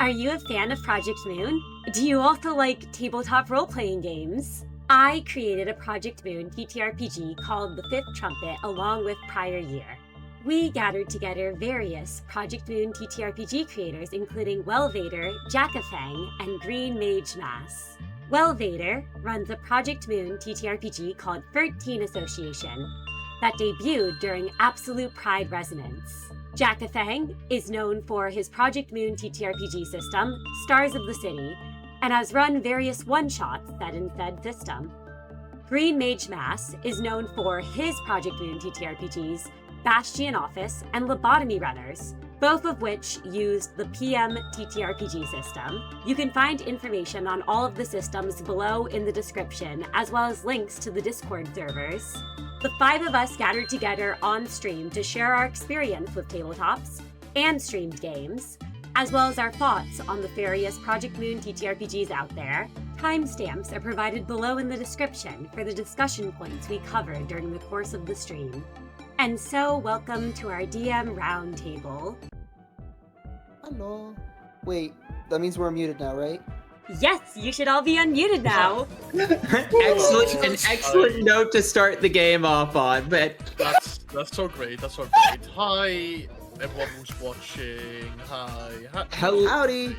Are you a fan of Project Moon? Do you also like tabletop role-playing games? I created a Project Moon TTRPG called The Fifth Trumpet along with Prior Year. We gathered together various Project Moon TTRPG creators including Welvader, Jakkafang, and GreenMageMas. Welvader runs a Project Moon TTRPG called 13 Association that debuted during Absolute Pride Resonance. Jakkafang is known for his Project Moon TTRPG system, Stars of the City, and has run various one-shots set in said system. GreenMageMas is known for his Project Moon TTRPGs, Bastion Office, and Lobotomy Runners, both of which use the PM TTRPG system. You can find information on all of the systems below in the description, as well as links to the Discord servers. The 5 of us gathered together on stream to share our experience with tabletops and streamed games, as well as our thoughts on the various Project Moon TTRPGs out there. Timestamps are provided below in the description for the discussion points we covered during the course of the stream. And so, welcome to our DM Roundtable. Hello. Wait, that means we're muted now, right? Yes, you should all be unmuted now. An excellent note to start the game off on, but that's so great. That's so great. Hi, everyone who's watching. Hi. Howdy.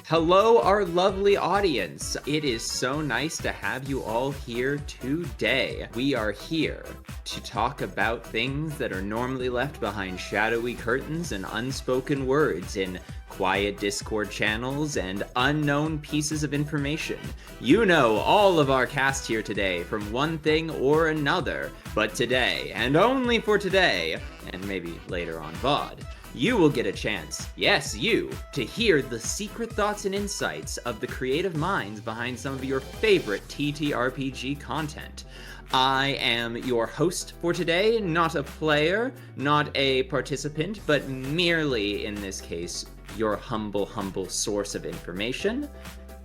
Hello, our lovely audience. It is so nice to have you all here today. We are here to talk about things that are normally left behind shadowy curtains and unspoken words in quiet Discord channels and unknown pieces of information. You know all of our cast here today from one thing or another, but today, and only for today, and maybe later on VOD, you will get a chance, yes you, to hear the secret thoughts and insights of the creative minds behind some of your favorite TTRPG content. I am your host for today, not a player, not a participant, but merely, in this case, your humble source of information.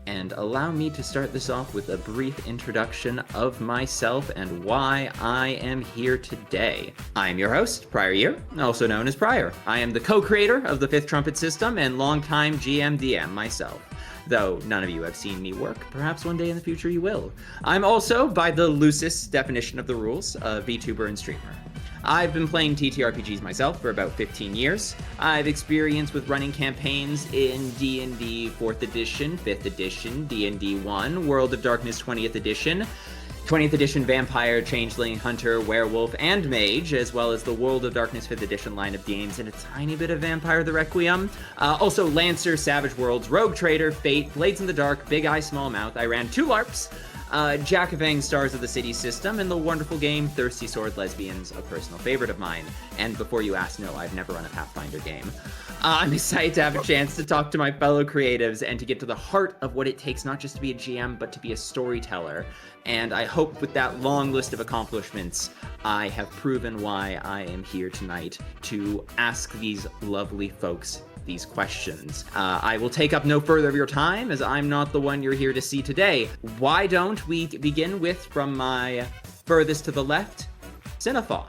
And allow me to start this off with a brief introduction of myself and why I am here today. I am your host, Prior Year, also known as Prior. I am the co-creator of the Fifth Trumpet system and longtime GM/DM myself. Though none of you have seen me work, perhaps one day in the future you will. I'm also, by the loosest definition of the rules, a VTuber and streamer. I've been playing TTRPGs myself for about 15 years. I've experience with running campaigns in D&D 4th edition, 5th edition, D&D 1, World of Darkness 20th edition, 20th edition Vampire, Changeling, Hunter, Werewolf, and Mage, as well as the World of Darkness 5th edition line of games, and a tiny bit of Vampire the Requiem. Also Lancer, Savage Worlds, Rogue Trader, Fate, Blades in the Dark, Big Eye, Small Mouth. I ran 2 LARPs. Jakkafang Stars of the City system, and the wonderful game Thirsty Sword Lesbians, a personal favorite of mine. And before you ask, no, I've never run a Pathfinder game. I'm excited to have a chance to talk to my fellow creatives and to get to the heart of what it takes not just to be a GM, but to be a storyteller. And I hope with that long list of accomplishments, I have proven why I am here tonight to ask these lovely folks these questions. I will take up no further of your time, as I'm not the one you're here to see today. Why don't we begin with, from my furthest to the left, CinnaFaun.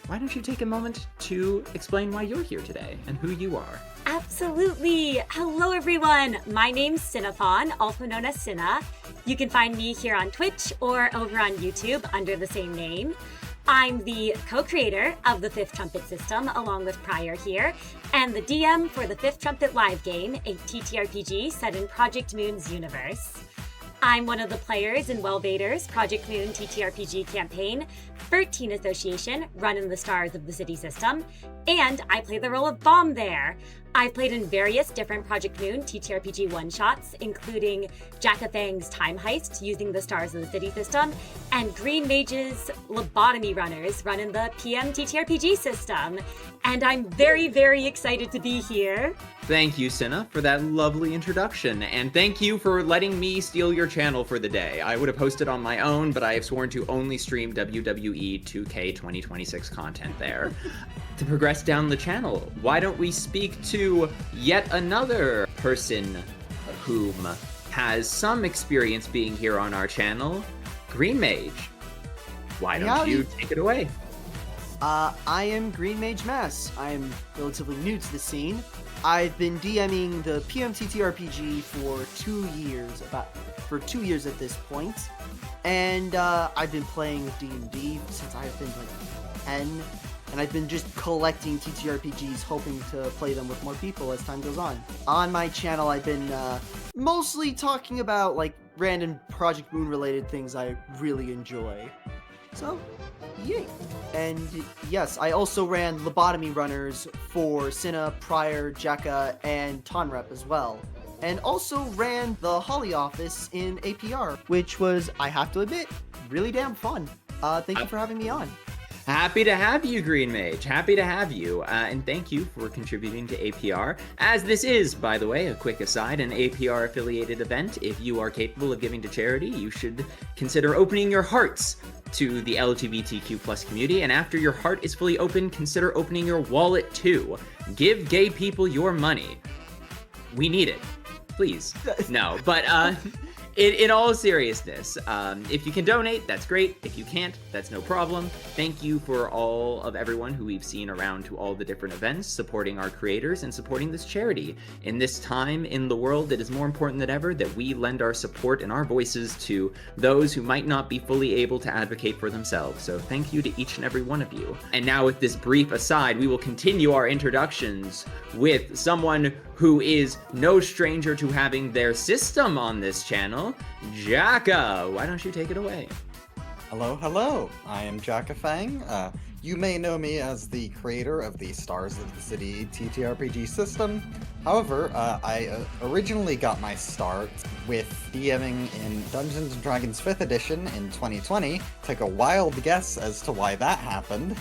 Why don't you take a moment to explain why you're here today and who you are? Absolutely. Hello, everyone. My name's CinnaFaun, also known as Cinna. You can find me here on Twitch or over on YouTube under the same name. I'm the co-creator of the Fifth Trumpet system, along with Prior here, and the DM for the Fifth Trumpet live game, a TTRPG set in Project Moon's universe. I'm one of the players in Welvader's Project Moon TTRPG campaign, 13 Association, run in the Stars of the City system, and I play the role of Bomb there. I've played in various different Project Moon TTRPG one-shots, including Jakkafang's Time Heist using the Stars of the City system, and GreenMage's Lobotomy Runners run in the PM TTRPG system. And I'm very excited to be here. Thank you, Cinna, for that lovely introduction, and thank you for letting me steal your channel for the day. I would have hosted on my own, but I have sworn to only stream WWE 2K 2026 content there. To progress down the channel, why don't we speak to yet another person whom has some experience being here on our channel, GreenMage. Why don't you take it away? I am GreenMageMas. I am relatively new to the scene. I've been DMing the PMTTRPG for 2 years, for 2 years at this point, and I've been playing with D&D since I've been like 10, and I've been just collecting TTRPGs, hoping to play them with more people as time goes on. On my channel, I've been mostly talking about like random Project Moon related things I really enjoy. So, yay. And yes, I also ran lobotomy runners for Cinna, Prior, Jakka, and Tonrep as well. And also ran the Holly office in APR, which was, I have to admit, really damn fun. Thank you for having me on. Happy to have you, Green Mage. Happy to have you. And thank you for contributing to APR. As this is, by the way, a quick aside, an APR affiliated event. If you are capable of giving to charity, you should consider opening your hearts to the LGBTQ plus community. And after your heart is fully open, consider opening your wallet too. Give gay people your money. We need it. Please. No, but in all seriousness, if you can donate, that's great. If you can't, that's no problem. Thank you for all of everyone who we've seen around to all the different events, supporting our creators and supporting this charity. In this time in the world, it is more important than ever that we lend our support and our voices to those who might not be fully able to advocate for themselves. So thank you to each and every one of you. And now with this brief aside, we will continue our introductions with someone who is no stranger to having their system on this channel, Jakka. Why don't you take it away? Hello, hello. I am Jakkafang. You may know me as the creator of the Stars of the City TTRPG system. However, I originally got my start with DMing in Dungeons & Dragons 5th edition in 2020. Take a wild guess as to why that happened.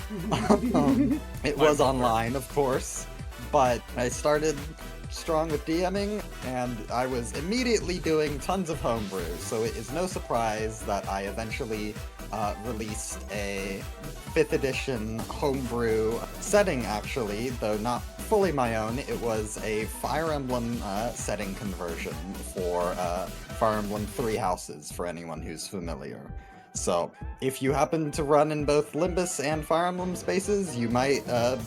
It was online, of course, but I started strong with DMing, and I was immediately doing tons of homebrew, so it is no surprise that I eventually released a 5th edition homebrew setting, actually, though not fully my own. It was a Fire Emblem setting conversion for Fire Emblem 3 Houses, for anyone who's familiar. So, if you happen to run in both Limbus and Fire Emblem spaces, you might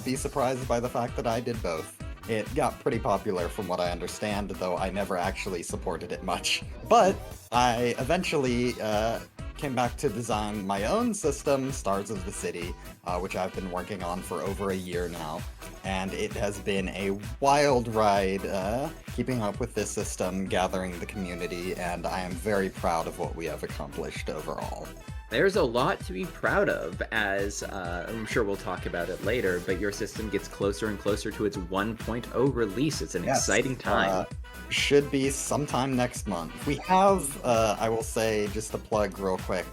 be surprised by the fact that I did both. It got pretty popular from what I understand, though I never actually supported it much. But I eventually came back to design my own system, Stars of the City, which I've been working on for over a year now. And it has been a wild ride keeping up with this system, gathering the community, and I am very proud of what we have accomplished overall. There's a lot to be proud of, as I'm sure we'll talk about it later, but your system gets closer and closer to its 1.0 release. It's an exciting time. Should be sometime next month. We have, I will say, just a plug real quick,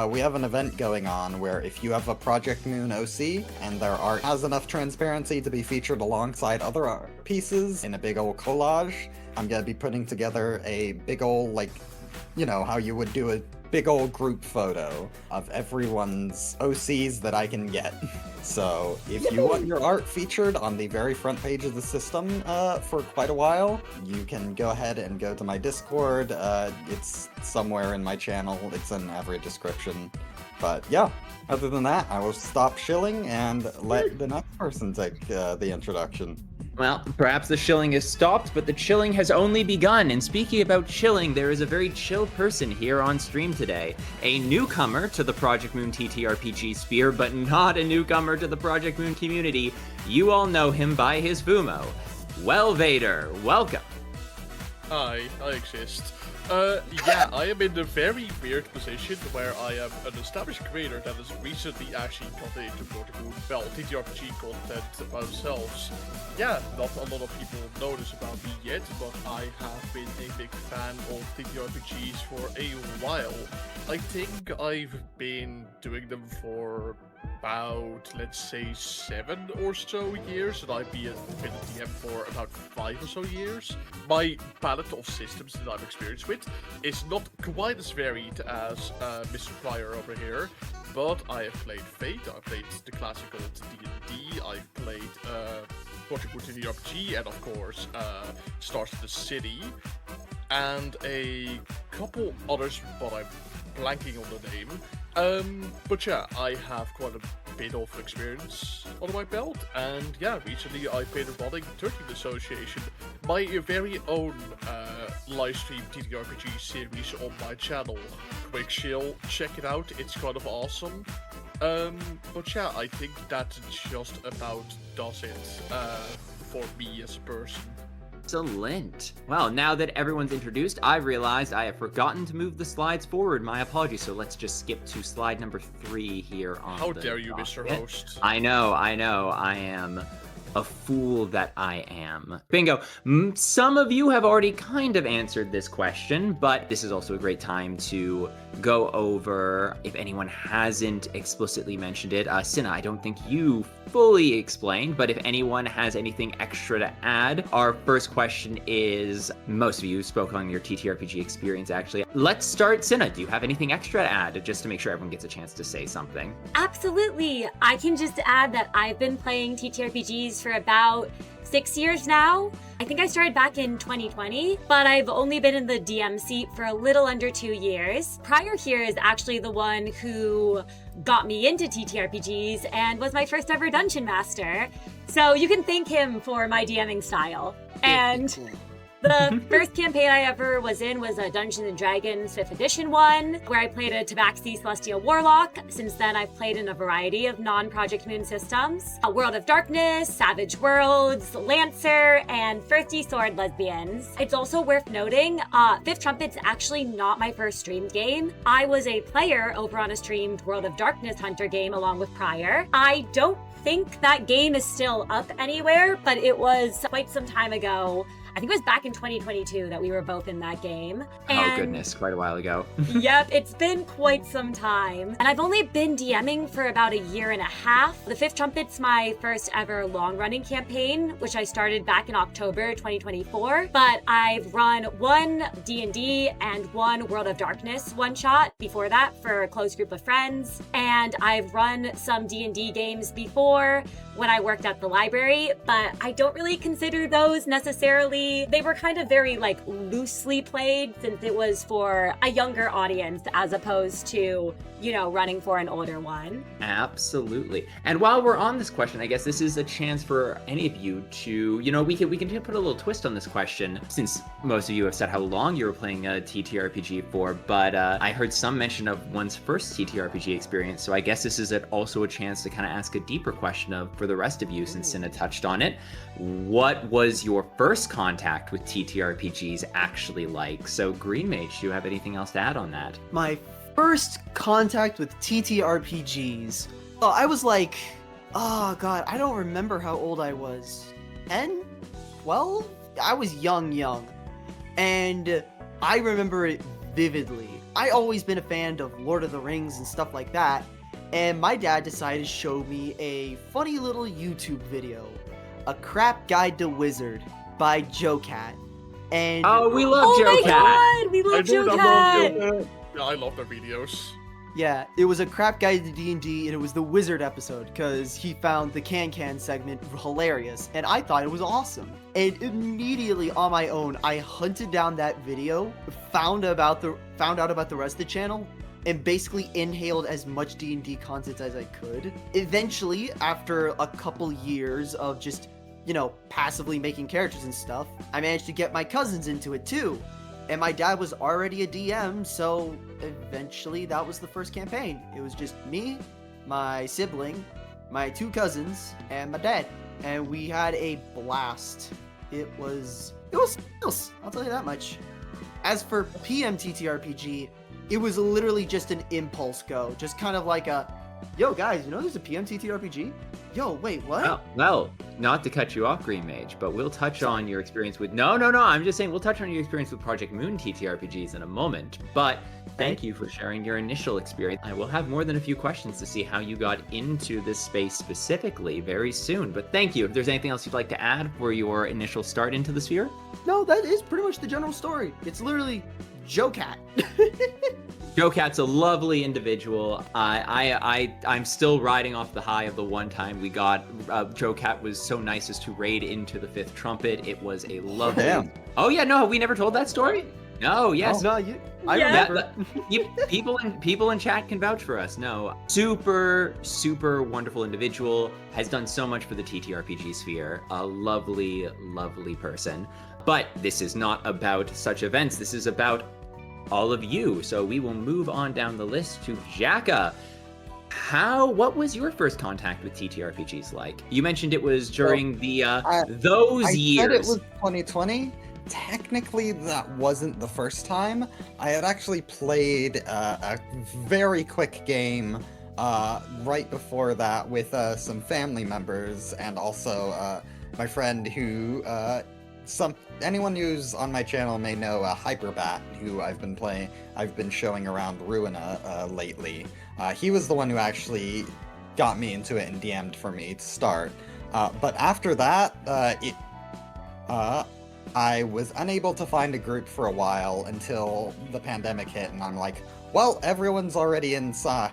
we have an event going on where if you have a Project Moon OC and their art has enough transparency to be featured alongside other art pieces in a big old collage, I'm going to be putting together a big old, like, you know, how you would do a big old group photo of everyone's OCs that I can get. So if you want your art featured on the very front page of the system for quite a while, you can go ahead and go to my Discord. It's somewhere in my channel. It's in every description. But yeah, other than that, I will stop shilling and let the next person take the introduction. Well, perhaps the shilling has stopped, but the chilling has only begun. And speaking about chilling, there is a very chill person here on stream today. A newcomer to the Project Moon TTRPG sphere, but not a newcomer to the Project Moon community. You all know him by his Fumo. Welvader, welcome. Hi, I exist. Yeah, I am in a very weird position where I am an established creator that has recently actually got into TTRPG content themselves. Yeah, not a lot of people know this about me yet, but I have been a big fan of TTRPGs for a while. I think I've been doing them for about, let's say, 7 or so years, and I've been a DM for about 5 or so years. My palette of systems that I've experienced with is not quite as varied as Mr. Pryor over here, but I have played Fate, I've played the classical D&D, I've played Project Moon TTRPG, and of course Stars of the City, and a couple others, but I'm blanking on the name. But yeah, I have quite a bit of experience under my belt, and yeah, recently I've been running 13 Association, my very own live stream TTRPG series on my channel. Quick chill, check it out, it's kind of awesome. But yeah, I think that just about does it for me as a person. Excellent. Well, now that everyone's introduced, I've realized I have forgotten to move the slides forward. My apologies. So let's just skip to slide number 3 here on How the dare you, Mr. docket. Host? I know. I am a fool that I am. Bingo. Some of you have already kind of answered this question, but this is also a great time to go over, if anyone hasn't explicitly mentioned it, Cinna, I don't think you fully explained, but if anyone has anything extra to add, our first question is, most of you spoke on your TTRPG experience, actually. Let's start, Cinna. Do you have anything extra to add, just to make sure everyone gets a chance to say something? Absolutely. I can just add that I've been playing TTRPGs for about 6 years now. I think I started back in 2020, but I've only been in the DM seat for a little under 2 years. Prior here is actually the one who got me into TTRPGs and was my first ever dungeon master. So you can thank him for my DMing style. And the first campaign I ever was in was a Dungeons & Dragons 5th edition one, where I played a Tabaxi Celestial Warlock. Since then, I've played in a variety of non-Project Moon systems. A World of Darkness, Savage Worlds, Lancer, and Thirsty Sword Lesbians. It's also worth noting, 5th Trumpet's actually not my first streamed game. I was a player over on a streamed World of Darkness Hunter game along with Prior. I don't think that game is still up anywhere, but it was quite some time ago. I think it was back in 2022 that we were both in that game. Oh goodness, quite a while ago. Yep, it's been quite some time. And I've only been DMing for about a year and a half. The 5th Trumpet's my first ever long-running campaign, which I started back in October 2024. But I've run one D&D and one World of Darkness one-shot before that for a close group of friends. And I've run some D&D games before when I worked at the library, but I don't really consider those necessarily. They were kind of very like loosely played since it was for a younger audience as opposed to, you know, running for an older one. Absolutely. And while we're on this question, I guess this is a chance for any of you to, you know, we can put a little twist on this question, since most of you have said how long you were playing a TTRPG for, but I heard some mention of one's first TTRPG experience, so I guess this is also a chance to kind of ask a deeper question of, for the rest of you, since Cinna touched on it, what was your first contact with TTRPGs actually like? So GreenMage, do you have anything else to add on that? My first contact with TTRPGs. Oh, I was like, oh god, I don't remember how old I was. 10? 12? I was young. And I remember it vividly. I always been a fan of Lord of the Rings and stuff like that. And my dad decided to show me a funny little YouTube video, A Crap Guide to Wizard by JoeCat. And oh, we love Oh JoeCat. my god, we I love do love JoeCat! JoeCat. Yeah, I love their videos. yeah, it was A Crap Guide to D&D, and it was the Wizard episode, because he found the Can segment hilarious, and I thought it was awesome. And immediately on my own, I hunted down that video, found out about the rest of the channel, and basically inhaled as much D&D content as I could. Eventually, after a couple years of just, you know, passively making characters and stuff, I managed to get my cousins into it too. And my dad was already a DM, so eventually that was the first campaign. It was just me, my sibling, my 2 cousins, and my dad. And we had a blast. It was I'll tell you that much. As for PMTTRPG, it was literally just an impulse go. Just kind of like a, yo guys, you know there's a PMTTRPG? Yo, wait, what? Well, not to cut you off, GreenMage, but we'll touch on your experience with... No, I'm just saying we'll touch on your experience with Project Moon TTRPGs in a moment, but thank you for sharing your initial experience. I will have more than a few questions to see how you got into this space specifically very soon, but thank you. If there's anything else you'd like to add for your initial start into the sphere? No, that is pretty much the general story. It's literally JoeCat. JoeCat's a lovely individual. I'm still riding off the high of the one time we got JoeCat was so nice as to raid into the 5th Trumpet. It was a lovely... Damn. Oh yeah, no, we never told that story? No, yes. No, I Yeah. remember. People in chat can vouch for us. No, super wonderful individual, has done so much for the TTRPG sphere. A lovely person. But this is not about such events. This is about all of you. So we will move on down the list to Jakka. What was your first contact with TTRPGs like? You mentioned it was during those years. I said it was 2020. Technically, that wasn't the first time. I had actually played a very quick game right before that with some family members, and also my friend who anyone who's on my channel may know Hyperbat, who I've been showing around Ruina lately. He was the one who actually got me into it and DM'd for me to start. But after that, I was unable to find a group for a while until the pandemic hit, and I'm like, well, everyone's already inside,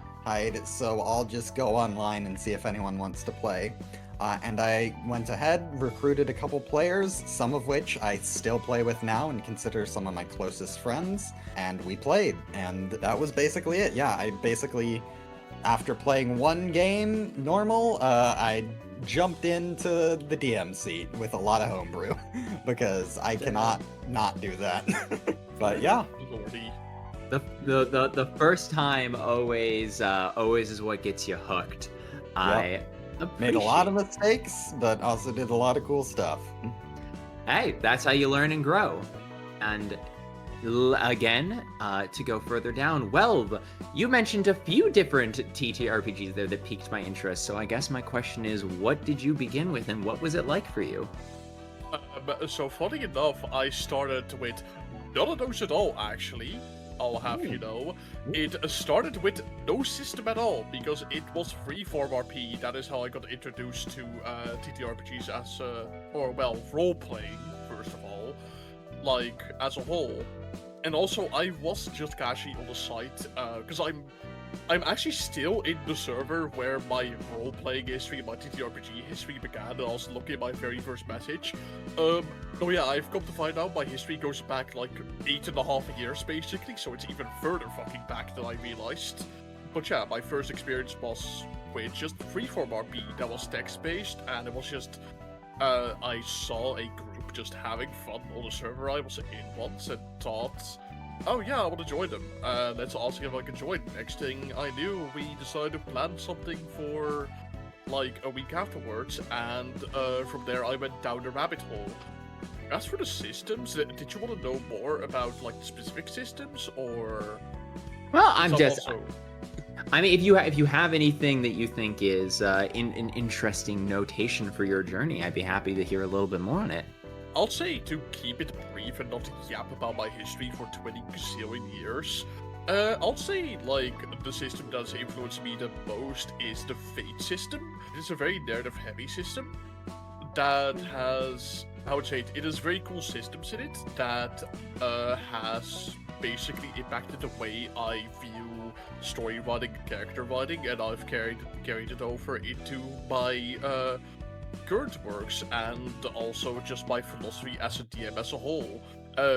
so I'll just go online and see if anyone wants to play. And I went ahead, recruited a couple players, some of which I still play with now and consider some of my closest friends, and we played, and that was basically it. Yeah, I basically, after playing one game normal, I jumped into the DM seat with a lot of homebrew, because I cannot not do that. But yeah. Lordy. The first time always is what gets you hooked. I made a lot of mistakes, but also did a lot of cool stuff. Hey, that's how you learn and grow. And again, to go further down, Welv, you mentioned a few different TTRPGs there that piqued my interest. So I guess my question is, what did you begin with, and what was it like for you? So funny enough, I started with none of those at all, actually. I'll have you know. It started with no system at all, because it was freeform RP. That is how I got introduced to TTRPGs as, role-playing, first of all, like, as a whole. And also, I was just casually on the site, because I'm actually still in the server where my role-playing history, my TTRPG history began, and I was looking at my very first message. Oh yeah, I've come to find out my history goes back like 8.5 years, basically, so it's even further fucking back than I realized. But yeah, my first experience was with just freeform RP that was text-based, and it was just, I saw a group just having fun on the server I was in once, and thought, oh yeah, I want to join them. Let's ask if I can join. Next thing I knew, we decided to plan something for like a week afterwards, and from there I went down the rabbit hole. As for the systems, did you want to know more about like the specific systems, or? Well, I mean, if you have anything that you think is an interesting notation for your journey, I'd be happy to hear a little bit more on it. I'll say, to keep it brief and not yap about my history for 20 gazillion years, I'll say, like, the system that's influenced me the most is the Fate system. It is a very narrative-heavy system that has, I would say, it has very cool systems in it that has basically impacted the way I view story writing and character writing, and I've carried it over into my current works, and also just my philosophy as a DM as a whole.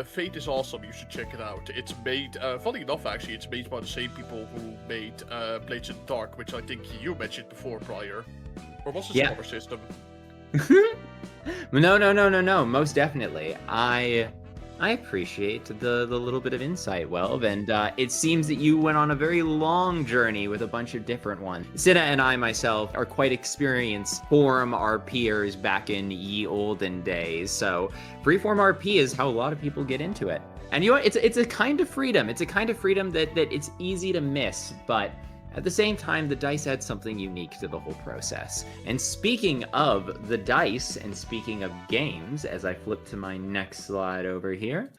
Fate is awesome, you should check it out. It's made, funny enough actually, it's made by the same people who made Blades in the Dark, which I think you mentioned before prior. Or was it some other system? No, most definitely. I appreciate the little bit of insight, Welv, and it seems that you went on a very long journey with a bunch of different ones. Cinna and I myself are quite experienced form RPers back in ye olden days, so freeform RP is how a lot of people get into it. And you know what? It's a kind of freedom. It's a kind of freedom that it's easy to miss, but at the same time, the dice add something unique to the whole process. And speaking of the dice, and speaking of games, as I flip to my next slide over here,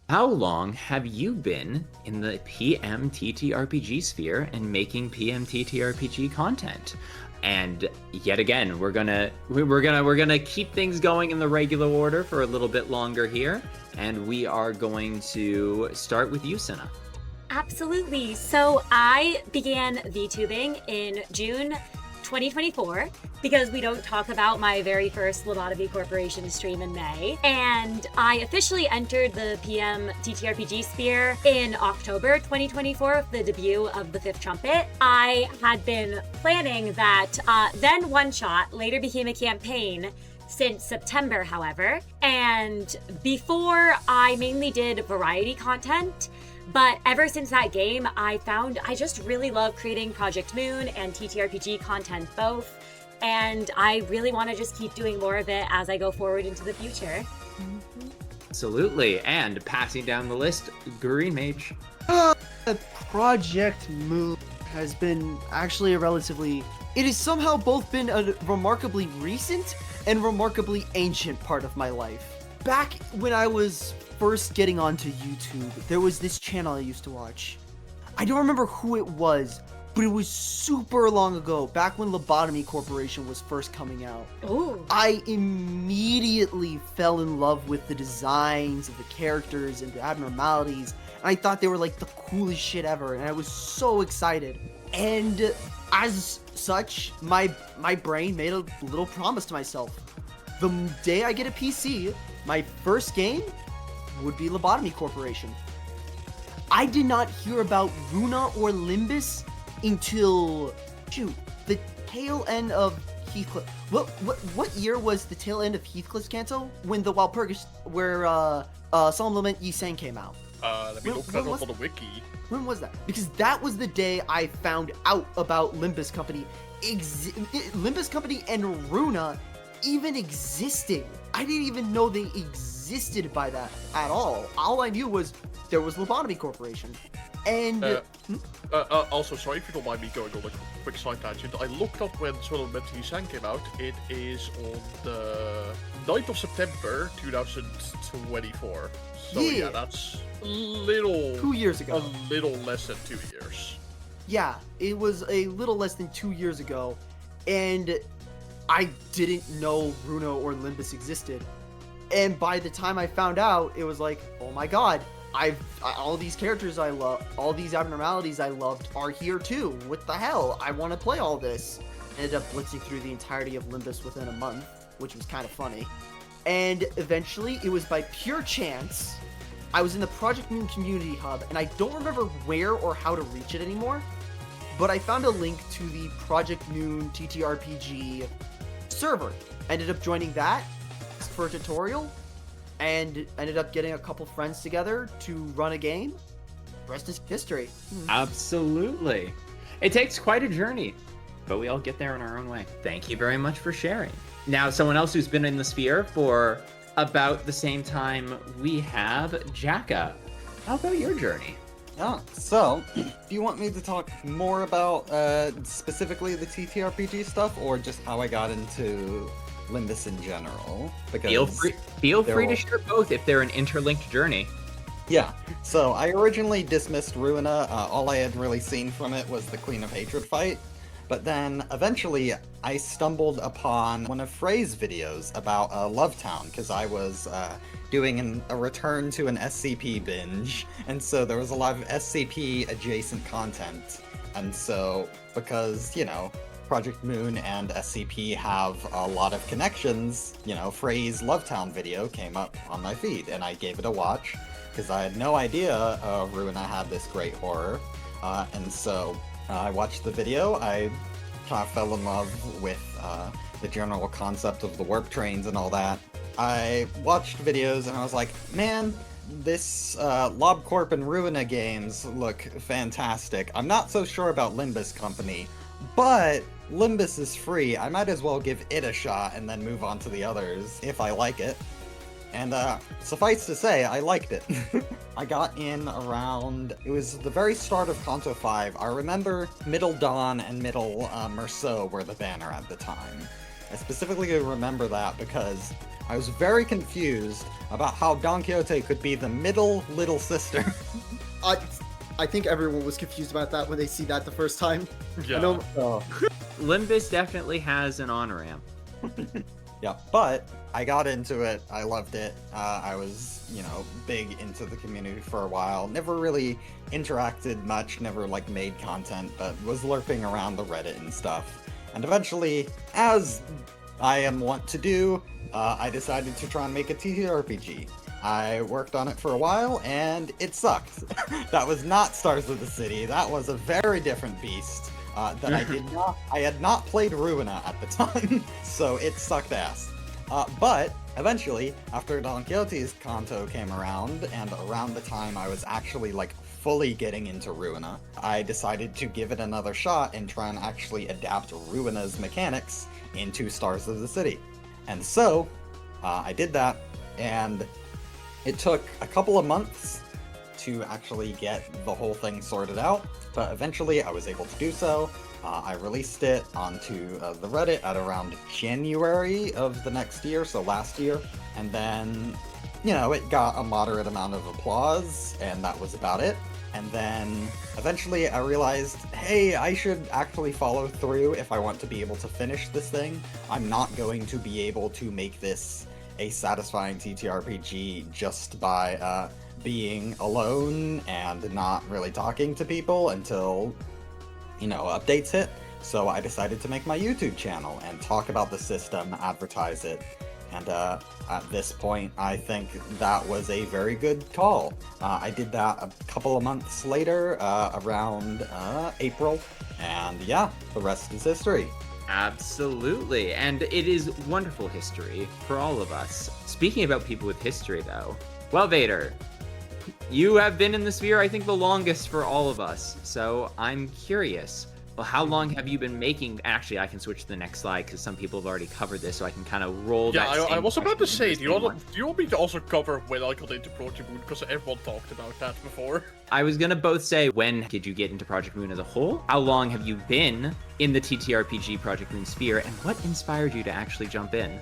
how long have you been in the PMTTRPG sphere and making PMTTRPG content? And yet again, we're gonna keep things going in the regular order for a little bit longer here, and we are going to start with you, Cinna. Absolutely. So I began VTubing in June 2024, because we don't talk about my very first Lobotomy Corporation stream in May. And I officially entered the PM TTRPG sphere in October 2024, the debut of the 5th Trumpet. I had been planning that, then one shot, later became a campaign, since September, however. And before, I mainly did variety content. But ever since that game, I found I just really love creating Project Moon and TTRPG content both. And I really want to just keep doing more of it as I go forward into the future. Absolutely. And passing down the list, Green Mage. Project Moon has been actually it has somehow both been a remarkably recent and remarkably ancient part of my life. Back when I was first getting onto YouTube, there was this channel I used to watch. I don't remember who it was, but it was super long ago, back when Lobotomy Corporation was first coming out. Ooh. I immediately fell in love with the designs of the characters and the abnormalities, and I thought they were like the coolest shit ever, and I was so excited. And as such, my brain made a little promise to myself. The day I get a PC, my first game would be Lobotomy Corporation. I did not hear about Runa or Limbus until, the tail end of Heathcliff. What year was the tail end of Heathcliff's Canto? When the Walpurgis, where Solemn Lament Yi Sang came out. Let me look that up on the wiki. When was that? Because that was the day I found out about Limbus Company. Limbus Company and Runa even existed. I didn't even know they existed by that at all. All I knew was there was Lobotomy Corporation. And also, sorry if you don't mind me going on a quick side tangent. I looked up when Solemn Lament Yi Sang came out. It is on the 9th of September 2024. So yeah, that's a little... 2 years ago. A little less than 2 years. Yeah, it was a little less than 2 years ago, and I didn't know Runa or Limbus existed. And by the time I found out, it was like, oh my god, all these characters I love, all these abnormalities I loved are here too. What the hell? I want to play all this. Ended up blitzing through the entirety of Limbus within a month, which was kind of funny. And eventually, it was by pure chance, I was in the Project Moon Community Hub, and I don't remember where or how to reach it anymore, but I found a link to the Project Moon TTRPG server. Ended up joining that for a tutorial, and ended up getting a couple friends together to run a game. The rest is history. Absolutely. It takes quite a journey, but we all get there in our own way. Thank you very much for sharing. Now, someone else who's been in the sphere for about the same time we have, Jakka. How about your journey? Yeah, so, do you want me to talk more about specifically the TTRPG stuff, or just how I got into Limbus in general? Because feel free to share both if they're an interlinked journey. Yeah, so I originally dismissed Ruina. All I had really seen from it was the Queen of Hatred fight. But then, eventually, I stumbled upon one of Frey's videos about Lovetown, because I was doing a return to an SCP binge, and so there was a lot of SCP-adjacent content. And so, because, you know, Project Moon and SCP have a lot of connections, you know, Frey's Lovetown video came up on my feed, and I gave it a watch, because I had no idea Ruina had this great horror, and so... I watched the video, I kind of fell in love with the general concept of the warp trains and all that. I watched videos and I was like, man, this LobCorp and Ruina games look fantastic. I'm not so sure about Limbus Company, but Limbus is free. I might as well give it a shot and then move on to the others if I like it. And suffice to say, I liked it. I got in around, it was the very start of Kanto 5. I remember Middle Dawn and Middle Merceau were the banner at the time. I specifically remember that because I was very confused about how Don Quixote could be the middle little sister. I think everyone was confused about that when they see that the first time. Yeah. Limbus definitely has an on-ramp. Yeah, but I got into it. I loved it. I was, you know, big into the community for a while. Never really interacted much, never, like, made content, but was lurking around the Reddit and stuff. And eventually, as I am wont to do, I decided to try and make a TTRPG. I worked on it for a while, and it sucked. That was not Stars of the City. That was a very different beast that I had not played Ruina at the time, so it sucked ass. But eventually, after Don Quixote's Kanto came around, and around the time I was actually like fully getting into Ruina, I decided to give it another shot and try and actually adapt Ruina's mechanics into Stars of the City. And so, I did that, and it took a couple of months to actually get the whole thing sorted out, but eventually I was able to do so. I released it onto the Reddit at around January of the next year, so last year, and then, it got a moderate amount of applause, and that was about it. And then eventually I realized, hey, I should actually follow through if I want to be able to finish this thing. I'm not going to be able to make this a satisfying TTRPG just by being alone and not really talking to people until, updates hit. So I decided to make my YouTube channel and talk about the system, advertise it, and at this point, I think that was a very good call. I did that a couple of months later, around April, and yeah, the rest is history. Absolutely, and it is wonderful history for all of us. Speaking about people with history, though, Welvader, you have been in the sphere, I think, the longest for all of us, so I'm curious. Well, how long have you been making? Actually, I can switch to the next slide because some people have already covered this, so I can kind of roll that. Yeah, I was about to say, do you one. want me to also cover when I got into Project Moon? Because everyone talked about that before. I was gonna both say, when did you get into Project Moon as a whole? How long have you been in the TTRPG Project Moon sphere, and what inspired you to actually jump in?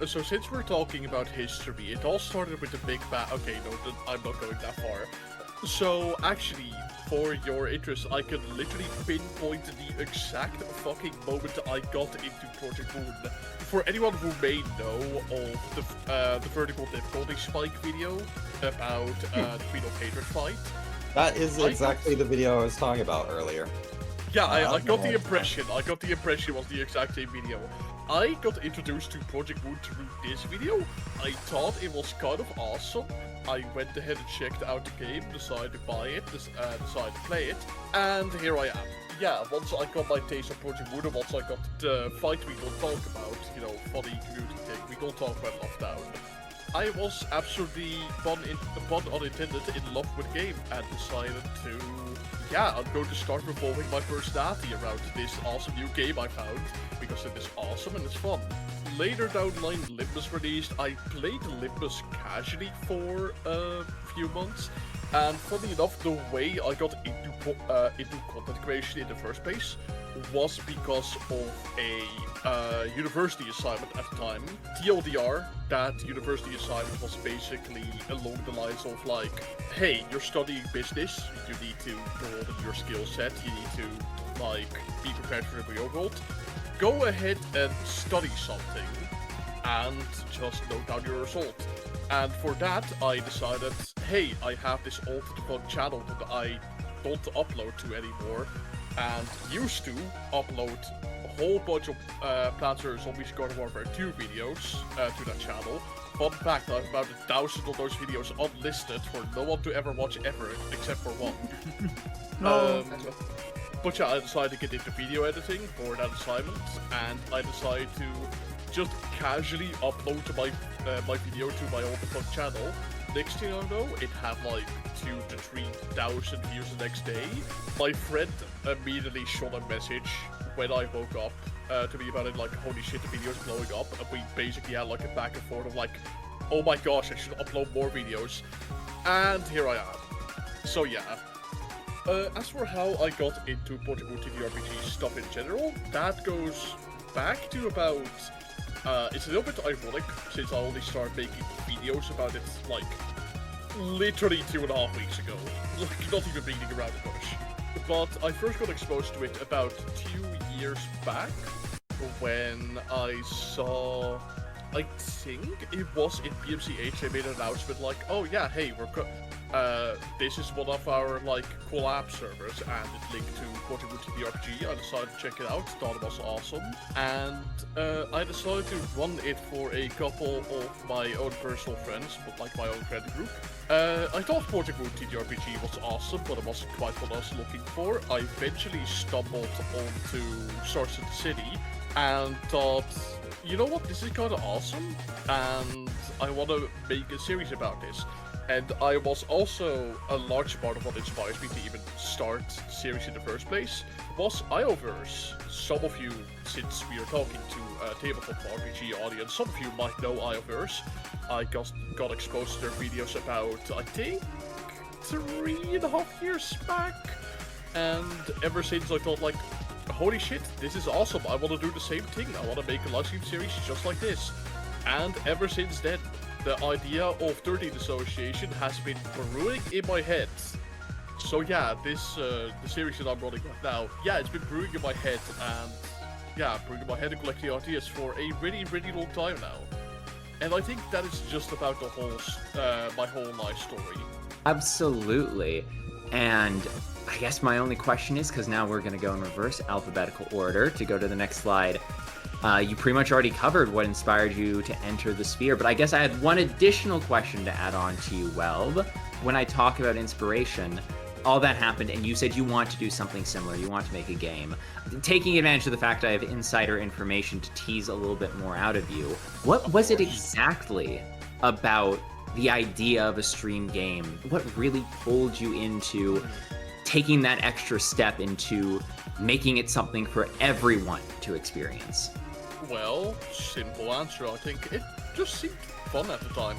So since we're talking about history, it all started with the big bang. Okay, no, I'm not going that far. So actually, for your interest, I can literally pinpoint the exact fucking moment I got into Project Moon. For anyone who may know of the vertical difficulty spike video about the Queen of Hatred fight. That is exactly the video I was talking about earlier. Yeah, I got the impression. I got the impression it was the exact same video. I got introduced to Project Moon through this video. I thought it was kind of awesome. I went ahead and checked out the game, decided to buy it, decided to play it, and here I am. Yeah, once I got my taste of Project Moon, once I got the fight we don't talk about, funny community thing, we don't talk about lockdown, I was absolutely, pun unintended, in love with the game, and decided to, I'm going to start revolving my personality around this awesome new game I found, because it is awesome and it's fun. Later down the line, Limbus released. I played Limbus casually for a few months, and funny enough, the way I got into content creation in the first place was because of a university assignment at the time. TLDR, that university assignment was basically along the lines of like, hey, you're studying business, you need to broaden your skill set, you need to be prepared for the real world. Go ahead and study something and just note down your result. And for that, I decided, hey, I have this old channel that I don't upload to anymore, and used to upload a whole bunch of Plants vs. Zombies Garden Warfare 2 videos to that channel. Fun fact, I have about 1,000 of those videos unlisted for no one to ever watch ever, except for one. But yeah, I decided to get into video editing for that assignment, and I decided to just casually upload my video to my old channel. Next thing I know, it had like 2,000 to 3,000 views the next day. My friend immediately shot a message when I woke up to me about it, like, holy shit, the video's blowing up, and we basically had like a back and forth of like, oh my gosh, I should upload more videos, and here I am. So yeah. As for how I got into Project Moon TTRPG stuff in general, that goes back to about, it's a little bit ironic since I only started making videos about it, like, literally 2.5 weeks ago. Like, not even beating around the bush. But I first got exposed to it about 2 years back, when I saw, I think it was in PMCH, they made an announcement like, oh yeah, hey, this is one of our collab servers, and it linked to Portable TTRPG. I decided to check it out, thought it was awesome, and I decided to run it for a couple of my own personal friends, but my own friend group. I thought Portable TTRPG was awesome, but it wasn't quite what I was looking for. I eventually stumbled onto Stars of the City and thought, you know what, this is kind of awesome, and I want to make a series about this. And I was also a large part of what inspires me to even start the series in the first place was Ioverse. Some of you, since we are talking to a tabletop RPG audience, some of you might know Ioverse. I got exposed to their videos about, I think, 3.5 years back. And ever since I thought holy shit, this is awesome. I want to do the same thing. I want to make a live stream series just like this. And ever since then, the idea of 13th Association has been brewing in my head. So yeah, this the series that I'm running right now, yeah, it's been brewing in my head, and yeah, brewing in my head and collecting ideas for a really, really long time now. And I think that is just about the whole, my whole life story. Absolutely. And I guess my only question is, because now we're going to go in reverse alphabetical order to go to the next slide. You pretty much already covered what inspired you to enter the sphere, but I guess I had one additional question to add on to you, Welb. When I talk about inspiration, all that happened, and you said you want to do something similar, you want to make a game. Taking advantage of the fact I have insider information to tease a little bit more out of you, what was it exactly about the idea of a stream game? What really pulled you into taking that extra step into making it something for everyone to experience? Well, simple answer. I think it just seemed fun at the time.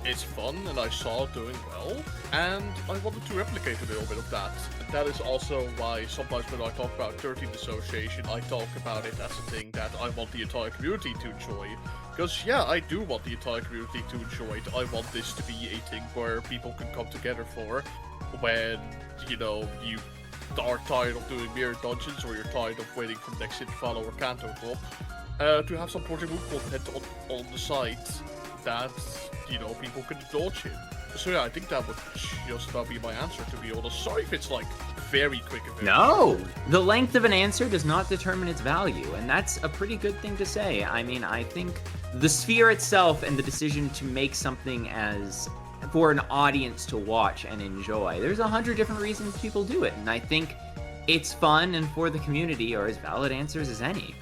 It's fun, and I saw it doing well, and I wanted to replicate a little bit of that. And that is also why sometimes when I talk about 13th Association, I talk about it as a thing that I want the entire community to enjoy. Because, yeah, I do want the entire community to enjoy it. I want this to be a thing where people can come together for when, you are tired of doing mirror dungeons, or you're tired of waiting for the next Intervalo or Canto drop, to have some portable content on the site that, people can indulge in. So yeah, I think that would just about be my answer, to be honest. Sorry if it's very quick of it. No! The length of an answer does not determine its value, and that's a pretty good thing to say. I mean, I think the sphere itself and the decision to make something as for an audience to watch and enjoy, there's 100 different reasons people do it, and I think it's fun and for the community are as valid answers as any.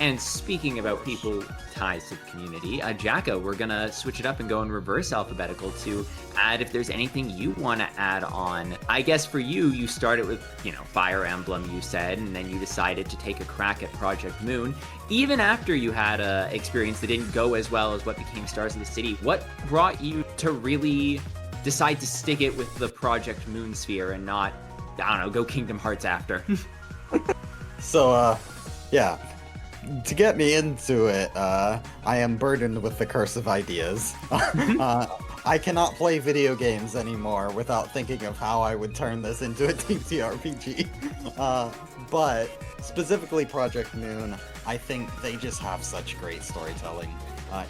And speaking about people ties to the community, Jacka, we're gonna switch it up and go in reverse alphabetical to add if there's anything you want to add on. I guess for you, you started with, Fire Emblem, you said, and then you decided to take a crack at Project Moon. Even after you had a experience that didn't go as well as what became Stars of the City, what brought you to really decide to stick it with the Project Moon sphere and not, go Kingdom Hearts after? So, yeah. To get me into it, I am burdened with the curse of ideas. I cannot play video games anymore without thinking of how I would turn this into a TTRPG. But specifically Project Moon, I think they just have such great storytelling.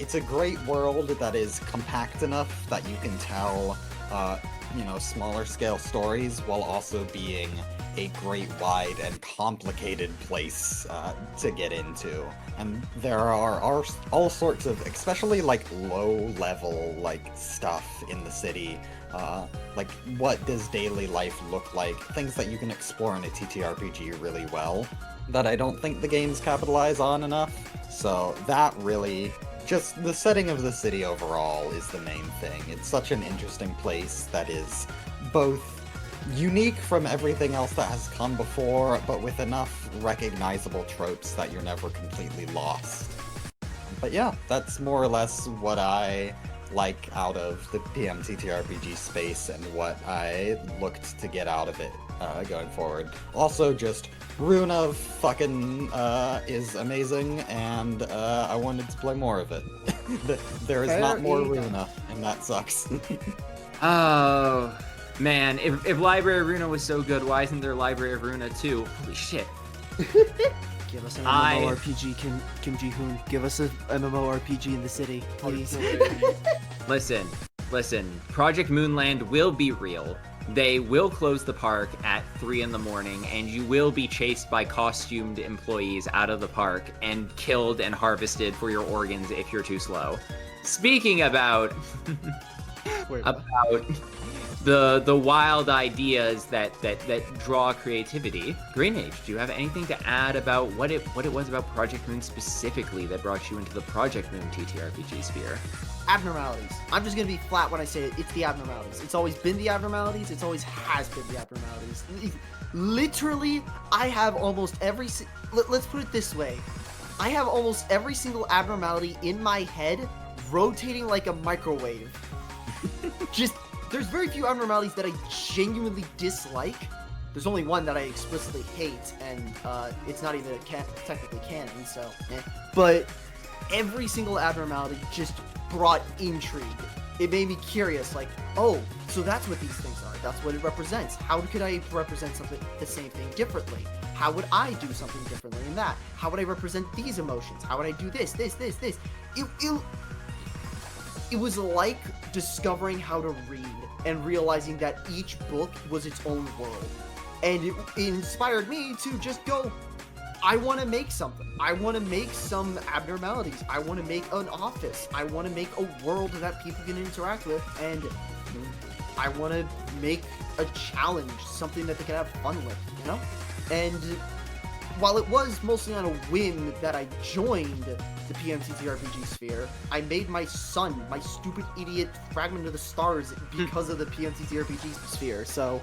It's a great world that is compact enough that you can tell, smaller scale stories while also being a great, wide, and complicated place to get into. And there are all sorts of, especially low-level stuff in the city. What does daily life look like? Things that you can explore in a TTRPG really well that I don't think the games capitalize on enough. So that really, just the setting of the city overall is the main thing. It's such an interesting place that is both unique from everything else that has come before, but with enough recognizable tropes that you're never completely lost. But yeah, that's more or less what I like out of the PMTTRPG space and what I looked to get out of it going forward. Also, just Runa fucking is amazing, and I wanted to play more of it. There is not more Runa, and that sucks. Oh, man, if Library of Runa was so good, why isn't there Library of Runa 2? Holy shit. Give us an MMORPG, Kim Ji-hoon. Give us an MMORPG in the city, please. Listen, Listen, Project Moonland will be real. They will close the park at 3 in the morning, and you will be chased by costumed employees out of the park and killed and harvested for your organs if you're too slow. Speaking about Wait, about the wild ideas that draw creativity, GreenMage, do you have anything to add about what it was about Project Moon specifically that brought you into the Project Moon TTRPG sphere? Abnormalities. I'm just gonna be flat when I say it. It's the abnormalities. It's always been the abnormalities. It's always has been the abnormalities. Literally, I have almost every. Let's put it this way. I have almost every single abnormality in my head, rotating like a microwave. Just there's very few abnormalities that I genuinely dislike. There's only one that I explicitly hate, and it's not even technically canon. So, but every single abnormality just brought intrigue. It made me curious, like, oh, so that's what these things are. That's what it represents. How could I represent the same thing differently? How would I do something differently in that? How would I represent these emotions? How would I do this? It was like discovering how to read and realizing that each book was its own world. And it inspired me to just go, I want to make something. I want to make some abnormalities. I want to make an office. I want to make a world that people can interact with. And I want to make a challenge, something that they can have fun with, you know? And while it was mostly on a whim that I joined the PMTTRPG sphere, I made my son, my stupid idiot Fragment of the Stars, because of the PMTTRPG sphere. So,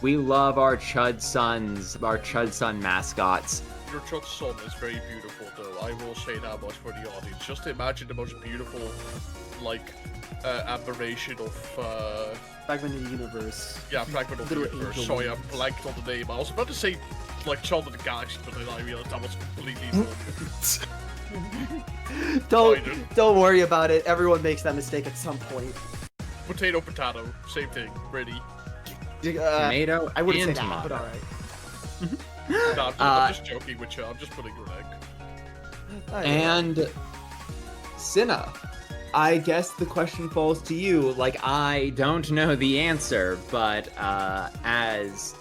We love our Chud Sons, our Chud Son mascots. Your Chud Son is very beautiful, though. I will say that much for the audience. Just imagine the most beautiful, like, aberration of, Fragment of the Universe. Yeah, Fragment of the Little Universe. angel Sorry, I wings. blanked on the name. I was about to say, like, Child of the Galaxy, but then I realized that was completely wrong. Don't worry about it. Everyone makes that mistake at some point. Potato, potato. Same thing. Ready. Tomato I wouldn't say and that, tomato. but alright. No, I'm just joking with you. I'm just putting your leg. And Cinna, I guess the question falls to you. Like, I don't know the answer, but as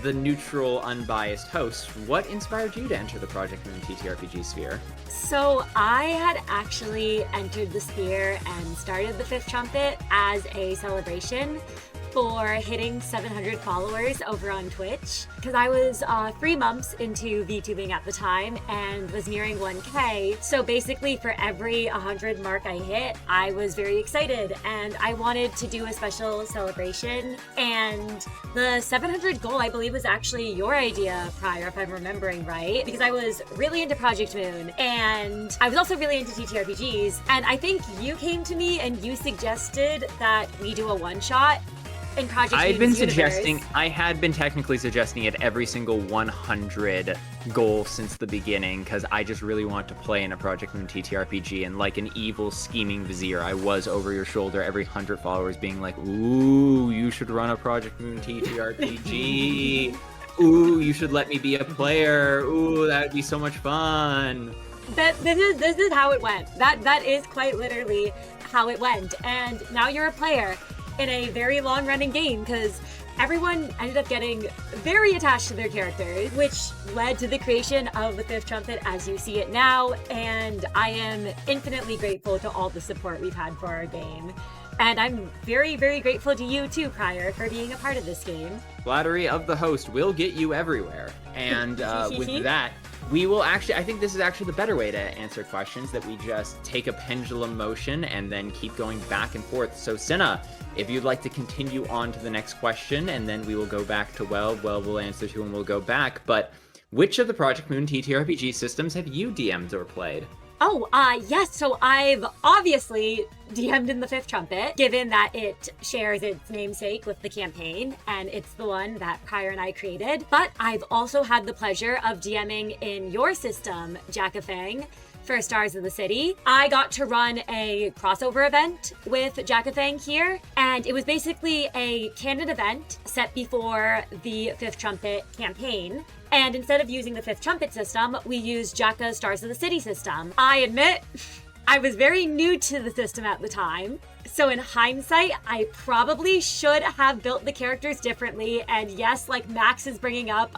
the neutral, unbiased host, what inspired you to enter the Project Moon TTRPG sphere? So I had actually entered the sphere and started the Fifth Trumpet as a celebration for hitting 700 followers over on Twitch, because I was 3 months into VTubing at the time and was nearing 1K. So basically for every 100 mark I hit, I was very excited and I wanted to do a special celebration. And the 700 goal, I believe, was actually your idea, Prior, if I'm remembering right, because I was really into Project Moon and I was also really into TTRPGs. And I think you came to me and you suggested that we do a one-shot in Project Moon's universe. I had been technically suggesting it every single 100 goal since the beginning, because I just really want to play in a Project Moon TTRPG, and like an evil scheming vizier, I was over your shoulder every 100 followers being like, ooh, you should run a Project Moon TTRPG. Ooh, you should let me be a player. Ooh, that would be so much fun. This is how it went. That is quite literally how it went. And now you're a player in a very long-running game, because everyone ended up getting very attached to their characters, which led to the creation of the Fifth Trumpet as you see it now, and I am infinitely grateful to all the support we've had for our game. And I'm very, very grateful to you too, Prior, for being a part of this game. Flattery of the host will get you everywhere. And with that, we will actually, I think this is actually the better way to answer questions, that we just take a pendulum motion and then keep going back and forth. So Cinna, if you'd like to continue on to the next question, and then we will go back to Well will answer to and we'll go back. But which of the Project Moon TTRPG systems have you DM'd or played? Oh, yes, so I've obviously DM'd in the Fifth Trumpet, given that it shares its namesake with the campaign, and it's the one that Prior and I created. But I've also had the pleasure of DMing in your system, Jakkafang, for Stars of the City. I got to run a crossover event with Jakkafang here, and it was basically a canon event set before the Fifth Trumpet campaign. And instead of using the Fifth Trumpet system, we used Jakka's Stars of the City system. I admit, I was very new to the system at the time, So in hindsight, I probably should have built the characters differently. And yes, like Max is bringing up,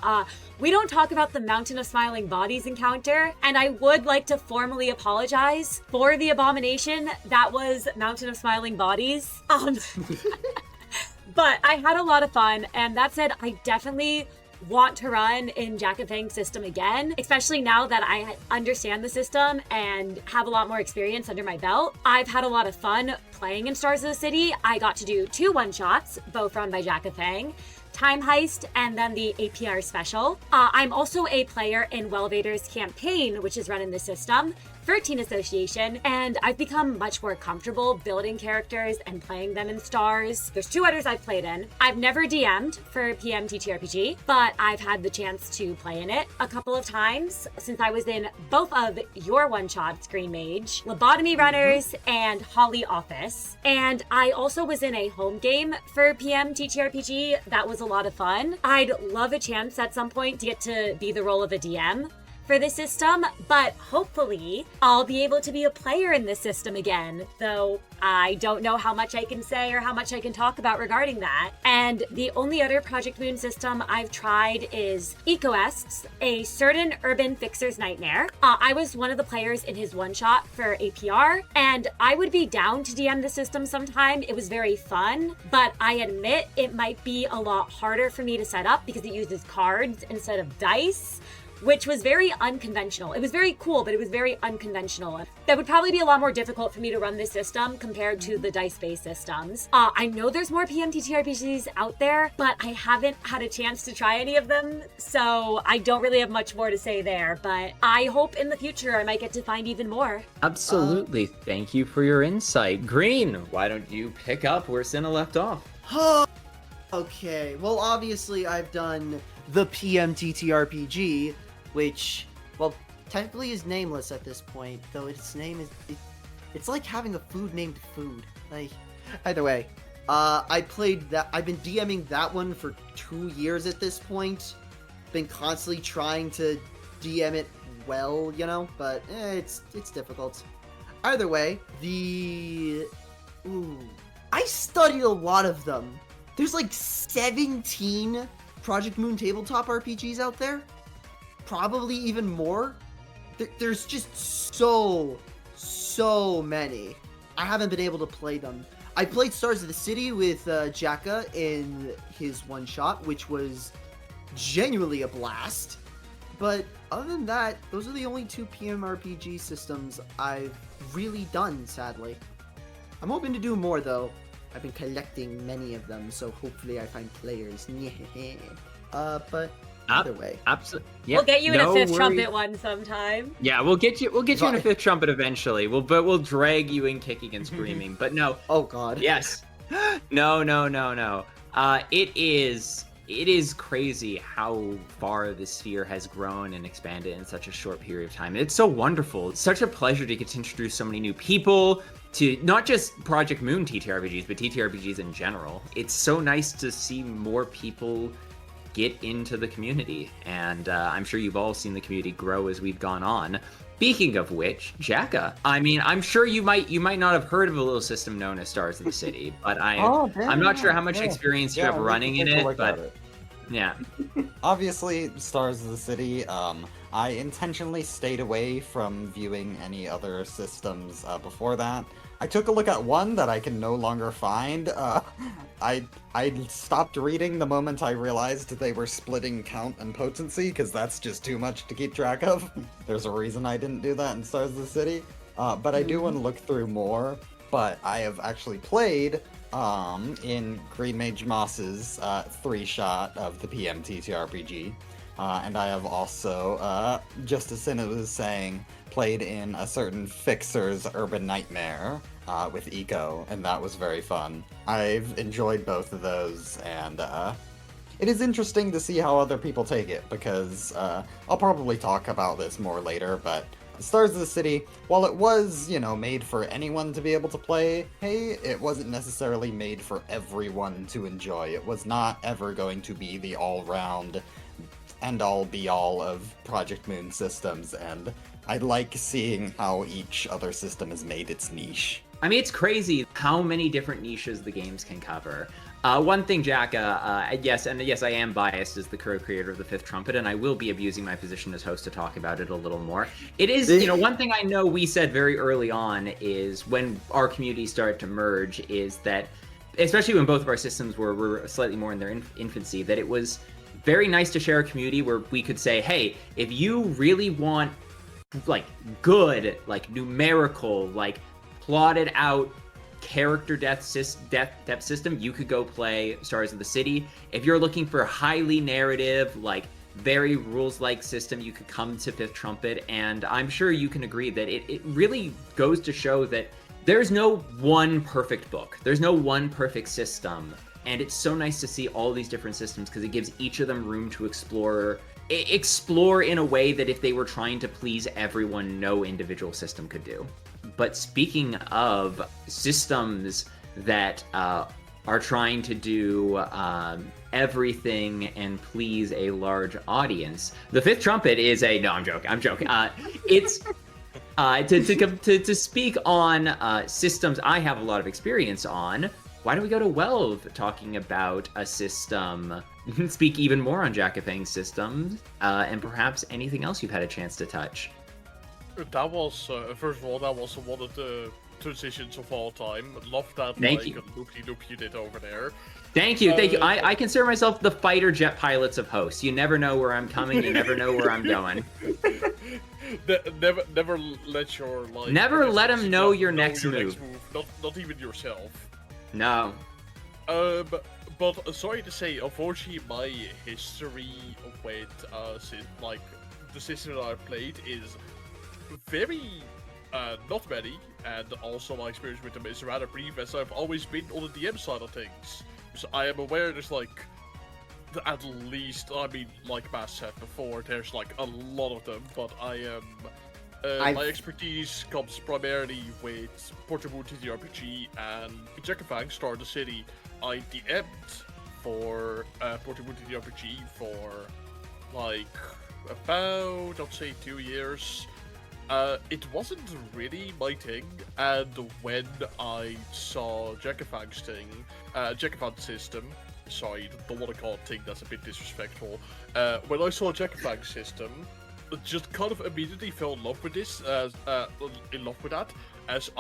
we don't talk about the Mountain of Smiling Bodies encounter. And I would like to formally apologize for the abomination that was Mountain of Smiling Bodies. But I had a lot of fun. And that said, I definitely want to run in Jakkafang's system again, especially now that I understand the system and have a lot more experience under my belt. I've had a lot of fun playing in Stars of the City. I got to do 2 one-shots, both run by Jakkafang, Time Heist, and then the APR special. I'm also a player in Welvader's campaign, which is run in the system, 13 Association, and I've become much more comfortable building characters and playing them in Stars. There's 2 others I've played in. I've never DM'd for PM TTRPG, but I've had the chance to play in it a couple of times since I was in both of your one-shots, Green Mage, Lobotomy Runners, and Holly Office. And I also was in a home game for PM TTRPG that was a lot of fun. I'd love a chance at some point to get to be the role of a DM for this system, but hopefully I'll be able to be a player in this system again, though I don't know how much I can say or how much I can talk about regarding that. And the only other Project Moon system I've tried is EcoEsks, a certain urban fixer's nightmare. I was one of the players in his one-shot for APR, and I would be down to DM the system sometime. It was very fun, but I admit it might be a lot harder for me to set up because it uses cards instead of dice, which was very unconventional. It was very cool, but it was very unconventional. That would probably be a lot more difficult for me to run this system compared to the dice-based systems. I know there's more PMTTRPGs out there, but I haven't had a chance to try any of them, so I don't really have much more to say there, but I hope in the future I might get to find even more. Absolutely. Thank you for your insight. Green, why don't you pick up where Cinna left off? Okay, well, obviously I've done the PMTTRPG, which, well, technically is nameless at this point, though its name is, it's like having a food named food. Like, either way, I played that, I've been DMing that one for 2 years at this point, been constantly trying to DM it well, you know, but it's difficult. Either way, I studied a lot of them. There's like 17 Project Moon tabletop RPGs out there. Probably even more. There's just so many. I haven't been able to play them. I played Stars of the City with Jakka in his one-shot, which was genuinely a blast. But other than that, those are the only 2 PMRPG systems I've really done, sadly. I'm hoping to do more, though. I've been collecting many of them, so hopefully I find players. But either way, absolutely. Yeah, we'll get you in a 5th Trumpet one sometime. Yeah, we'll get you in a 5th Trumpet eventually. We'll drag you in kicking and screaming. But no. Oh God. Yes. No. It is crazy how far the sphere has grown and expanded in such a short period of time. It's so wonderful. It's such a pleasure to get to introduce so many new people to not just Project Moon TTRPGs, but TTRPGs in general. It's so nice to see more people get into the community, and I'm sure you've all seen the community grow as we've gone on. Speaking of which, Jakka, I mean, I'm sure you might not have heard of a little system known as Stars of the City, but I'm not sure how much experience you have running in it, but yeah. Obviously, Stars of the City, I intentionally stayed away from viewing any other systems before that. I took a look at one that I can no longer find. I stopped reading the moment I realized they were splitting count and potency, because that's just too much to keep track of. There's a reason I didn't do that in Stars of the City. But I do want to look through more. But I have actually played in GreenMageMas' 3-shot of the PMTTRPG. And I have also, just as Cinna was saying, played in a certain Fixer's Urban Nightmare with Eco, and that was very fun. I've enjoyed both of those, and it is interesting to see how other people take it, because I'll probably talk about this more later, but Stars of the City, while it was, made for anyone to be able to play, hey, it wasn't necessarily made for everyone to enjoy. It was not ever going to be the all-round end-all be-all of Project Moon systems, and I like seeing how each other system has made its niche. I mean, it's crazy how many different niches the games can cover. One thing, Jacka, yes, I am biased as the co-creator of the Fifth Trumpet, and I will be abusing my position as host to talk about it a little more. It is, one thing I know we said very early on is when our communities started to merge is that, especially when both of our systems were slightly more in their infancy, that it was very nice to share a community where we could say, hey, if you really want, like, good, like, numerical, like, plotted out character depth system, you could go play Stars of the City. If you're looking for highly narrative, like very rules-like system, you could come to Fifth Trumpet, and I'm sure you can agree that it really goes to show that there's no one perfect book. There's no one perfect system, and it's so nice to see all these different systems because it gives each of them room to explore in a way that if they were trying to please everyone, no individual system could do. But speaking of systems that are trying to do everything and please a large audience, the Fifth Trumpet is a... No, I'm joking. It's... to speak on systems I have a lot of experience on, why don't we go to Welv talking about a system, speak even more on Jakkafang's systems, and perhaps anything else you've had a chance to touch. That was, first of all, that was one of the transitions of all time. Love that, Thank you. loop you did over there. Thank you. I consider myself the fighter jet pilots of hosts. You never know where I'm coming, you never know where I'm going. Never let your, like... Never let them know your next move. Not even yourself. No. But sorry to say, unfortunately, my history with, like, the system that I've played is very not many, and also my experience with them is rather brief, as I've always been on the DM side of things. So I am aware there's like, at least, I mean, like Matt said before, there's like a lot of them, but I am... my expertise comes primarily with Portable TTRPG and Jakkafang, Star of the City. I DM'd for Portable TTRPG for like about, I'd say, 2 years. It wasn't really my thing, and when I saw Jakkafang's thing, Jakkafang's system, sorry, don't want to call it thing, that's a bit disrespectful. When I saw Jakkafang's system, just kind of immediately fell in love with this, as I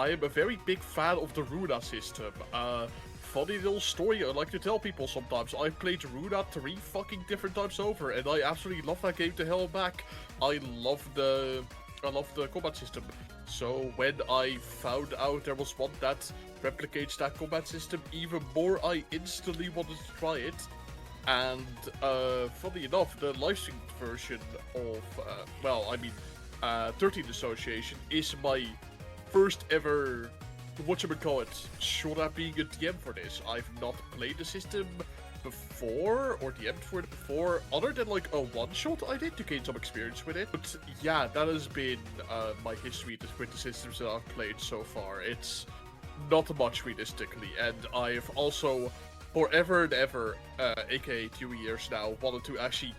am a very big fan of the Runa system. Funny little story I like to tell people sometimes. I've played Runa 3 fucking different times over, and I absolutely love that game to hell back. I love the combat system. So when I found out there was one that replicates that combat system even more, I instantly wanted to try it. And funny enough, the live-streamed version of, 13th Association is my first ever, shot at being a DM for this. I've not played the system before, or DM'd for it before, other than like a one-shot I did to gain some experience with it. But yeah, that has been my history with the systems that I've played so far. It's not much realistically, and I've also forever and ever, aka 2 years now, wanted to actually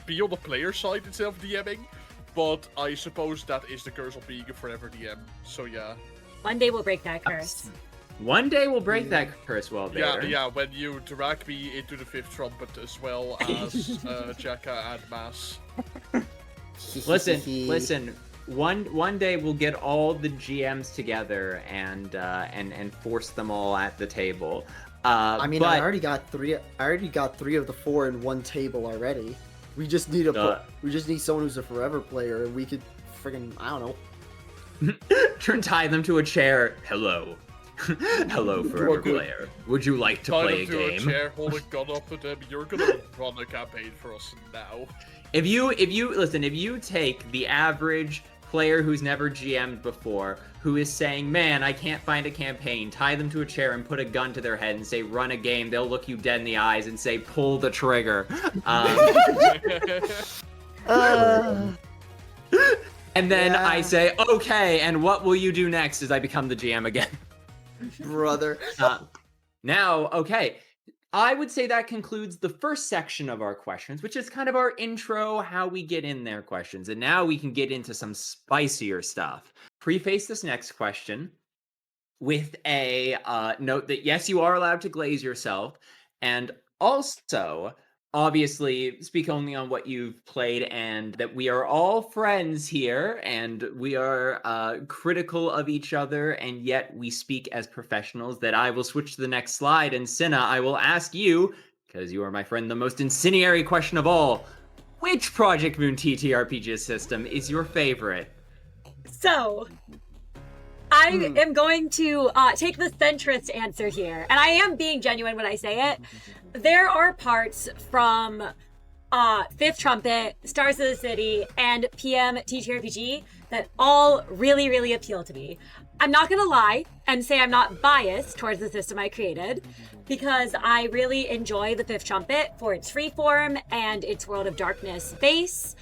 be on the player side instead of DMing, but I suppose that is the curse of being a forever DM, so yeah. One day we'll break that curse. One day we'll break that curse, Welvader. Yeah, when you drag me into the Fifth Trumpet as well as Jakka and Mas. Listen. One day we'll get all the GMs together and force them all at the table. I already got three. I already got 3 of the 4 in one table already. We just need we just need someone who's a forever player, and we could friggin', I don't know. Tie them to a chair. Hello. Hello, forever player. Would you like to play a game? Tie them to a chair, hold a gun up at them. You're gonna run a campaign for us now. If you take the average player who's never GM'd before, who is saying, man, I can't find a campaign, tie them to a chair and put a gun to their head and say, run a game, they'll look you dead in the eyes and say, pull the trigger. And then I say, okay, and what will you do next as I become the GM again? Brother. Now, okay. I would say that concludes the first section of our questions, which is kind of our intro, how we get in there questions. And now we can get into some spicier stuff. Preface this next question. with a note that yes, you are allowed to glaze yourself, and also obviously speak only on what you've played, and that we are all friends here, and we are critical of each other, and yet we speak as professionals. That I will switch to the next slide, and Cinna, I will ask you, because you are my friend, the most incendiary question of all. Which Project Moon TTRPG system is your favorite? So, I am going to take the centrist answer here, and I am being genuine when I say it. There are parts from Fifth Trumpet, Stars of the City, and PM TTRPG that all really, really appeal to me. I'm not gonna lie and say I'm not biased towards the system I created, because I really enjoy the Fifth Trumpet for its freeform and its World of Darkness base.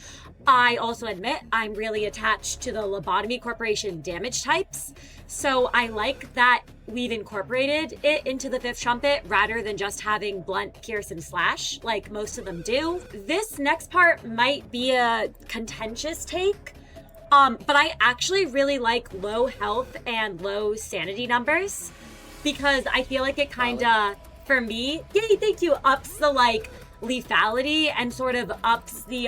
I also admit I'm really attached to the Lobotomy Corporation damage types, so I like that we've incorporated it into the Fifth Trumpet rather than just having blunt, pierce, and slash like most of them do. This next part might be a contentious take, but I actually really like low health and low sanity numbers, because I feel like it kinda, for me, yay, thank you, ups the like lethality and sort of ups the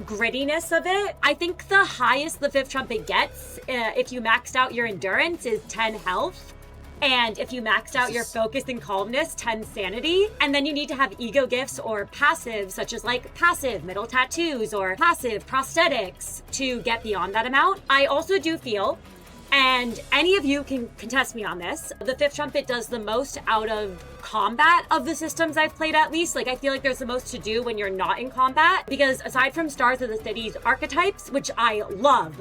grittiness of it. I think the highest the Fifth Trumpet gets, if you maxed out your endurance, is 10 health. And if you maxed out your focus and calmness, 10 sanity. And then you need to have ego gifts or passives, such as like passive metal tattoos or passive prosthetics, to get beyond that amount. I also do feel, and any of you can contest me on this, the Fifth Trumpet does the most out of combat of the systems I've played, at least. Like, I feel like there's the most to do when you're not in combat, because aside from Stars of the City's archetypes, which I love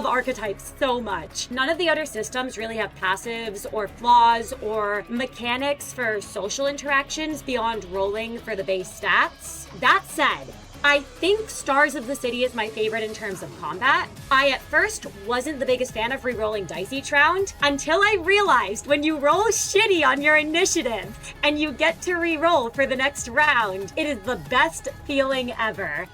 archetypes so much, none of the other systems really have passives or flaws or mechanics for social interactions beyond rolling for the base stats. That said, I think Stars of the City is my favorite in terms of combat. I at first wasn't the biggest fan of re-rolling dice each round, until I realized when you roll shitty on your initiative and you get to re-roll for the next round, it is the best feeling ever.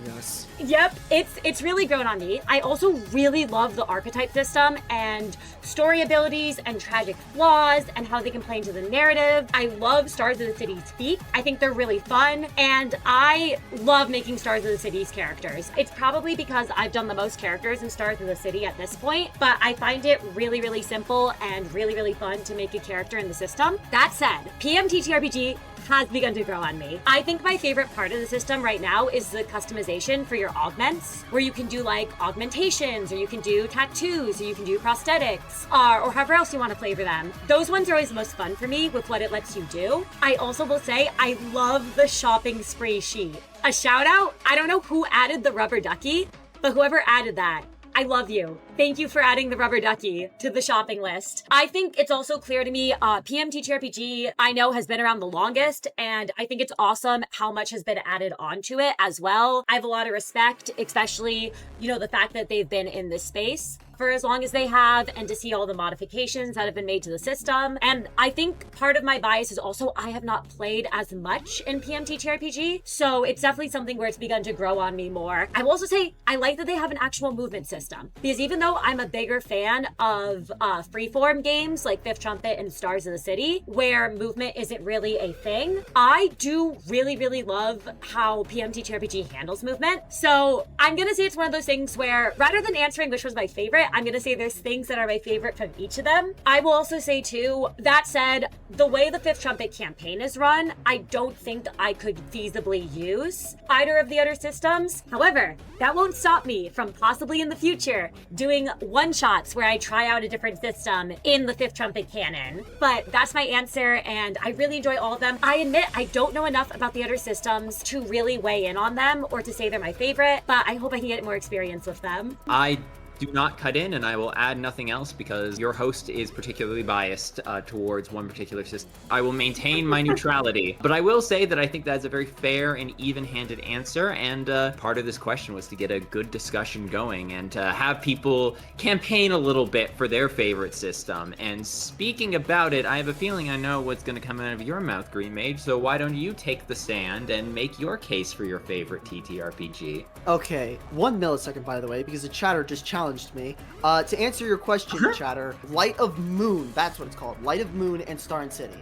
Yes. Yep, it's really grown on me. I also really love the archetype system and story abilities and tragic flaws and how they can play into the narrative. I love Stars of the City's feat. I think they're really fun, and I love making Stars of the City's characters. It's probably because I've done the most characters in Stars of the City at this point, but I find it really, really simple and really, really fun to make a character in the system. That said, PM TTRPG has begun to grow on me. I think my favorite part of the system right now is the customization for your augments, where you can do like augmentations, or you can do tattoos, or you can do prosthetics, or however else you want to flavor them. Those ones are always the most fun for me with what it lets you do. I also will say I love the shopping spree sheet. A shout out, I don't know who added the rubber ducky, but whoever added that, I love you. Thank you for adding the rubber ducky to the shopping list. I think it's also clear to me, PM TTRPG, I know, has been around the longest, and I think it's awesome how much has been added onto it as well. I have a lot of respect, especially, the fact that they've been in this space for as long as they have, and to see all the modifications that have been made to the system. And I think part of my bias is also I have not played as much in PM TTRPG, so it's definitely something where it's begun to grow on me more. I will also say I like that they have an actual movement system, because even though I'm a bigger fan of freeform games like Fifth Trumpet and Stars of the City, where movement isn't really a thing, I do really, really love how PM TTRPG handles movement. So I'm gonna say it's one of those things where, rather than answering which was my favorite, I'm gonna say there's things that are my favorite from each of them. I will also say too, that said, the way the Fifth Trumpet campaign is run, I don't think I could feasibly use either of the other systems. However, that won't stop me from possibly in the future doing one-shots where I try out a different system in the Fifth Trumpet canon. But that's my answer, and I really enjoy all of them. I admit I don't know enough about the other systems to really weigh in on them or to say they're my favorite, but I hope I can get more experience with them. I do not cut in, and I will add nothing else because your host is particularly biased towards one particular system. I will maintain my neutrality, but I will say that I think that's a very fair and even-handed answer, and part of this question was to get a good discussion going and to have people campaign a little bit for their favorite system. And speaking about it, I have a feeling I know what's going to come out of your mouth, GreenMage, so why don't you take the stand and make your case for your favorite TTRPG? Okay, 1 millisecond, by the way, because the chatter just challenged challenged me. To answer your question, chatter, Light of Moon, that's what it's called. Light of Moon and Star and City.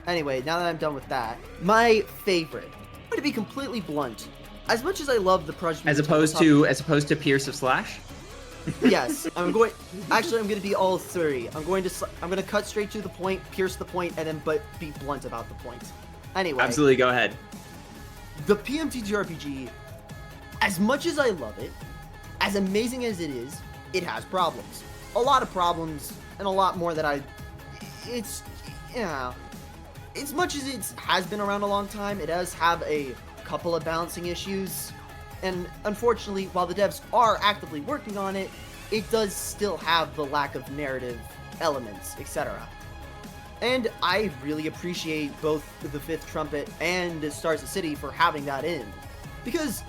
Anyway, now that I'm done with that, my favorite. I'm going to be completely blunt. As much as I love the Prudge As opposed to Pierce of Slash? Yes, I'm going to be all three. I'm going to cut straight to the point, pierce the point, and then be blunt about the point. Anyway. Absolutely, go ahead. The PMTTRPG, as much as I love it, as amazing as it is, it has problems. A lot of problems, and a lot more that it's, yeah. As much as it has been around a long time, it does have a couple of balancing issues. And unfortunately, while the devs are actively working on it, it does still have the lack of narrative elements, etc. And I really appreciate both the 5th Trumpet and Stars of the City for having that in. Because,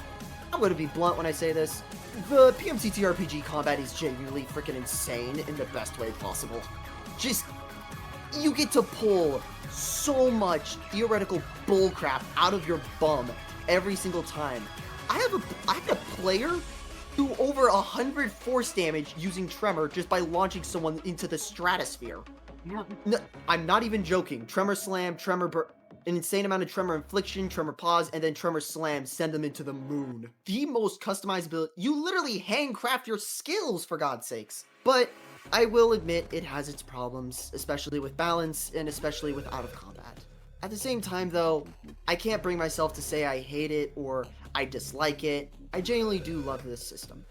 I'm going to be blunt when I say this, the PMTTRPG combat is genuinely freaking insane in the best way possible. Just, you get to pull so much theoretical bullcrap out of your bum every single time. I had a player do over 100 force damage using Tremor just by launching someone into the stratosphere. No, I'm not even joking. Tremor Slam, an insane amount of Tremor Infliction, Tremor Pause, and then Tremor Slam send them into the moon. The most customizable. You literally handcraft your skills, for God's sakes. But I will admit it has its problems, especially with balance and especially with out of combat. At the same time, though, I can't bring myself to say I hate it or I dislike it. I genuinely do love this system.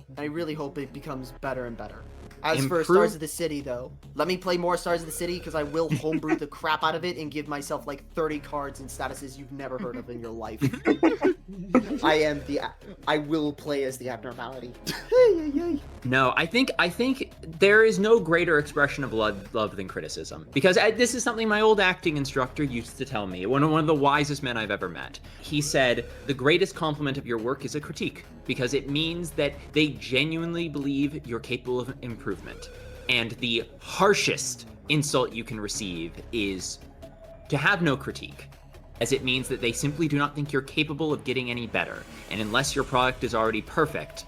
And I really hope it becomes better and better. As for Stars of the City, though, let me play more Stars of the City because I will homebrew the crap out of it and give myself like 30 cards and statuses you've never heard of in your life. I will play as the abnormality. No, I think there is no greater expression of love than criticism. Because this is something my old acting instructor used to tell me, one of the wisest men I've ever met. He said, the greatest compliment of your work is a critique, because it means that they genuinely believe you're capable of improvement. And the harshest insult you can receive is to have no critique, as it means that they simply do not think you're capable of getting any better. And unless your product is already perfect,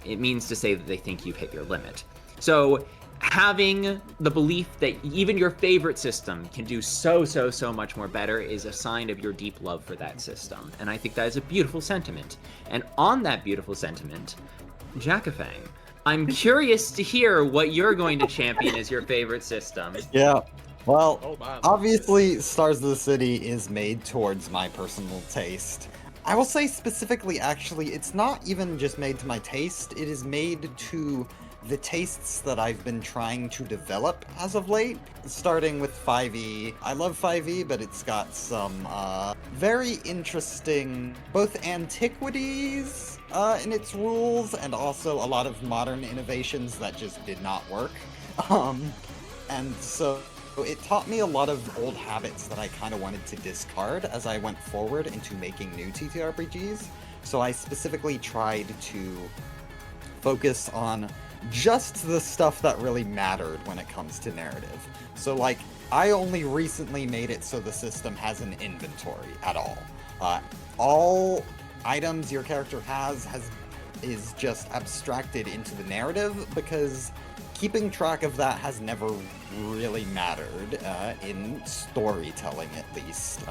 it means to say that they think you've hit your limit. So having the belief that even your favorite system can do so much more better is a sign of your deep love for that system. And I think that is a beautiful sentiment. And on that beautiful sentiment, Jakkafang, I'm curious to hear what you're going to champion as your favorite system. Yeah. Well, obviously, Stars of the City is made towards my personal taste. I will say specifically, actually, it's not even just made to my taste, it is made to the tastes that I've been trying to develop as of late, starting with 5e. I love 5e, but it's got some very interesting both antiquities in its rules and also a lot of modern innovations that just did not work. And so it taught me a lot of old habits that I kind of wanted to discard as I went forward into making new TTRPGs. So I specifically tried to focus on just the stuff that really mattered when it comes to narrative. So like, I only recently made it so the system has an inventory at all. All items your character is just abstracted into the narrative because keeping track of that has never really mattered, in storytelling at least.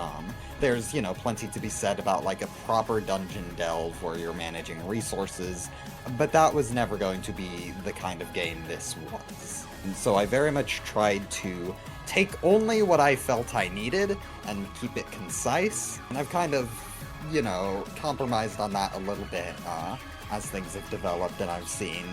There's, plenty to be said about like a proper dungeon delve where you're managing resources, but that was never going to be the kind of game this was. And so I very much tried to take only what I felt I needed and keep it concise. And I've kind of, compromised on that a little bit, as things have developed and I've seen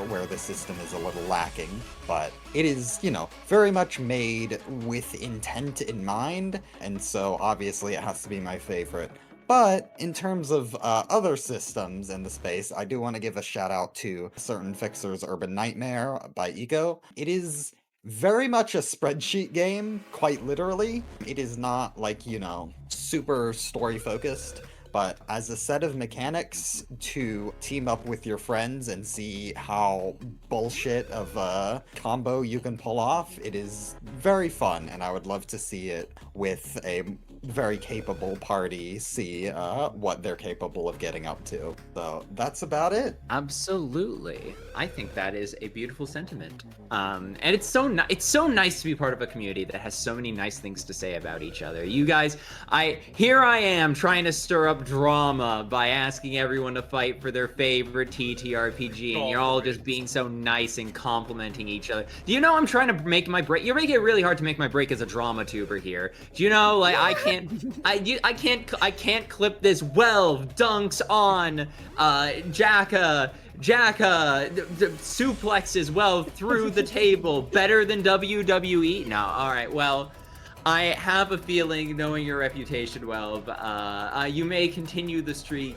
where the system is a little lacking. But it is, very much made with intent in mind, and so obviously it has to be my favorite. But in terms of other systems in the space, I do want to give a shout out to Certain Fixer's Urban Nightmare by Eco. It is very much a spreadsheet game, quite literally. It is not like, super story focused. but as a set of mechanics to team up with your friends and see how bullshit of a combo you can pull off, it is very fun, and I would love to see it with a very capable party, see what they're capable of getting up to. So that's about it. Absolutely. I think that is a beautiful sentiment. And it's so nice to be part of a community that has so many nice things to say about each other. You guys, here I am trying to stir up drama by asking everyone to fight for their favorite TTRPG, and you're all just being so nice and complimenting each other. Do you know I'm trying to make my break? You're making it really hard to make my break as a drama tuber here. Do you know, like, I can't clip this. Welv dunks on Jakka suplexes Welv through the table better than WWE. No, all right, well, I have a feeling, knowing your reputation, Welv, you may continue the streak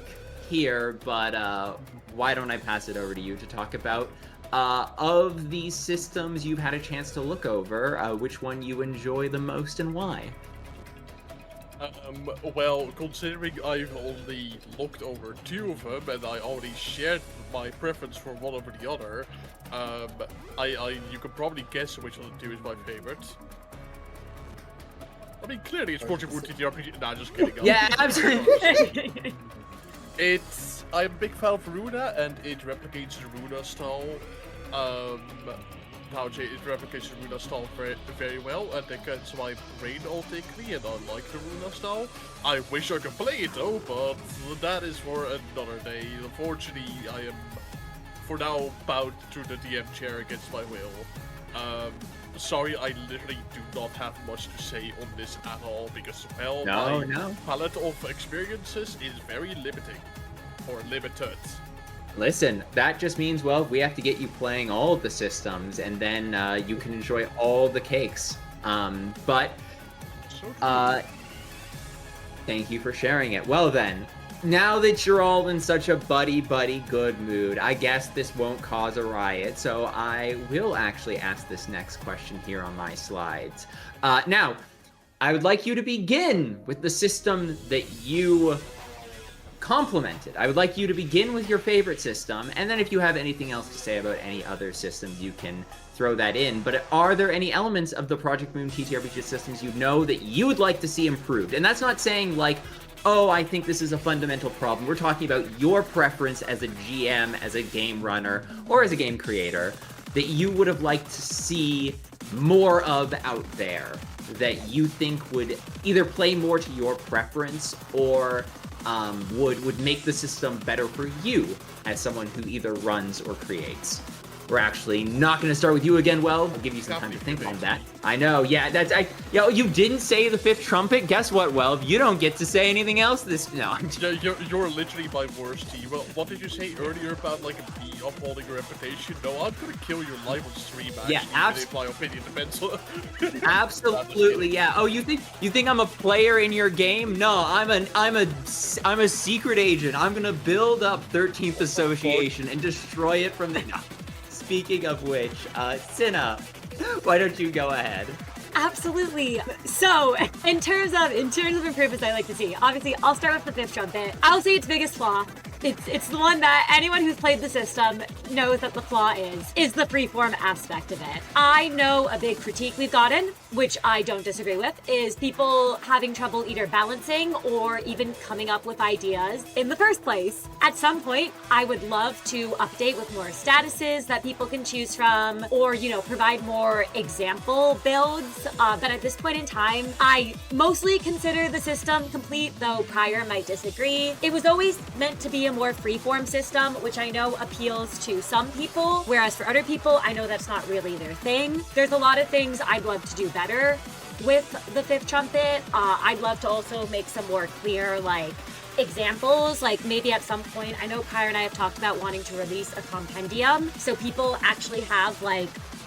here, but why don't I pass it over to you to talk about of these systems you've had a chance to look over, which one you enjoy the most and why? Well, considering I've only looked over 2 of them and I already shared my preference for one over the other, you could probably guess which of the 2 is my favorite. I mean, clearly it's Project Moon TTRPG. Nah, just kidding. Yeah, absolutely. I'm a big fan of Runa, and it replicates the Runa style. It replicates the Runa style very, very well, and that gets my brain all tickly, and I like the Runa style. I wish I could play it though, but that is for another day. Unfortunately, I am, for now, bound to the DM chair against my will. Sorry, I literally do not have much to say on this at all, because, well, my palette of experiences is very limiting. Or limited. Listen, that just means, well, we have to get you playing all of the systems, and then you can enjoy all the cakes. Thank you for sharing it. Well then, now that you're all in such a buddy-buddy good mood, I guess this won't cause a riot, so I will actually ask this next question here on my slides. Now, I would like you to begin with the system that you complimented. I would like you to begin with your favorite system, and then if you have anything else to say about any other systems, you can throw that in. But are there any elements of the Project Moon TTRPG systems you know that you would like to see improved? And that's not saying like, oh, I think this is a fundamental problem. We're talking about your preference as a GM, as a game runner, or as a game creator that you would have liked to see more of out there that you think would either play more to your preference or would make the system better for you as someone who either runs or creates. We're actually not going to start with you again, Well. I'll give you some time to think on that. I know, yeah, you didn't say the 5th trumpet. Guess what, Well? You don't get to say anything else no. You're literally my worst team. Well, what did you say earlier about, like, me upholding your reputation? No, I'm going to kill your life on stream, actually. Yeah, absolutely. My opinion depends on... Absolutely, yeah. Oh, you think I'm a player in your game? No, I'm a secret agent. I'm going to build up 13th Association and destroy it from the... No. Speaking of which, Cinna, why don't you go ahead? Absolutely. So, in terms of improvements I like to see, obviously, I'll start with the 5th trumpet. I'll say its biggest flaw. It's the one that anyone who's played the system knows that the flaw is the freeform aspect of it. I know a big critique we've gotten, which I don't disagree with, is people having trouble either balancing or even coming up with ideas in the first place. At some point, I would love to update with more statuses that people can choose from, or, provide more example builds. But at this point in time, I mostly consider the system complete, though Prior might disagree. It was always meant to be a more freeform system, which I know appeals to some people, whereas for other people, I know that's not really their thing. There's a lot of things I'd love to do better with the 5th trumpet. I'd love to also make some more clear, examples, maybe at some point, I know Prior and I have talked about wanting to release a compendium, so people actually have,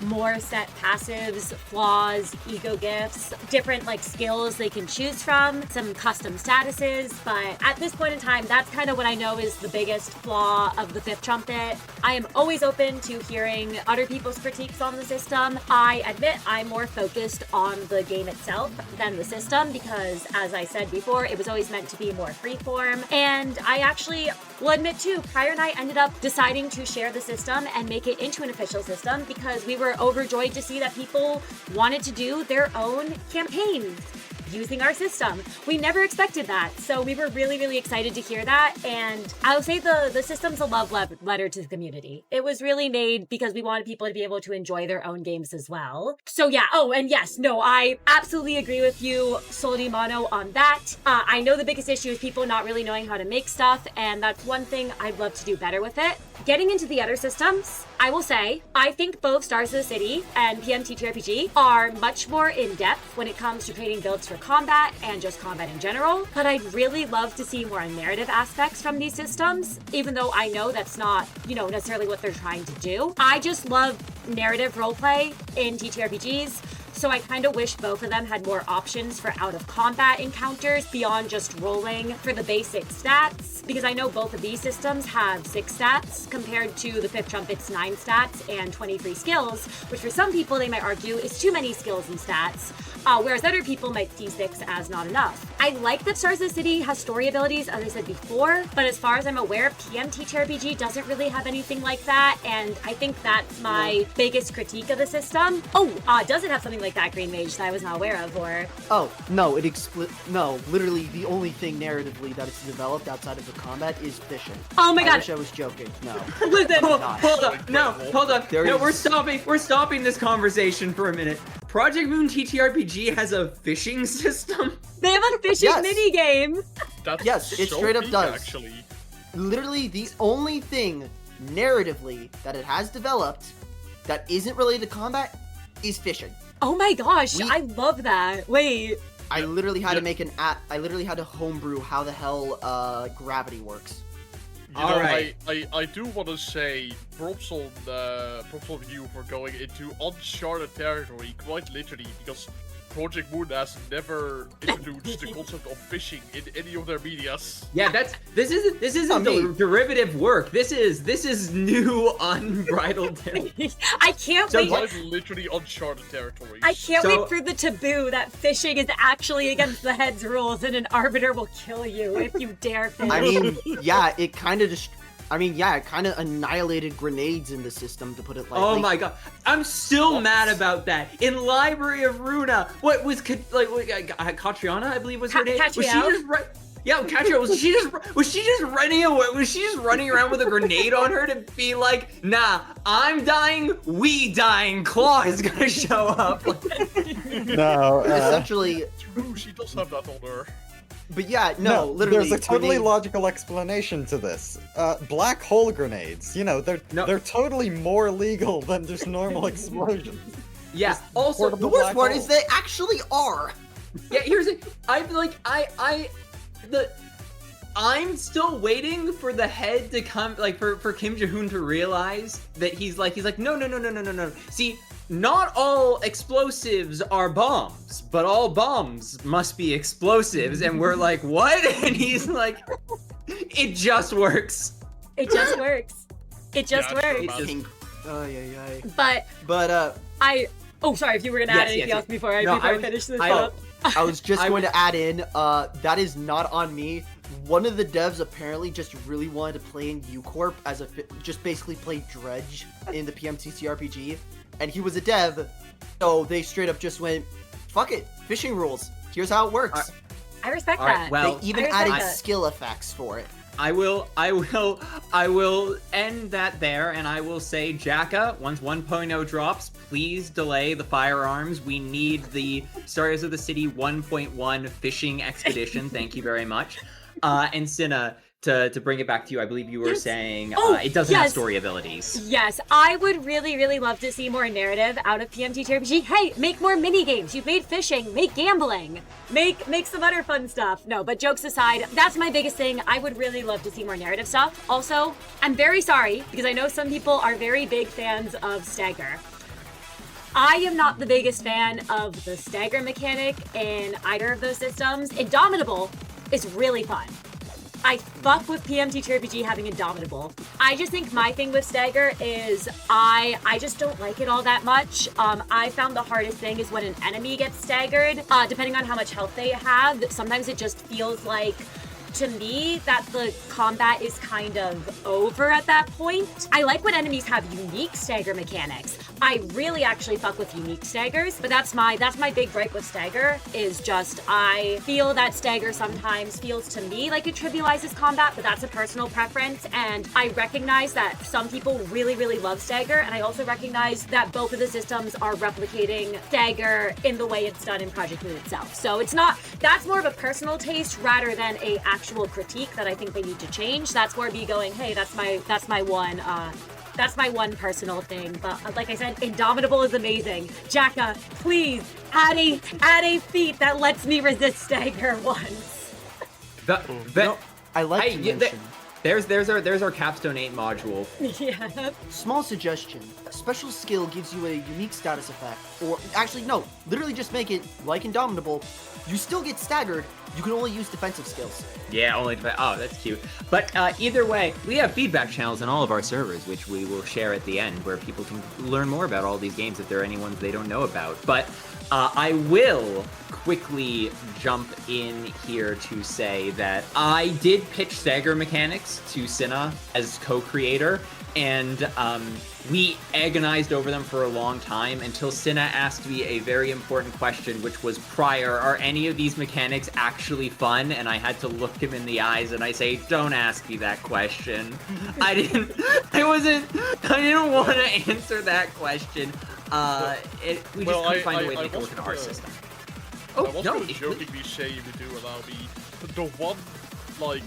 more set passives, flaws, ego gifts, different like skills they can choose from, some custom statuses. But at this point in time, that's kind of what I know is the biggest flaw of the 5th Trumpet. I am always open to hearing other people's critiques on the system. I admit I'm more focused on the game itself than the system because, as I said before, it was always meant to be more freeform. And I actually will admit too, Prior and I ended up deciding to share the system and make it into an official system because we were overjoyed to see that people wanted to do their own campaigns using our system. We never expected that, so we were really, really excited to hear that. And I would say the system's a love letter to the community. It was really made because we wanted people to be able to enjoy their own games as well. So yeah, oh, and yes, no, I absolutely agree with you, Soldi Mono, on that. I know the biggest issue is people not really knowing how to make stuff, and that's one thing I'd love to do better with it. Getting into the other systems, I will say, I think both Stars of the City and PM TTRPG are much more in-depth when it comes to creating builds for combat and just combat in general, but I'd really love to see more narrative aspects from these systems, even though I know that's not, necessarily what they're trying to do. I just love narrative roleplay in TTRPGs, so I kind of wish both of them had more options for out-of-combat encounters beyond just rolling for the basic stats, because I know both of these systems have 6 stats compared to the 5th Trumpet's 9 stats and 23 skills, which for some people they might argue is too many skills and stats, whereas other people might see 6 as not enough. I like that Stars of the City has story abilities, as I said before, but as far as I'm aware, PM TTRPG doesn't really have anything like that, and I think that's my biggest critique of the system. Oh, does it have something like that, GreenMage, that I was not aware of, or? Oh, no, literally the only thing narratively that it's developed outside of the combat is fishing. Oh my god. I wish I was joking. No. Listen. Hold on. No, hold on. There We're is- stopping this conversation for a minute. Project Moon TTRPG has a fishing system? They have a fishing Yes. minigame. That's Yes, it so straight up big, does. Actually. Literally the only thing narratively that it has developed that isn't related to combat is fishing. Oh my gosh, We- I love that. Wait. I literally had Yeah. to make I literally had to homebrew how the hell gravity works. All right. I do want to say props on you for going into uncharted territory, quite literally, because Project Moon has never introduced the concept of fishing in any of their medias. Yeah, this isn't derivative work. This is new unbridled territory. I can't So wait. what- Quite literally uncharted territory. I can't So- wait for the taboo that fishing is actually against the head's rules and an arbiter will kill you if you dare fish. I mean, yeah, it kind of annihilated grenades in the system, to put it lightly. Oh my god, I'm still mad about that. In Library of Runa, what was Catriona, I believe was her name. Was she Catriel? just Yeah, Catriel, was she just running away? Was she just running around with a grenade on her to be like, nah, I'm dying, we dying, Claw is gonna show up. No, Essentially, True, she does have that on her. but yeah, no, literally. There's a totally grenade- logical explanation to this. Black hole grenades, they're totally more legal than just normal explosions. Yeah, also, The portable worst black part hole. is they actually are. yeah, here's it. I'm still waiting for the head to come, for Kim Ji-hoon to realize that he's like, no. See, not all explosives are bombs, but all bombs must be explosives. And we're like, what? And he's like, it just works. It just works. It just Yeah, sure, works. man. Pink. Ay. But But sorry, if you were gonna add Yes, anything yes. else before I No, finish this I- up. I was just I going would- to add in, that is not on me. One of the devs apparently just really wanted to play in U-Corp as just basically play Dredge in the PMTC RPG, and he was a dev, so they straight up just went, fuck it, fishing rules, here's how it works. I respect All right, that. well, They even I respect added that. skill effects for it. I will end that there, and I will say, Jakka, once 1.0 drops, please delay the firearms. We need the Stars of the City 1.1 fishing expedition. Thank you very much. And Cinna, to bring it back to you, I believe you were Yes. saying Oh, it doesn't have yes. story abilities. Yes, I would really, really love to see more narrative out of PMTTRPG. Hey, make more mini games. You've made fishing, make gambling, make some other fun stuff. No, but jokes aside, that's my biggest thing. I would really love to see more narrative stuff. Also, I'm very sorry because I know some people are very big fans of Stagger. I am not the biggest fan of the stagger mechanic in either of those systems. Indomitable is really fun. I fuck with TTRPG having Indomitable. I just think my thing with Stagger is I just don't like it all that much. I found the hardest thing is when an enemy gets staggered, depending on how much health they have. Sometimes it just feels like, to me, that the combat is kind of over at that point. I like when enemies have unique stagger mechanics. I really actually fuck with unique staggers, but that's my big gripe with Stagger, is just I feel that Stagger sometimes feels to me like it trivializes combat, but that's a personal preference, and I recognize that some people really, really love Stagger, and I also recognize that both of the systems are replicating Stagger in the way it's done in Project Moon itself. So that's more of a personal taste rather than a actual critique that I think they need to change. That's more me going, hey, that's my one personal thing. But like I said, Indomitable is amazing. Jacka, please add a feat that lets me resist Stagger once. I like to mention. There's our Capstone 8 module. Yeah. Small suggestion. A special skill gives you a unique status effect. Or actually, no. Literally just make it like Indomitable. You still get staggered. You can only use defensive skills. Yeah, only oh, that's cute. But either way, we have feedback channels in all of our servers, which we will share at the end, where people can learn more about all these games if there are any ones they don't know about. But I will quickly jump in here to say that I did pitch Stagger mechanics to Cinna as co-creator, and we agonized over them for a long time until Cinna asked me a very important question, which was are any of these mechanics actually fun? And I had to look him in the eyes and I say, don't ask me that question. I didn't want to answer that question. We just couldn't find a way to make it work in our system. I was going to jokingly say, if you do allow me, the one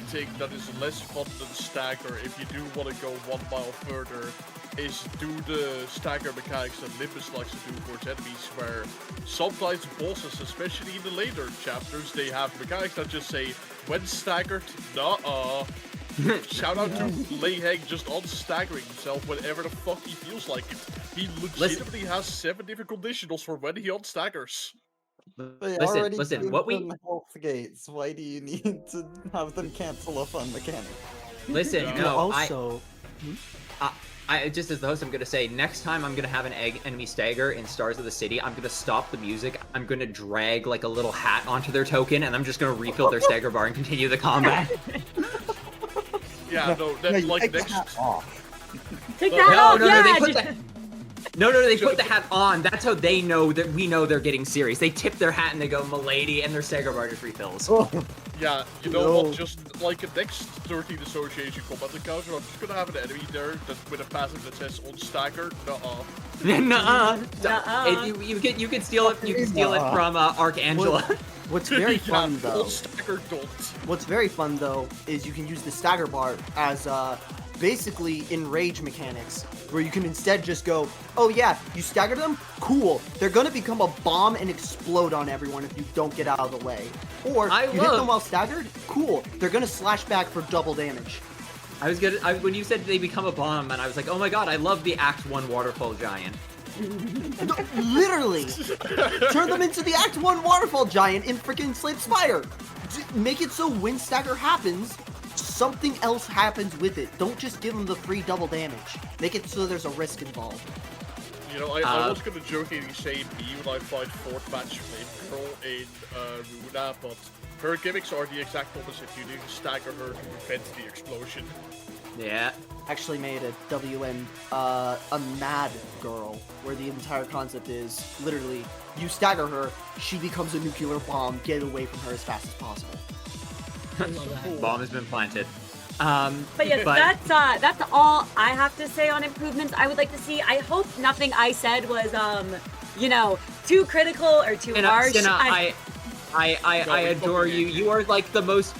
thing that is less fun than Stagger, if you do want to go 1 mile further, is do the Stagger mechanics that Limbus likes to do for its enemies, where sometimes bosses, especially in the later chapters, they have mechanics that just say, when staggered, nuh-uh. Shout out to Layheng just unstaggering himself whenever the fuck he feels like it. He legitimately has 7 different conditionals for when he unstaggers. Listen, what we health gates. Why do you need to have them cancel a fun mechanic? Listen, Yeah. no, Also, I just as the host, I'm gonna say next time I'm gonna have an enemy stagger in Stars of the City, I'm gonna stop the music. I'm gonna drag like a little hat onto their token, and I'm just gonna refill their stagger bar and continue the combat. Yeah, no, that's like next. Take that off, yeah. They put that. No, they put the hat on. That's how they know that we know they're getting serious. They tip their hat and they go, "Milady," and their stagger bar just refills. Yeah, you know what? Just like a next 13 Association combat encounter, I'm just gonna have an enemy there with a passive that says on stagger. Nuh-uh. You can steal it. You can steal it from Archangela. What's very fun though. What's very fun though is you can use the stagger bar as basically enrage mechanics, where you can instead just go, oh yeah, you stagger them? Cool. They're gonna become a bomb and explode on everyone if you don't get out of the way. Or hit them while staggered? Cool. They're gonna slash back for double damage. When you said they become a bomb, and I was like, oh my god, I love the Act 1 waterfall giant. Literally! Turn them into the Act 1 waterfall giant in freaking Slave Spire! Make it so when stagger happens, something else happens with it. Don't just give them the free double damage. Make it so there's a risk involved. You know, I was gonna jokingly say me when I fight 4th match Flame Girl in Runa, but her gimmicks are the exact opposite. You need to stagger her to prevent the explosion. Yeah. Actually made a WM a mad girl, where the entire concept is literally you stagger her, she becomes a nuclear bomb, get away from her as fast as possible. Bomb has been planted. But yes, that's all I have to say on improvements I would like to see. I hope nothing I said was too critical or too harsh. I adore you. You are the most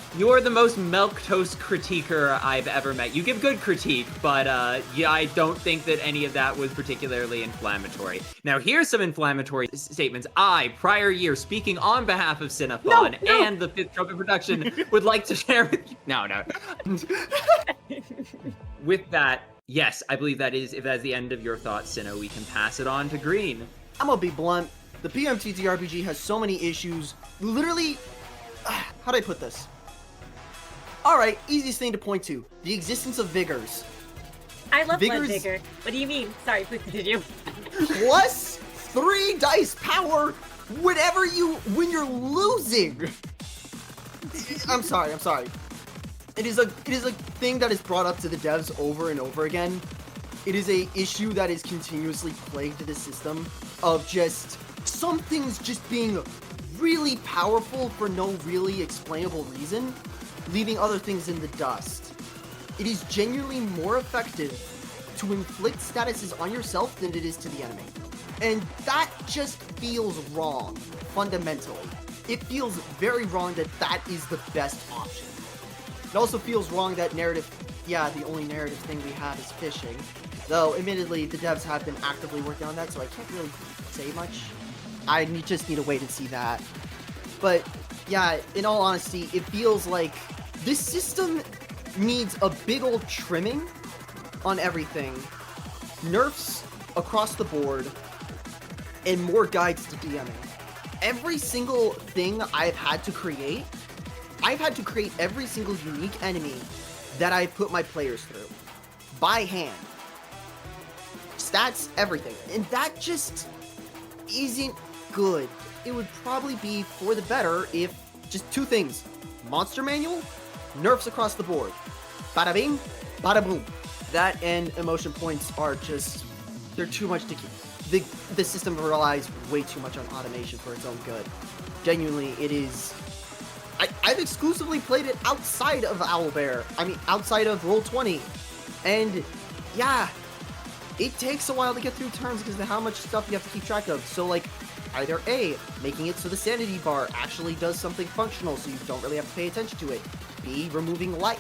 milquetoast critiquer I've ever met. You give good critique, but I don't think that any of that was particularly inflammatory. Now here's some inflammatory statements prior year, speaking on behalf of CinnaFaun and the 5th Trumpet production, would like to share with you. No. With that, yes, I believe that is, if that's the end of your thoughts, Cinna, we can pass it on to Green. I'm gonna be blunt. The PMTTRPG has so many issues. Literally, how do I put this? Alright, easiest thing to point to. The existence of vigors. I love Vigors- Vigor. What do you mean? Sorry, please continue. Plus 3 dice power when you're losing. I'm sorry. It is a thing that is brought up to the devs over and over again. It is a issue that is continuously plagued the system of just some things just being really powerful for no really explainable reason, leaving other things in the dust. It is genuinely more effective to inflict statuses on yourself than it is to the enemy. And that just feels wrong, fundamentally. It feels very wrong that that is the best option. It also feels wrong that narrative, the only narrative thing we have is fishing. Though, admittedly, the devs have been actively working on that, so I can't really say much. I just need to wait and see that. But, yeah, in all honesty, it feels like this system needs a big old trimming on everything. Nerfs across the board, and more guides to DMing. Every single thing I've had to create every single unique enemy that I've put my players through. By hand. Stats, everything. And that just isn't good. It would probably be for the better if just 2 things. Monster manual, nerfs across the board. Bada bing, bada boom. That and emotion points are just, they're too much to keep. The system relies way too much on automation for its own good. Genuinely, it is... I've exclusively played it outside of Owlbear. Outside of Roll20. And, yeah, it takes a while to get through turns because of how much stuff you have to keep track of. So, like, either A, making it so the sanity bar actually does something functional so you don't really have to pay attention to it. B, removing light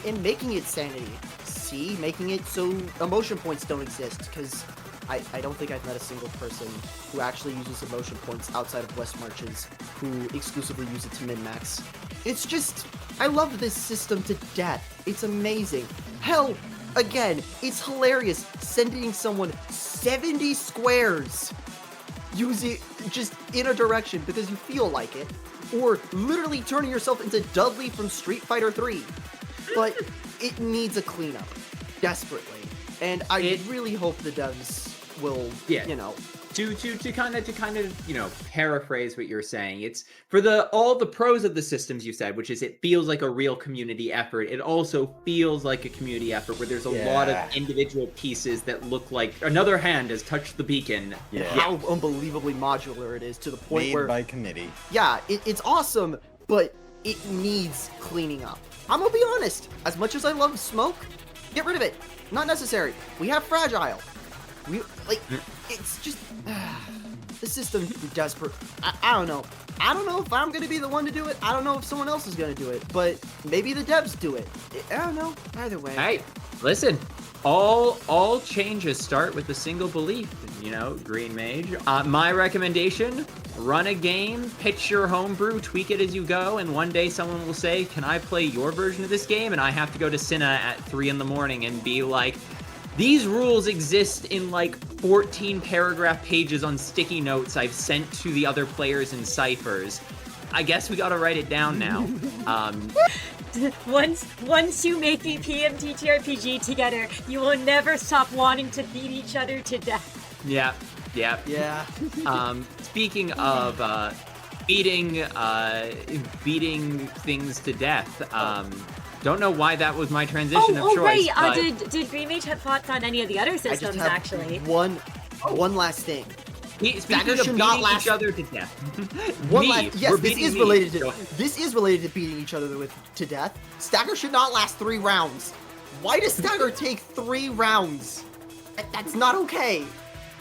and making it sanity. C, making it so emotion points don't exist, because I don't think I've met a single person who actually uses emotion points outside of West Marches who exclusively use it to min-max. It's just, I love this system to death. It's amazing. Hell, again, it's hilarious sending someone 70 squares using just in a direction because you feel like it, or literally turning yourself into Dudley from Street Fighter 3. But it needs a cleanup, desperately. And I really hope the devs will, to kind of paraphrase what you're saying, it's for all the pros of the systems you said, which is it feels like a real community effort. It also feels like a community effort where there's a lot of individual pieces that look like another hand has touched the beacon. How unbelievably modular it is to the point Made where by committee. It's awesome, but it needs cleaning up. I'm gonna be honest, as much as I love smoke, get rid of it. Not necessary. We have fragile. It's just the system's desperate. I don't know. I don't know if I'm gonna be the one to do it. I don't know if someone else is gonna do it, but maybe the devs do it. I don't know. Either way. Hey, listen. All changes start with a single belief, Green Mage. My recommendation, run a game, pitch your homebrew, tweak it as you go, and one day someone will say, can I play your version of this game? And I have to go to Cinna at 3 in the morning and be like, these rules exist in like 14 paragraph pages on sticky notes I've sent to the other players in ciphers. I guess we gotta write it down now. Once you make the PMTTRPG together, you will never stop wanting to beat each other to death. Yeah. Speaking of beating things to death, don't know why that was my transition of choice. Right. Did GreenMage have thoughts on any of the other systems, I just have actually? One last thing. Speaking of beating each other to death. This is related to beating each other to death. Stagger should not last 3 rounds. Why does Stagger take 3 rounds? That's not okay.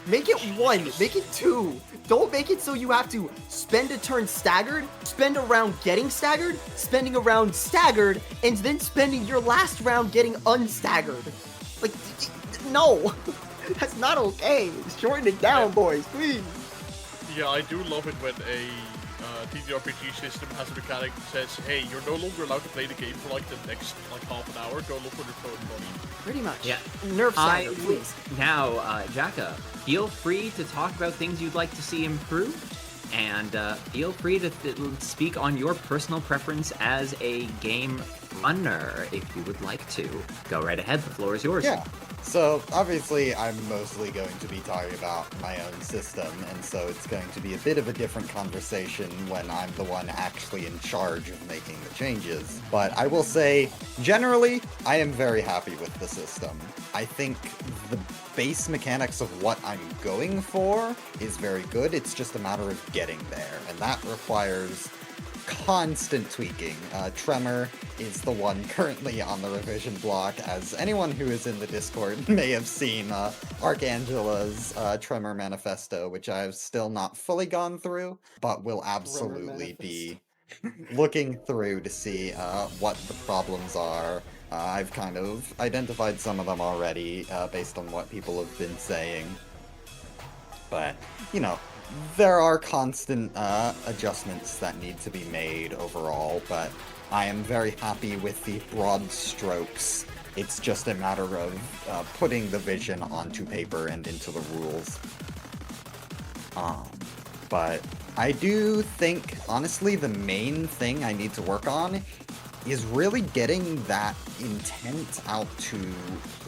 Make it 1, make it 2. Don't make it so you have to spend a turn staggered, spend a round getting staggered, spending a round staggered, and then spending your last round getting unstaggered. Like, no. That's not okay. Shorten it down, boys, please. Yeah, I do love it when a TTRPG system has a mechanic that says, hey, you're no longer allowed to play the game for like the next half an hour, go look for your phone money. Pretty much. Yeah. Nerf Stagger, please. Now, Jacka, feel free to talk about things you'd like to see improved, and feel free to speak on your personal preference as a game runner if you would like to. Go right ahead, the floor is yours. Yeah. So, obviously, I'm mostly going to be talking about my own system, and so it's going to be a bit of a different conversation when I'm the one actually in charge of making the changes. But I will say, generally, I am very happy with the system. I think the base mechanics of what I'm going for is very good. It's just a matter of getting there, and that requires constant tweaking. Tremor is the one currently on the revision block, as anyone who is in the Discord may have seen Archangela's Tremor Manifesto, which I've still not fully gone through, but will absolutely be looking through to see what the problems are. I've kind of identified some of them already based on what people have been saying. But, you know, there are constant adjustments that need to be made overall, but I am very happy with the broad strokes. It's just a matter of putting the vision onto paper and into the rules. But I do think, honestly, the main thing I need to work on is really getting that intent out to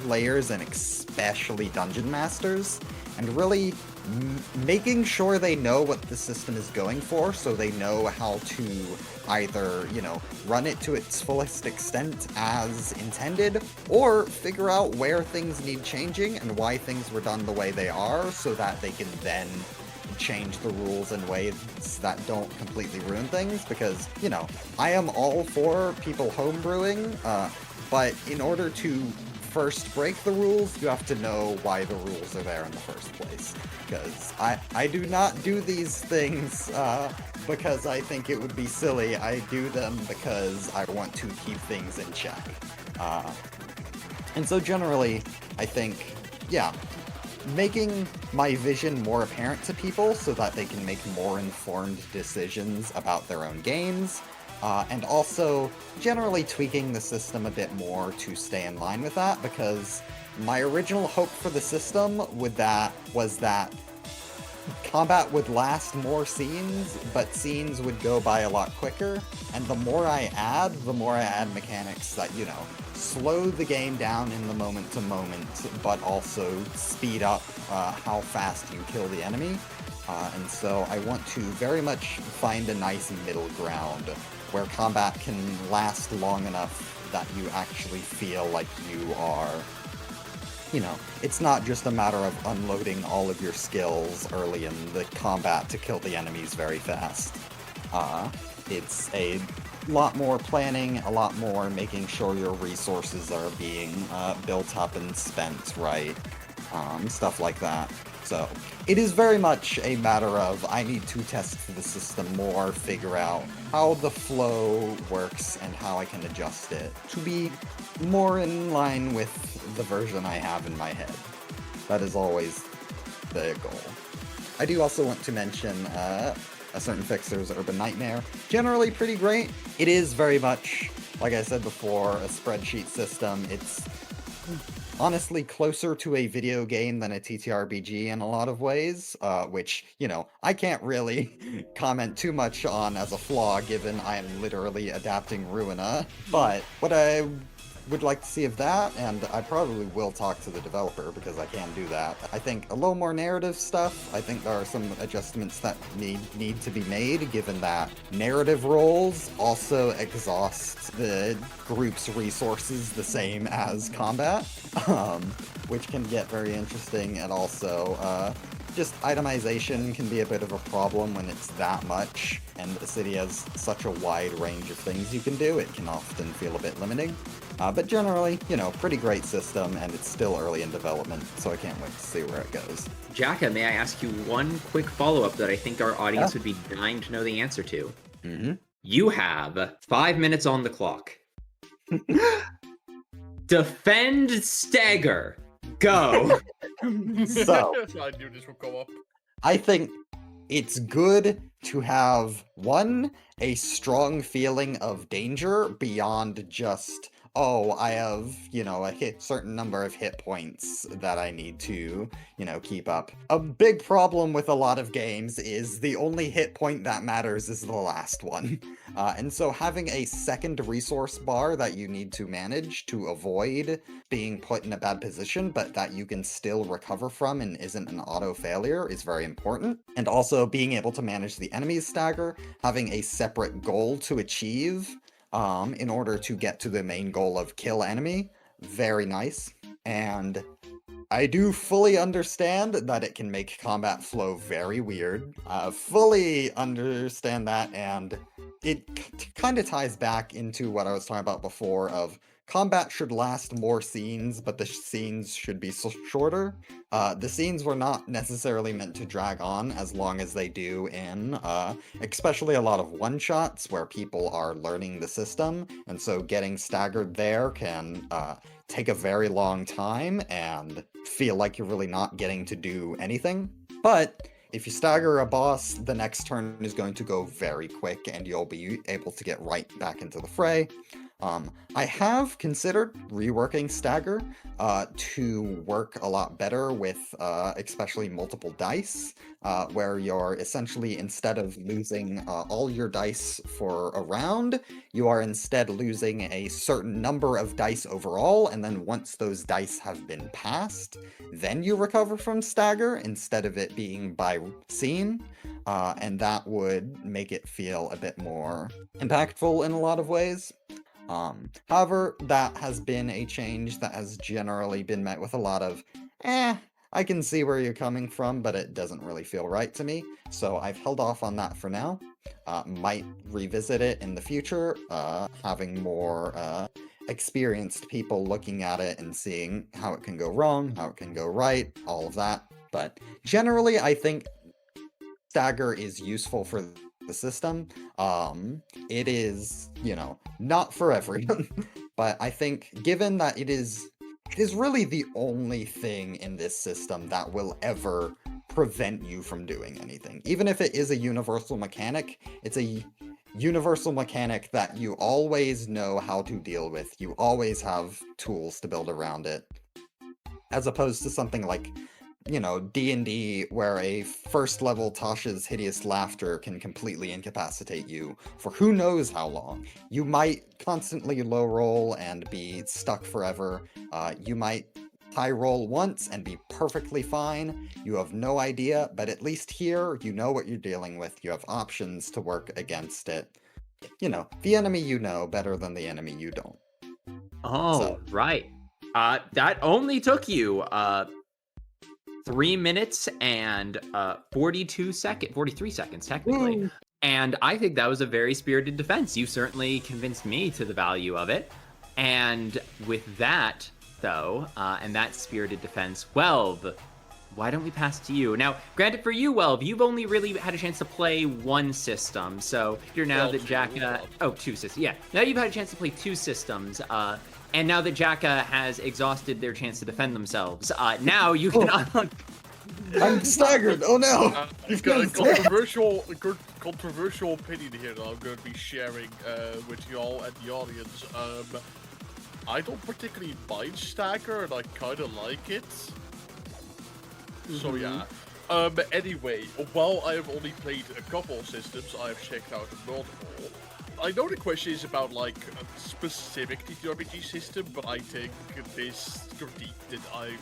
players and especially dungeon masters, and really making sure they know what the system is going for, so they know how to either, you know, run it to its fullest extent as intended, or figure out where things need changing and why things were done the way they are, so that they can then change the rules in ways that don't completely ruin things. Because, you know, I am all for people homebrewing, but in order to first break the rules, you have to know why the rules are there in the first place. Because I do not do these things because I think it would be silly. I do them because I want to keep things in check. And so generally, I think, yeah, making my vision more apparent to people so that they can make more informed decisions about their own games, and also generally tweaking the system a bit more to stay in line with that, because my original hope for the system was that combat would last more scenes, but scenes would go by a lot quicker, and the more I add mechanics that, you know, slow the game down in the moment to moment, but also speed up how fast you kill the enemy. And so I want to very much find a nice middle ground where combat can last long enough that you actually feel like you are, you know, it's not just a matter of unloading all of your skills early in the combat to kill the enemies very fast. It's a lot more planning, a lot more making sure your resources are being built up and spent right, stuff like that. So it is very much a matter of I need to test the system more, figure out how the flow works and how I can adjust it to be more in line with the version I have in my head. That is always the goal. I do also want to mention a certain fixer's Urban Nightmare. Generally pretty great. It is very much, like I said before, a spreadsheet system. It's honestly closer to a video game than a TTRPG in a lot of ways, which, you know, I can't really comment too much on as a flaw, given I am literally adapting Ruina. But what I would like to see of that, and I probably will talk to the developer because I can do that. I think a little more narrative stuff. I think there are some adjustments that need to be made, given that narrative roles also exhaust the group's resources the same as combat, which can get very interesting, and also just itemization can be a bit of a problem when it's that much, and the city has such a wide range of things you can do, it can often feel a bit limiting. But generally, you know, pretty great system, and it's still early in development, so I can't wait to see where it goes. Jacka, may I ask you one quick follow-up that I think our audience would be dying to know the answer to? Mm-hmm. You have 5 minutes on the clock. Defend Stagger. Go. So, I knew this would go up. I think it's good to have, one, a strong feeling of danger beyond just, oh, I have, a certain number of hit points that I need to, keep up. A big problem with a lot of games is the only hit point that matters is the last one. And so having a second resource bar that you need to manage to avoid being put in a bad position, but that you can still recover from and isn't an auto failure is very important. And also being able to manage the enemy's stagger, having a separate goal to achieve in order to get to the main goal of kill enemy, very nice. And I do fully understand that it can make combat flow very weird. Fully understand that, and it kind of ties back into what I was talking about before of combat should last more scenes, but the scenes should be shorter. The scenes were not necessarily meant to drag on as long as they do in, especially a lot of one-shots where people are learning the system, and so getting staggered there can take a very long time and feel like you're really not getting to do anything. But if you stagger a boss, the next turn is going to go very quick and you'll be able to get right back into the fray. I have considered reworking Stagger to work a lot better with especially multiple dice, where you're essentially, instead of losing all your dice for a round, you are instead losing a certain number of dice overall, and then once those dice have been passed, then you recover from Stagger instead of it being by scene. And that would make it feel a bit more impactful in a lot of ways. However, that has been a change that has generally been met with a lot of, I can see where you're coming from, but it doesn't really feel right to me. So I've held off on that for now. Might revisit it in the future, having more experienced people looking at it and seeing how it can go wrong, how it can go right, all of that. But generally, I think Stagger is useful for the system. It is, not for everyone, but I think given that it is really the only thing in this system that will ever prevent you from doing anything. Even if it is a universal mechanic, it's a universal mechanic that you always know how to deal with. You always have tools to build around it. As opposed to something like, D&D, where a first level Tasha's Hideous Laughter can completely incapacitate you for who knows how long. You might constantly low roll and be stuck forever. You might high roll once and be perfectly fine. You have no idea, but at least here, you know what you're dealing with. You have options to work against it. The enemy you know better than the enemy you don't. Oh, right. That only took you 3 minutes and 43 seconds, technically. Woo. And I think that was a very spirited defense. You certainly convinced me to the value of it. And with that, though, and that spirited defense, Welv, why don't we pass to you? Now, granted for you, Welv, you've only really had a chance to play one system. So you're now that Jakka... Oh, two systems. Yeah. Now you've had a chance to play two systems. And now that Jakka has exhausted their chance to defend themselves, now you can... I'm staggered! Oh no! I've got a controversial opinion here that I'm going to be sharing with y'all and the audience. I don't particularly mind Stagger, and I kind of like it. So yeah. Anyway, while I have only played a couple of systems, I have checked out multiple. I know the question is about, like, a specific TTRPG system, but I think this critique that I'm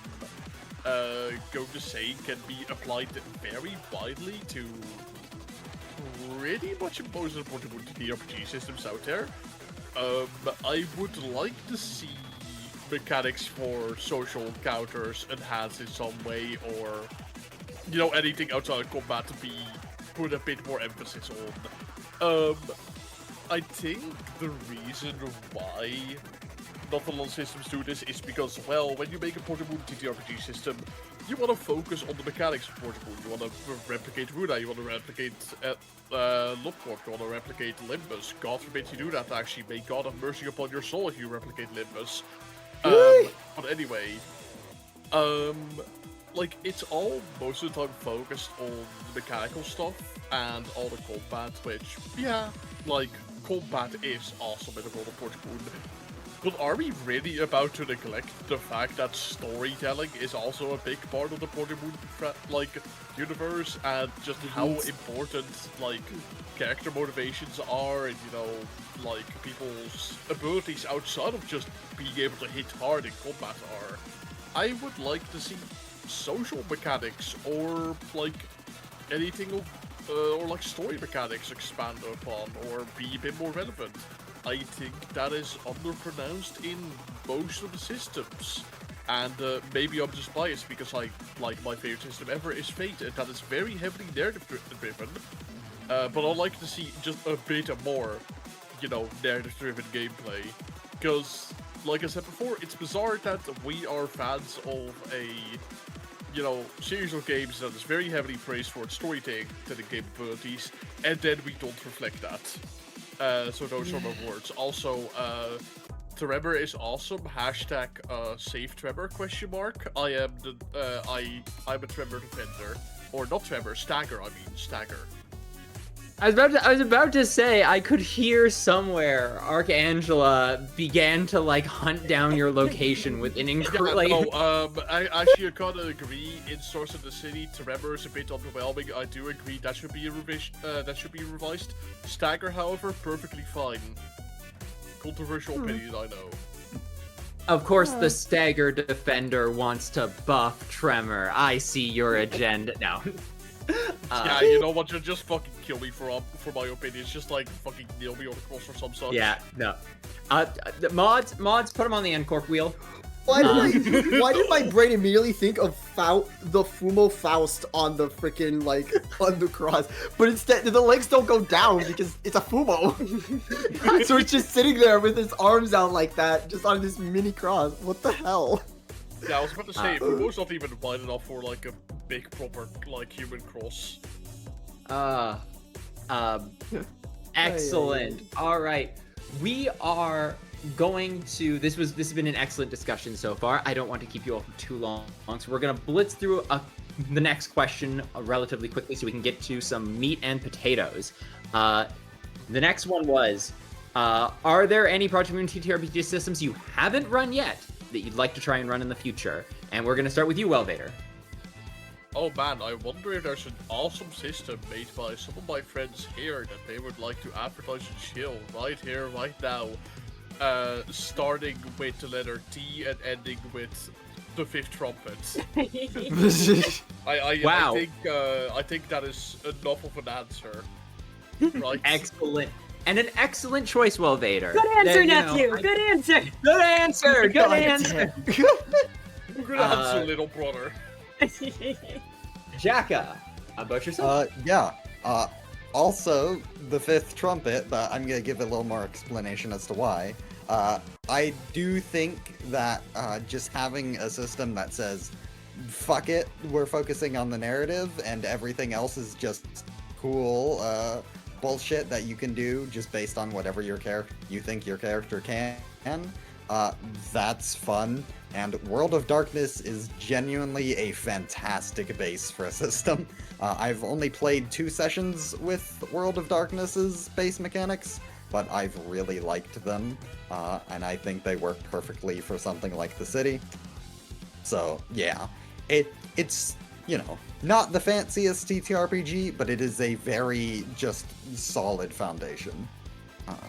going to say can be applied very widely to pretty much most of the portable TTRPG systems out there. I would like to see mechanics for social counters enhanced in some way, or, anything outside of combat to be put a bit more emphasis on. I think the reason why not a lot of systems do this is because, well, when you make a portable TTRPG system, you want to focus on the mechanics of portable. You want to replicate Runa, you want to replicate Lopcorp, you want to replicate Limbus. God forbid you do that, actually. May God have mercy upon your soul if you replicate Limbus. But anyway, like, it's all most of the time focused on the mechanical stuff and all the combat, which, yeah, like, combat is awesome in the world of Portugal. But are we really about to neglect the fact that storytelling is also a big part of the Portugal, like, universe, and just how important, like, character motivations are, and, you know, like, people's abilities outside of just being able to hit hard in combat are? I would like to see social mechanics, or, like, anything of, or, like, story mechanics expand upon, or be a bit more relevant. I think that is underpronounced in most of the systems. And maybe I'm just biased because my favorite system ever is Fate, and that is very heavily narrative-driven. But I'd like to see just a bit more, you know, narrative-driven gameplay. Because, like I said before, it's bizarre that we are fans of a, you know, series of games that is very heavily praised for its storytelling capabilities, and then we don't reflect that. So those are my words. Also, Trevor is awesome. Hashtag save Trevor ? I am I'm a Trevor defender, or not Trevor, Stagger. I mean Stagger. I was about to say, I could hear somewhere Archangela began to, like, hunt down your location with an incredible... I actually kind of agree. In Source of the City, Trevor is a bit underwhelming. I do agree that should be a that should be revised. Stagger, however, perfectly fine. Controversial opinion, I know. Of course, the Stagger defender wants to buff Tremor. I see your agenda. No. Yeah, you know what? Just fucking kill me for my opinions. Just like fucking nail me on the cross or some such. Yeah, no. The mods, put them on the Ncorp wheel. Why did my brain immediately think of the Fumo Faust on the freaking, like, on the cross? But instead, the legs don't go down because it's a Fumo. So it's just sitting there with his arms out like that, just on this mini cross. What the hell? Yeah, I was about to say, Fumo's not even wide enough for, like, a big, proper, like, human cross. Excellent. All right. We are going to... This has been an excellent discussion so far. I don't want to keep you all for too long, so we're going to blitz through the next question relatively quickly so we can get to some meat and potatoes. The next one was, are there any Project Moon TTRPG systems you haven't run yet that you'd like to try and run in the future? And we're going to start with you, Welvader. Oh man, I wonder if there's an awesome system made by some of my friends here that they would like to advertise and chill right here, right now. Starting with the letter T and ending with the 5th Trumpet. Wow. I think that is enough of an answer. Right? Excellent. And an excellent choice, Welvader. Good answer, nephew. Good answer. Good answer. Good answer. Good answer, little brother. Jakka, how about yourself? Also, the 5th Trumpet, but I'm gonna give a little more explanation as to why. I do think that just having a system that says, fuck it, we're focusing on the narrative, and everything else is just cool bullshit that you can do just based on whatever you think your character can. That's fun, and World of Darkness is genuinely a fantastic base for a system. I've only played 2 sessions with World of Darkness's base mechanics, but I've really liked them, and I think they work perfectly for something like the city. So yeah, it's, you know, not the fanciest TTRPG, but it is a very just solid foundation.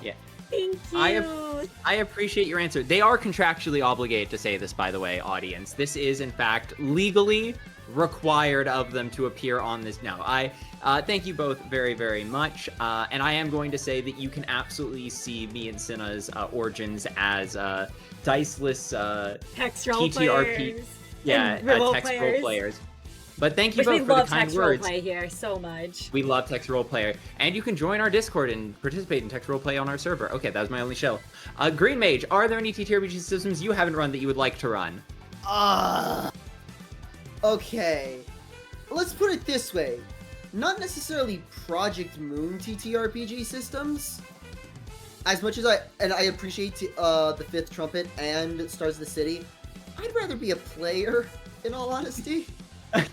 Yeah. Thank you. I appreciate your answer. They are contractually obligated to say this, by the way, audience. This is, in fact, legally required of them to appear on this. Now, I thank you both very, very much. And I am going to say that you can absolutely see me and Cinna's origins as diceless Text role TTRP. players. Yeah, text role players. But thank you both for the kind words. We love text roleplay here so much. We love text roleplay, and you can join our Discord and participate in text roleplay on our server. Okay, that was my only show. Green Mage, are there any TTRPG systems you haven't run that you would like to run? Okay. Let's put it this way. Not necessarily Project Moon TTRPG systems. As much as I appreciate the 5th Trumpet and Stars of the City, I'd rather be a player, in all honesty.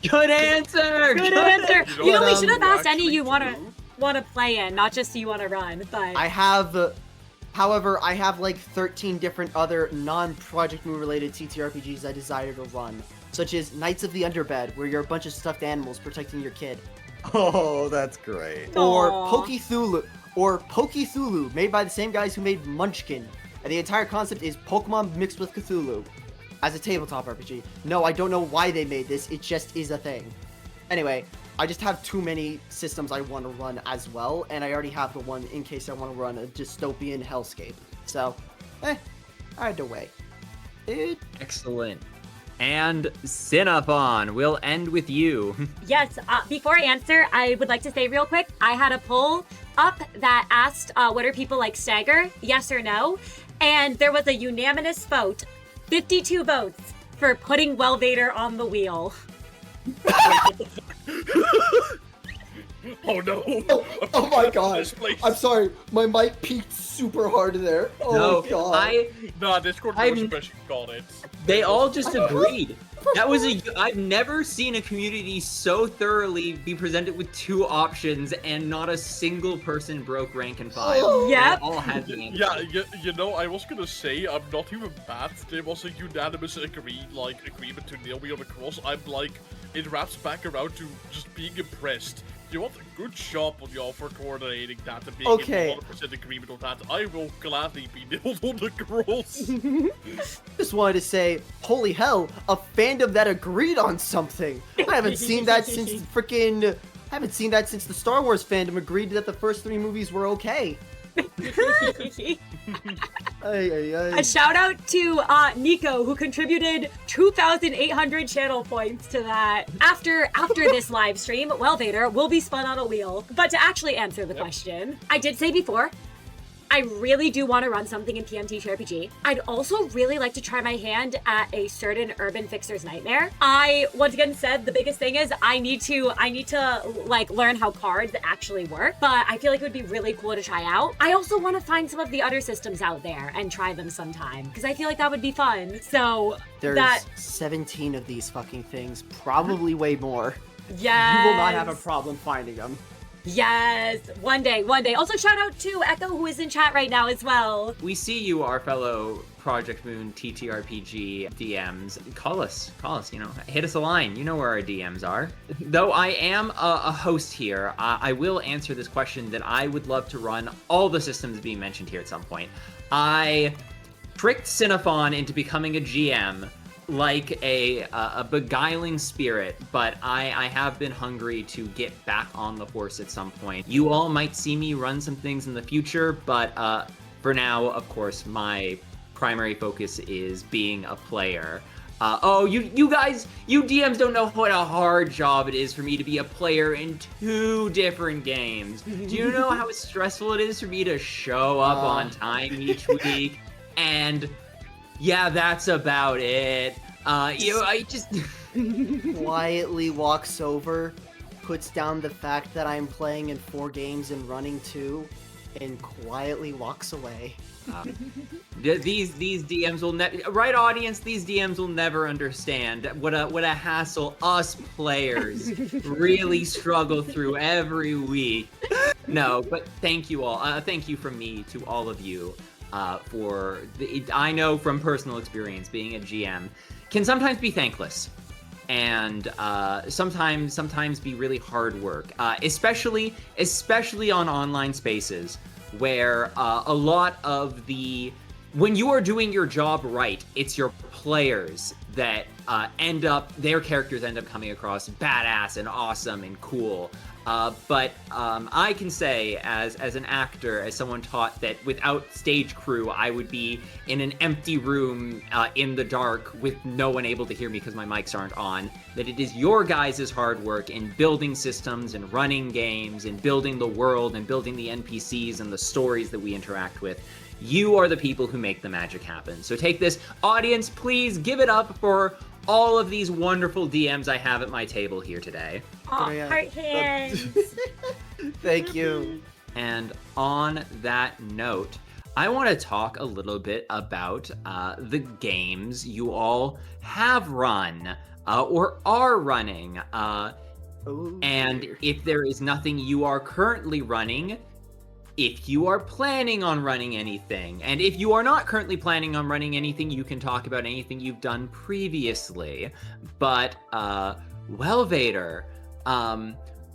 Good answer. Good answer. You You know, know we what should have asked any actually you do? wanna play in, not just you wanna run. But I have, however, I have like 13 different other non-Project Moon related TTRPGs I desire to run, such as Knights of the Underbed, where you're a bunch of stuffed animals protecting your kid, Oh, that's great. or Aw. Pokethulu, made by the same guys who made Munchkin, and the entire concept is Pokemon mixed with Cthulhu, as a tabletop RPG. No, I don't know why they made this, it just is a thing. Anyway, I just have too many systems I want to run as well, and I already have the one in case I want to run a dystopian hellscape. So, I had to wait. Excellent. And CinnaFaun, we'll end with you. yes, before I answer, I would like to say real quick, I had a poll up that asked what are people like Stagger, yes or no, and there was a unanimous vote, 52 votes for putting Welvader on the wheel. Oh no! Oh my god. This place. I'm sorry, my mic peaked super hard there. Oh No, my god. Nah, Discord I'm- was especially got it. They all just agreed. That was I've never seen a community so thoroughly be presented with two options and not a single person broke rank and file. Yep. They all had the answer. Yeah, you know, I was gonna say, I'm not even mad. There was a unanimous agreement to nail me on the cross. I'm like, it wraps back around to just being impressed. You want a good job on y'all for coordinating that and being Okay. in 100% agreement on that. I will gladly be nailed on the cross. Just wanted to say, holy hell, a fandom that agreed on something. I haven't seen that since the Star Wars fandom agreed that the first 3 movies were okay. A shout out to Nico, who contributed 2,800 channel points to that. After this live stream, Welvader will be spun on a wheel. But to actually answer the question, I did say before, I really do want to run something in TTRPG. I'd also really like to try my hand at a certain Urban Fixer's Nightmare. I once again said the biggest thing is I need to like learn how cards actually work, but I feel like it would be really cool to try out. I also want to find some of the other systems out there and try them sometime because I feel like that would be fun. So There's that 17 of these fucking things, probably way more. yes, You will not have a problem finding them. Yes, one day. Also, shout out to Echo, who is in chat right now as well. We see you, our fellow Project Moon TTRPG DMs. Call us, hit us a line. You know where our DMs are. Though I am a host here, I will answer this question that I would love to run all the systems being mentioned here at some point. I tricked CinnaFaun into becoming a GM like a beguiling spirit, but I have been hungry to get back on the horse at some point. You all might see me run some things in the future, but for now, of course, my primary focus is being a player. You guys, you DMs don't know what a hard job it is for me to be a player in 2 different games. Do you know how stressful it is for me to show up on time each week? And yeah, that's about it. I just Quietly walks over, puts down the fact that I'm playing in 4 games and running 2, and quietly walks away. these DMs will never, right, audience? These DMs will never understand what a hassle us players really struggle through every week. No, but thank you all. Thank you from me to all of you. I know from personal experience, being a GM can sometimes be thankless, and sometimes be really hard work, especially on online spaces where a lot of when you are doing your job right, it's your players that their characters end up coming across badass and awesome and cool. But I can say, as an actor, as someone taught that without stage crew, I would be in an empty room in the dark with no one able to hear me because my mics aren't on, that it is your guys' hard work in building systems and running games and building the world and building the NPCs and the stories that we interact with. You are the people who make the magic happen. So take this, audience, please give it up for all of these wonderful DMs I have at my table here today. Aw, Yeah. heart hands. Thank you. And on that note, I want to talk a little bit about the games you all have run. or are running. Oh, And dear. if there is nothing you are currently running, if you are planning on running anything, and if you are not currently planning on running anything, you can talk about anything you've done previously. But, Welvader,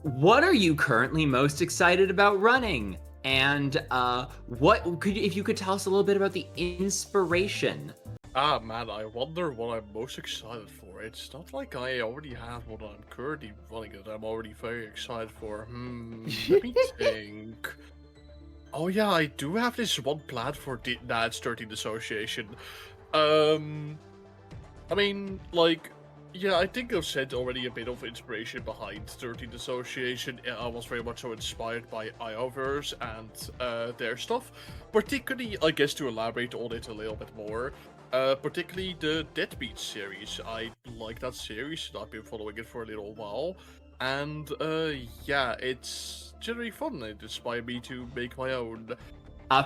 what are you currently most excited about running? And, if you could tell us a little bit about the inspiration. Ah, man, I wonder what I'm most excited for. It's not like I already have what I'm currently running that I'm already very excited for. Let me think. Oh yeah, I do have this one plan for Dad's 13th Association. I mean, like, yeah, I think I've said already a bit of inspiration behind 13th Association. I was very much so inspired by Ioverse and their stuff. Particularly, I guess, to elaborate on it a little bit more. Particularly the Deadbeat series. I like that series, and I've been following it for a little while. And, yeah, it's generally fun. It inspired me to make my own.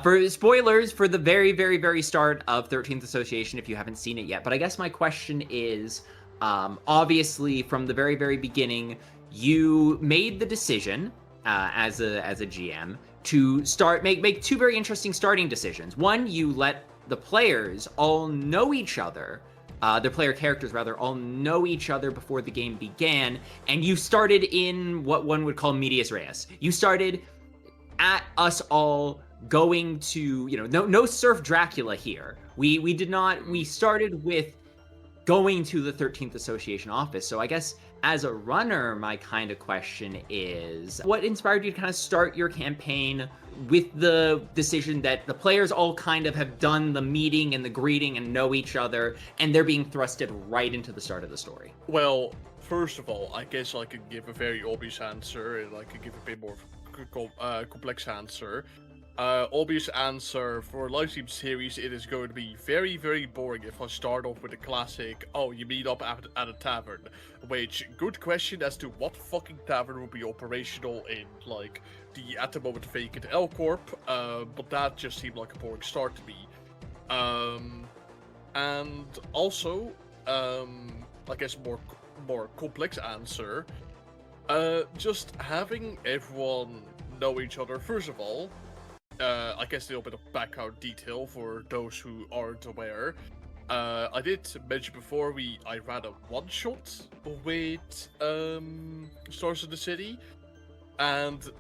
For spoilers for the very, very, very start of 13th Association, if you haven't seen it yet. But I guess my question is, obviously, from the very, very beginning, you made the decision as a GM to make two very interesting starting decisions. One, you let the players all know each other. The player characters, rather, all know each other before the game began, and you started in what one would call medias res. You started at us all going to, no Surf Dracula here. We did not. We started with going to the 13th Association office. So I guess as a runner, my kind of question is, what inspired you to kind of start your campaign with the decision that the players all kind of have done the meeting and the greeting and know each other, and they're being thrusted right into the start of the story? Well, first of all, I guess I could give a very obvious answer, and I could give a bit more complex answer. Obvious answer for a live stream series, it is going to be very, very boring if I start off with a classic, oh, you meet up at a tavern. Which, good question as to what fucking tavern will be operational in, like, the at the moment vacant L Corp, but that just seemed like a boring start to me. And also, I guess more complex answer, just having everyone know each other, first of all. I guess a little bit of background detail for those who aren't aware. I did mention before I ran a one-shot with Stars of the City, and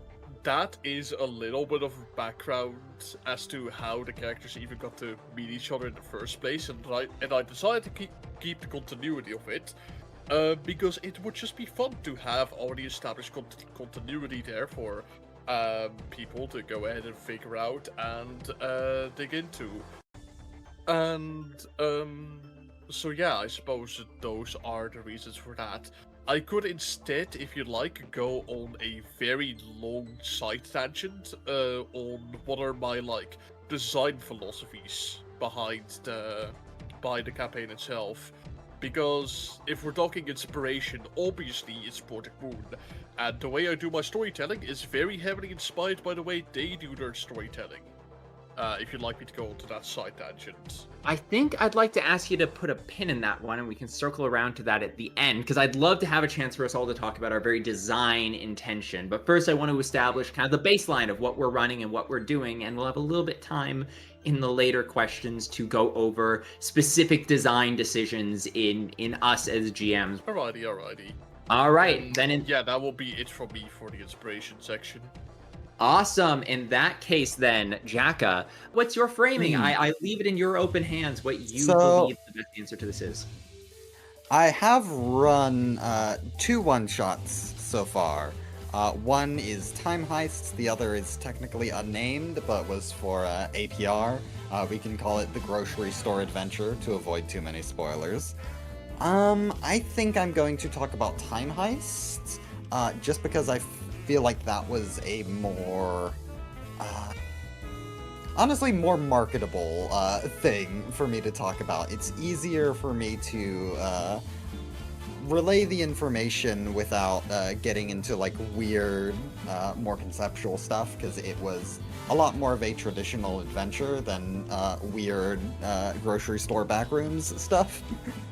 that is a little bit of background as to how the characters even got to meet each other in the first place, and I decided to keep the continuity of it, because it would just be fun to have already established continuity there for people to go ahead and figure out and dig into. And so yeah, I suppose those are the reasons for that. I could instead, if you like, go on a very long side tangent on what are my design philosophies behind the campaign itself. Because if we're talking inspiration, obviously it's Project Moon. And the way I do my storytelling is very heavily inspired by the way they do their storytelling. If you'd like me to go onto that side tangent. I think I'd like to ask you to put a pin in that one, and we can circle around to that at the end, because I'd love to have a chance for us all to talk about our very design intention. But first, I want to establish kind of the baseline of what we're running and what we're doing, and we'll have a little bit time in the later questions to go over specific design decisions in us as GMs. Alrighty. All right, then. Yeah, that will be it from me for the inspiration section. Awesome. In that case, then, Jakka, what's your framing? I leave it in your open hands what you believe the best answer to this is. I have run 2 one-shots so far. One is Time Heist, the other is technically unnamed, but was for APR. We can call it the Grocery Store Adventure to avoid too many spoilers. I think I'm going to talk about Time Heist, just because I feel like that was a more, honestly, more marketable thing for me to talk about. It's easier for me to relay the information without getting into like weird, more conceptual stuff, because it was a lot more of a traditional adventure than weird grocery store backrooms stuff.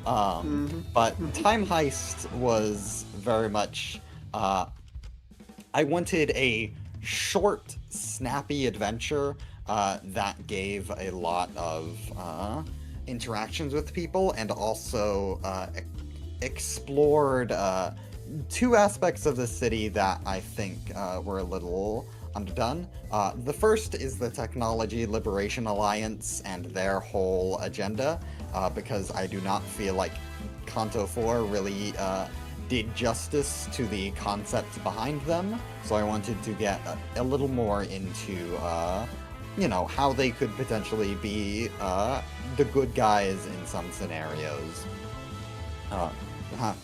But Time Heist was very much, I wanted a short, snappy adventure that gave a lot of interactions with people, and also explored two aspects of the city that I think were a little underdone. The first is the Technology Liberation Alliance and their whole agenda, because I do not feel like Kanto 4 really did justice to the concepts behind them, so I wanted to get a little more into, you know, how they could potentially be the good guys in some scenarios.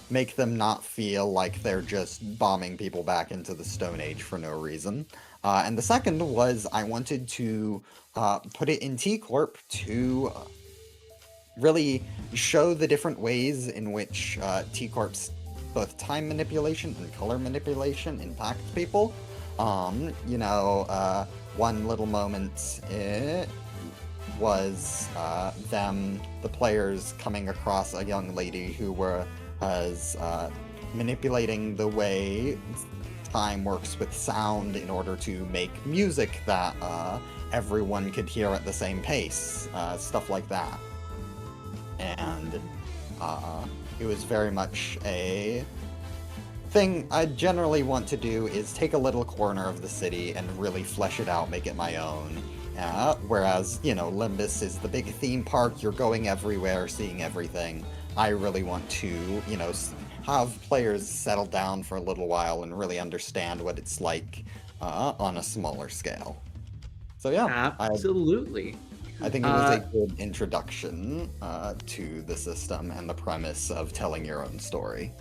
Make them not feel like they're just bombing people back into the Stone Age for no reason. And the second was I wanted to put it in T-Corp to really show the different ways in which T-Corp's both time manipulation and color manipulation impact people. You know, one little moment was the players coming across a young lady who was manipulating the way time works with sound in order to make music that everyone could hear at the same pace, stuff like that. And it was very much a thing I generally want to do, is take a little corner of the city and really flesh it out, make it my own. Whereas, you know, Limbus is the big theme park, you're going everywhere, seeing everything. I really want to, you know, have players settle down for a little while and really understand what it's like on a smaller scale. So yeah, absolutely. I think it was a good introduction to the system and the premise of telling your own story.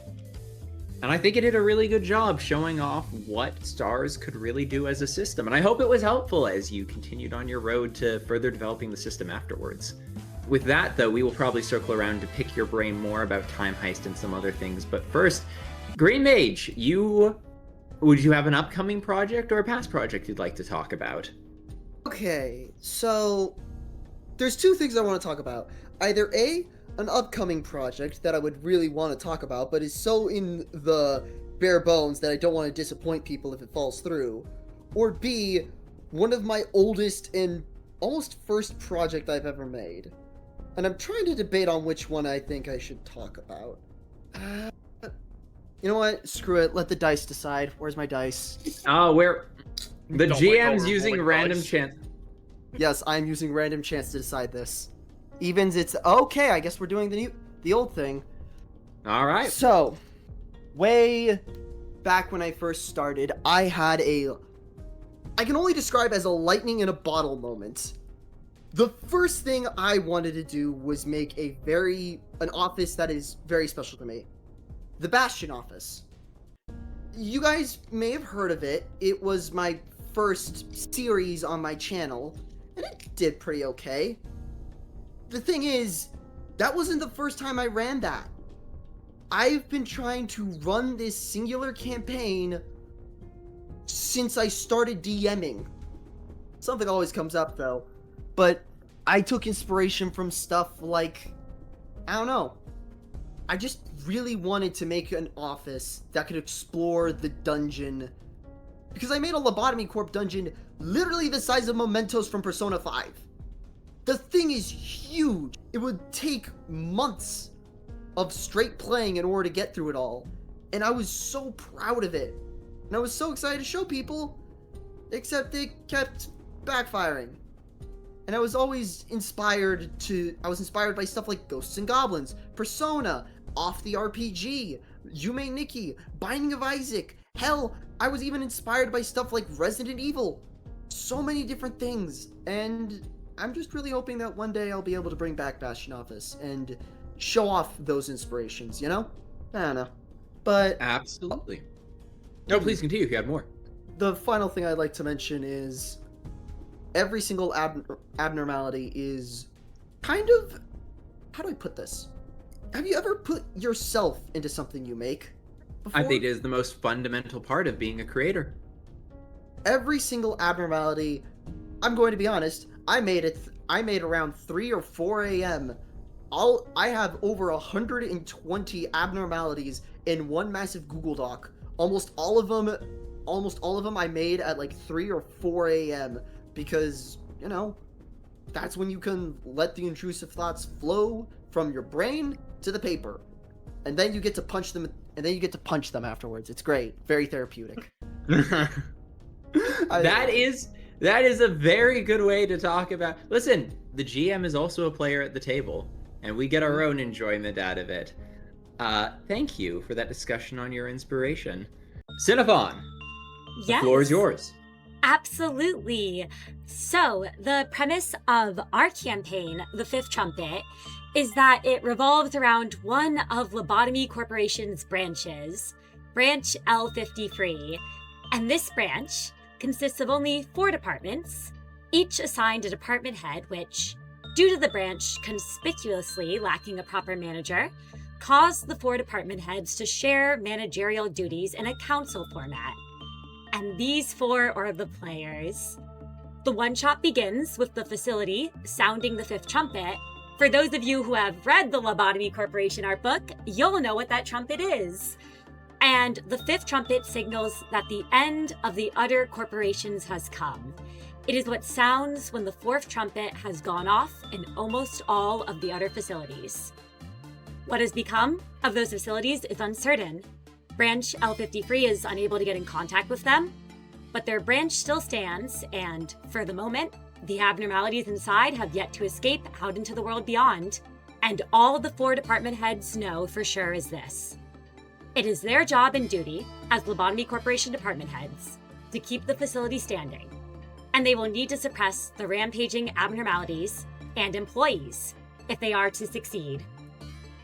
And I think it did a really good job showing off what Stars could really do as a system. And I hope it was helpful as you continued on your road to further developing the system afterwards. With that, though, we will probably circle around to pick your brain more about Time Heist and some other things. But first, Green Mage, would you have an upcoming project or a past project you'd like to talk about? Okay, so there's two things I want to talk about. Either A, an upcoming project that I would really want to talk about, but is so in the bare bones that I don't want to disappoint people if it falls through. Or B, one of my oldest and almost first project I've ever made. And I'm trying to debate on which one I think I should talk about. You know what? Screw it. Let the dice decide. Where's my dice? Oh, the Don't GM's like using rolling random dice. chance. Yes, I'm using random chance to decide this. Evens, it's okay. I guess we're doing the old thing. All right. So, way back when I first started, I had I can only describe as a lightning in a bottle moment. The first thing I wanted to do was make an office that is very special to me. The Bastion office. You guys may have heard of it. It was my first series on my channel, and it did pretty okay. The thing is, that wasn't the first time I ran that. I've been trying to run this singular campaign since I started DMing. Something always comes up though. But I took inspiration from stuff like, I don't know. I just really wanted to make an office that could explore the dungeon. Because I made a Lobotomy Corp dungeon literally the size of Mementos from Persona 5. The thing is huge. It would take months of straight playing in order to get through it all. And I was so proud of it. And I was so excited to show people, except it kept backfiring. And I was always inspired by stuff like Ghosts and Goblins, Persona, Off the RPG, Yume Nikki, Binding of Isaac. Hell, I was even inspired by stuff like Resident Evil. So many different things. And I'm just really hoping that one day I'll be able to bring back Bastion Office and show off those inspirations, you know? I don't know. But Absolutely. No, please continue if you have more. the final thing I'd like to mention is every single abnormality is kind of, how do I put this? have you ever put yourself into something you make before? I think it is the most fundamental part of being a creator. Every single abnormality, I'm going to be honest, I made around 3 or 4 a.m. I have over 120 abnormalities in one massive Google Doc. Almost all of them I made at like 3 or 4 a.m. because, you know, that's when you can let the intrusive thoughts flow from your brain to the paper. And then you get to punch them afterwards. It's great. Very therapeutic. That is a very good way to talk about. Listen, the GM is also a player at the table, and we get our own enjoyment out of it. Thank you for that discussion on your inspiration. CinnaFaun, the Yes. floor is yours. Absolutely. So, the premise of our campaign, The Fifth Trumpet, is that it revolves around one of Lobotomy Corporation's branches, Branch L53. And this branch consists of only 4 departments, each assigned a department head, which, due to the branch conspicuously lacking a proper manager, caused the 4 department heads to share managerial duties in a council format. And these 4 are the players. The one-shot begins with the facility sounding the 5th trumpet. For those of you who have read the Lobotomy Corporation art book, you'll know what that trumpet is. And the 5th trumpet signals that the end of the other corporations has come. It is what sounds when the 4th trumpet has gone off in almost all of the other facilities. What has become of those facilities is uncertain. Branch L53 is unable to get in contact with them, but their branch still stands, and for the moment, the abnormalities inside have yet to escape out into the world beyond. And all the 4 department heads know for sure is this. It is their job and duty, as Lobotomy Corporation department heads, to keep the facility standing. And they will need to suppress the rampaging abnormalities and employees if they are to succeed.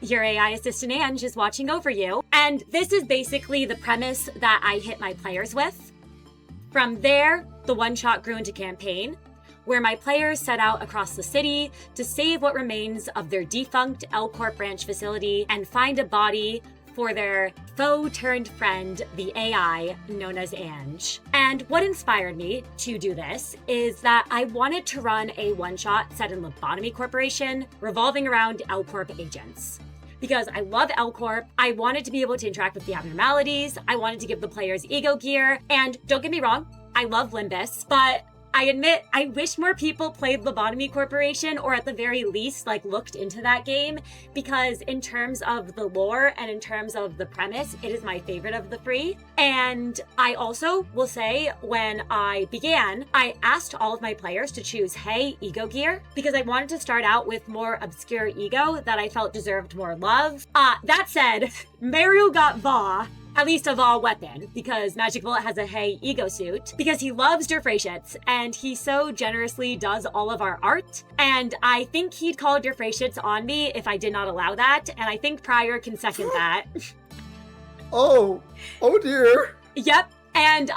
Your AI assistant Ange is watching over you, and this is basically the premise that I hit my players with. From there, the one-shot grew into campaign, where my players set out across the city to save what remains of their defunct L Corp branch facility and find a body for their foe-turned-friend, the AI known as Ange. And what inspired me to do this is that I wanted to run a one-shot set in Lobotomy Corporation revolving around L Corp agents. Because I love L Corp, I wanted to be able to interact with the abnormalities, I wanted to give the players ego gear, and don't get me wrong, I love Limbus, but I admit, I wish more people played Lobotomy Corporation, or at the very least, looked into that game, because in terms of the lore and in terms of the premise, it is my favorite of the 3. And I also will say, when I began, I asked all of my players to choose Hey Ego Gear, because I wanted to start out with more obscure ego that I felt deserved more love. That said, Meru got Va, at least a Va weapon, because Magic Bullet has a Hey Ego suit, because he loves Derfrashits, and he so generously does all of our art, and I think he'd call Derfrashits on me if I did not allow that, and I think Pryor can second that. Oh dear. Yep, and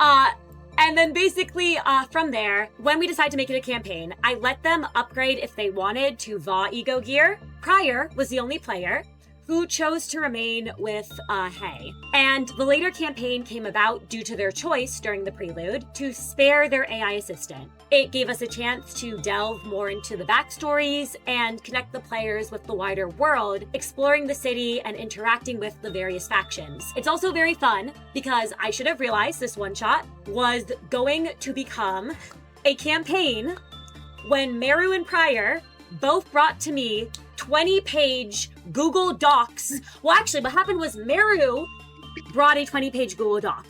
then basically, from there, when we decide to make it a campaign, I let them upgrade if they wanted to Va Ego Gear. Pryor was the only player who chose to remain with Hey. And the later campaign came about due to their choice during the prelude to spare their AI assistant. It gave us a chance to delve more into the backstories and connect the players with the wider world, exploring the city and interacting with the various factions. It's also very fun because I should have realized this one-shot was going to become a campaign when Meru and Pryor both brought to me 20-page Google Docs. Well, actually, what happened was Meru brought a 20-page Google Doc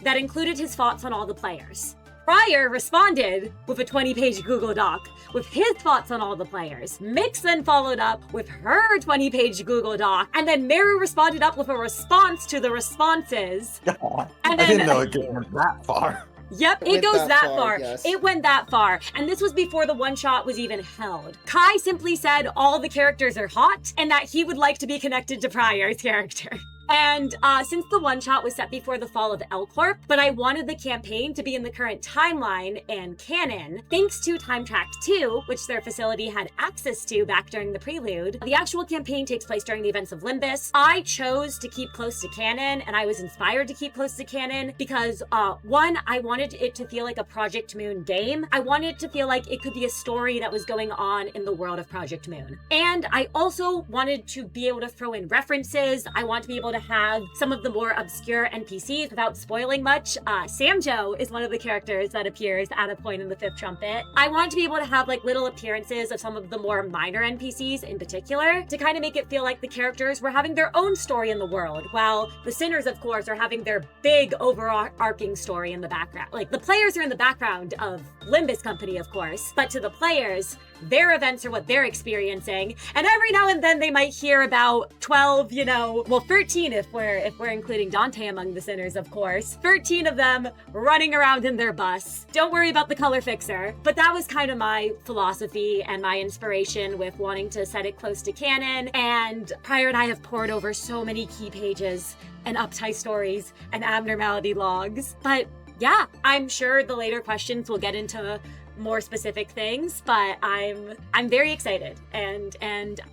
that included his thoughts on all the players. Pryor responded with a 20-page Google Doc with his thoughts on all the players. Mix then followed up with her 20-page Google Doc, and then Meru responded up with a response to the responses. God, And I then- didn't know it went that far. Yep, It it went goes that that far, far. yes. It went that far. And this was before the one-shot was even held. Kai simply said all the characters are hot and that he would like to be connected to Pryor's character. And since the one-shot was set before the fall of L-Corp, but I wanted the campaign to be in the current timeline and canon, thanks to Time Track 2, which their facility had access to back during the prelude. The actual campaign takes place during the events of Limbus. I chose to keep close to canon, and I was inspired to keep close to canon because, one, I wanted it to feel like a Project Moon game. I wanted it to feel like it could be a story that was going on in the world of Project Moon. And I also wanted to be able to throw in references. I want to be able to have some of the more obscure NPCs without spoiling much. Samjo is one of the characters that appears at a point in the Fifth Trumpet. I wanted to be able to have like little appearances of some of the more minor NPCs in particular to kind of make it feel like the characters were having their own story in the world, while the sinners, of course, are having their big overarching story in the background. Like, the players are in the background of Limbus Company, of course, but to the players, their events are what they're experiencing, and every now and then they might hear about 12, 13 if we're including Dante among the sinners, of course. 13 of them running around in their bus. Don't worry about the color fixer. But that was kind of my philosophy and my inspiration with wanting to set it close to canon, and Prior and I have poured over so many key pages and uptie stories and abnormality logs. But yeah, I'm sure the later questions will get into more specific things, but I'm very excited, and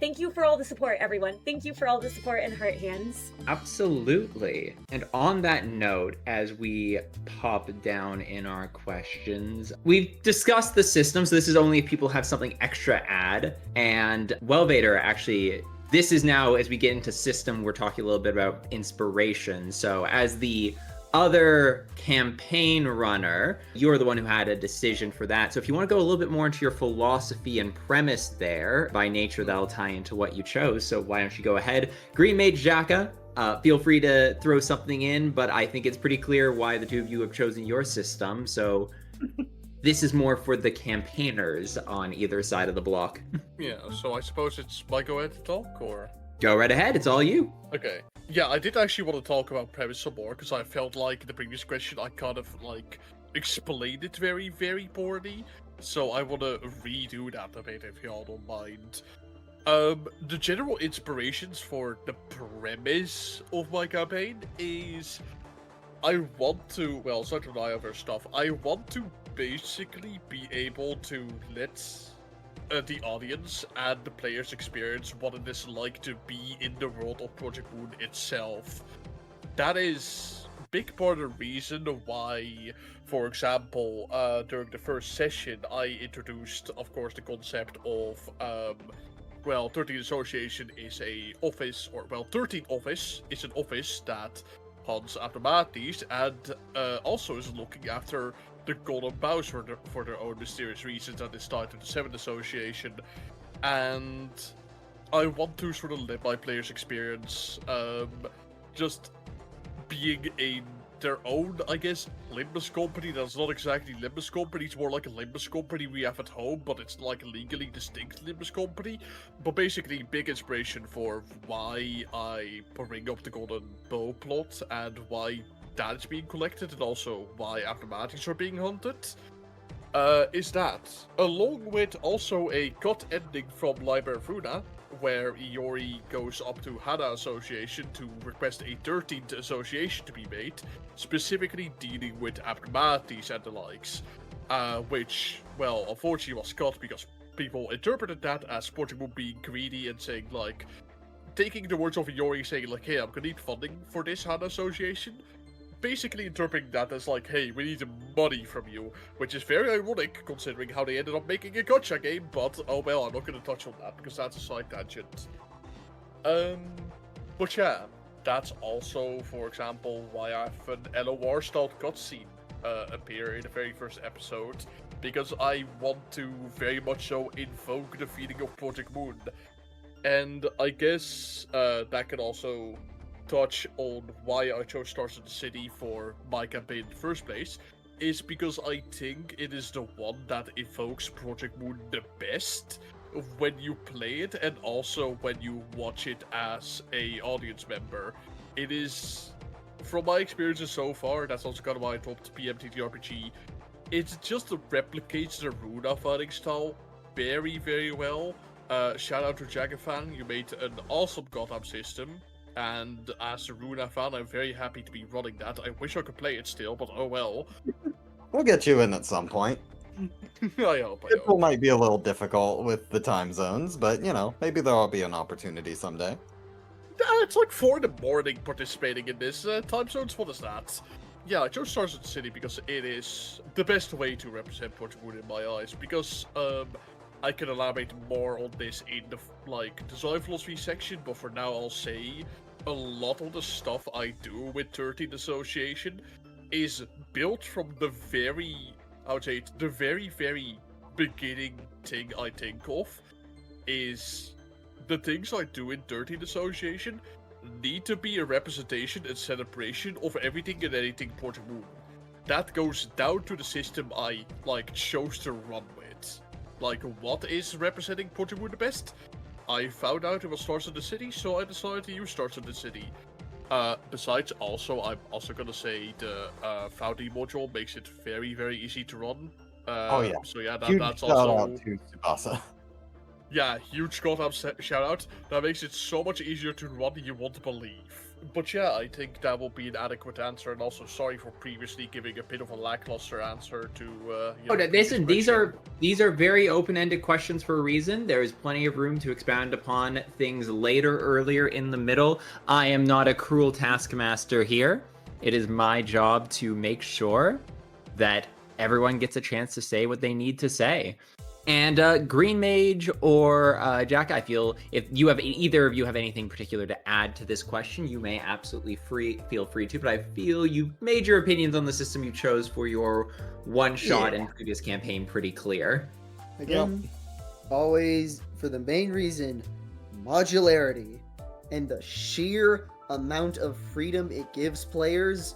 thank you for all the support, everyone. Thank you for all the support and heart hands. Absolutely. And on that note, as we pop down in our questions, we've discussed the system, so this is only if people have something extra to add. And Welvader, actually, this is now, as we get into system, we're talking a little bit about inspiration. So as the other campaign runner, you're the one who had a decision for that. So if you want to go a little bit more into your philosophy and premise there, by nature that'll tie into what you chose. So why don't you go ahead? Green Mage Jakka, feel free to throw something in, but I think it's pretty clear why the two of you have chosen your system. So this is more for the campaigners on either side of the block. Yeah, so I suppose it's my go ahead to talk, or? Go right ahead, it's all you. Okay. Yeah, I did actually want to talk about premise some more, because I felt like the previous question I kind of, explained it very, very poorly. So I want to redo that a bit, if y'all don't mind. The general inspirations for the premise of my campaign is I want to, well, aside from the other stuff, I want to basically be able to let the audience and the players experience what it is like to be in the world of Project Moon itself. That is a big part of the reason why, for example, during the first session, I introduced, of course, the concept of, 13 Association is a office, or, 13 Office is an office that hunts abnormalities and also is looking after the Golden Bows for their own mysterious reasons at this time to the 7th Association. And I want to sort of let my players experience just being their own, I guess, Limbus company. That's not exactly Limbus company, it's more like a Limbus company we have at home, but it's like a legally distinct Limbus company. But basically, big inspiration for why I bring up the Golden Bow plot and why that is being collected, and also why abnormalities are being hunted, is that, along with also a cut ending from Library of Runa, where Iori goes up to Hana Association to request a 13th association to be made, specifically dealing with abnormalities and the likes, which, well, unfortunately was cut because people interpreted that as Project Moon being greedy and saying, taking the words of Iori saying, hey, I'm gonna need funding for this Hana Association, basically interpreting that as hey, we need money from you, which is very ironic considering how they ended up making a gacha game, but oh well, I'm not going to touch on that because that's a side tangent. But yeah, that's also, for example, why I have an LOR styled cutscene appear in the very first episode, because I want to very much so invoke the feeling of Project Moon. And I guess that can also touch on why I chose Stars of the City for my campaign in the first place, is because I think it is the one that evokes Project Moon the best when you play it, and also when you watch it as a audience member. It is, from my experiences so far, that's also kind of why I dropped PM TTRPG, it just replicates the Runa fighting style very, very well. Shout out to Jakkafang, you made an awesome Gotham system. And as a Runa fan, I'm very happy to be running that. I wish I could play it still, but oh well. We'll get you in at some point. I hope. It might be a little difficult with the time zones, but you know, maybe there'll be an opportunity someday. It's like 4 in the morning participating in this. Time zones, what is that? Yeah, I chose Stars of the City because it is the best way to represent Portugal in my eyes. Because I can elaborate more on this in the design philosophy section, but for now I'll say a lot of the stuff I do with 13th Association is built from the very, I would say, the very, very beginning thing I think of is the things I do in 13th Association need to be a representation and celebration of everything and anything Portugal. That goes down to the system I chose to run with. What is representing Portugal the best? I found out it was Stars of the City, so I decided to use Stars of the City. Besides, I'm also gonna say the founding module makes it very, very easy to run. Oh yeah. So yeah, Huge that's shout also out to Tsubasa. yeah, huge shout out. That makes it so much easier to run than you want to believe. But yeah, I think that will be an adequate answer, and also sorry for previously giving a bit of a lackluster answer to. Listen, these are very open-ended questions for a reason. There is plenty of room to expound upon things later, earlier, in the middle. I am not a cruel taskmaster here. It is my job to make sure that everyone gets a chance to say what they need to say. And Green Mage or Jack, I feel if you have either of you have anything particular to add to this question, you may absolutely feel free to. But I feel you made your opinions on the system you chose for your one shot and previous campaign pretty clear. Again, always for the main reason, modularity and the sheer amount of freedom it gives players.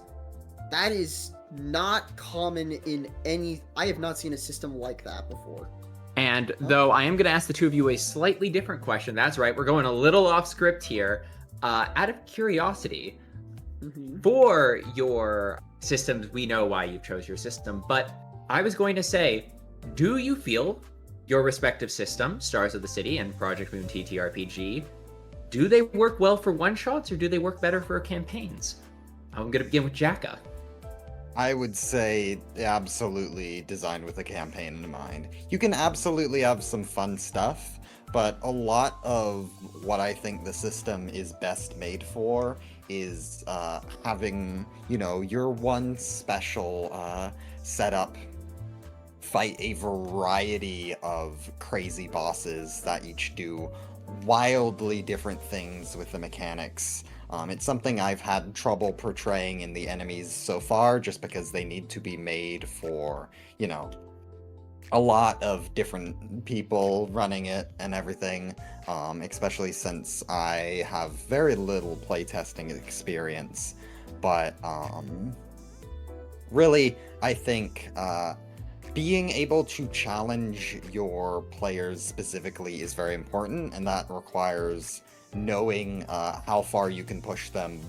That is not common in any. I have not seen a system like that before. And though I am going to ask the two of you a slightly different question, that's right, we're going a little off script here. Out of curiosity, for your systems, we know why you chose your system, but I was going to say, do you feel your respective system, Stars of the City and Project Moon TTRPG, do they work well for one-shots or do they work better for campaigns? I'm going to begin with Jakka. I would say absolutely designed with a campaign in mind. You can absolutely have some fun stuff, but a lot of what I think the system is best made for is having, your one special setup fight a variety of crazy bosses that each do wildly different things with the mechanics. It's something I've had trouble portraying in the enemies so far, just because they need to be made for, a lot of different people running it and everything, especially since I have very little playtesting experience. But really, I think being able to challenge your players specifically is very important, and that requires knowing how far you can push them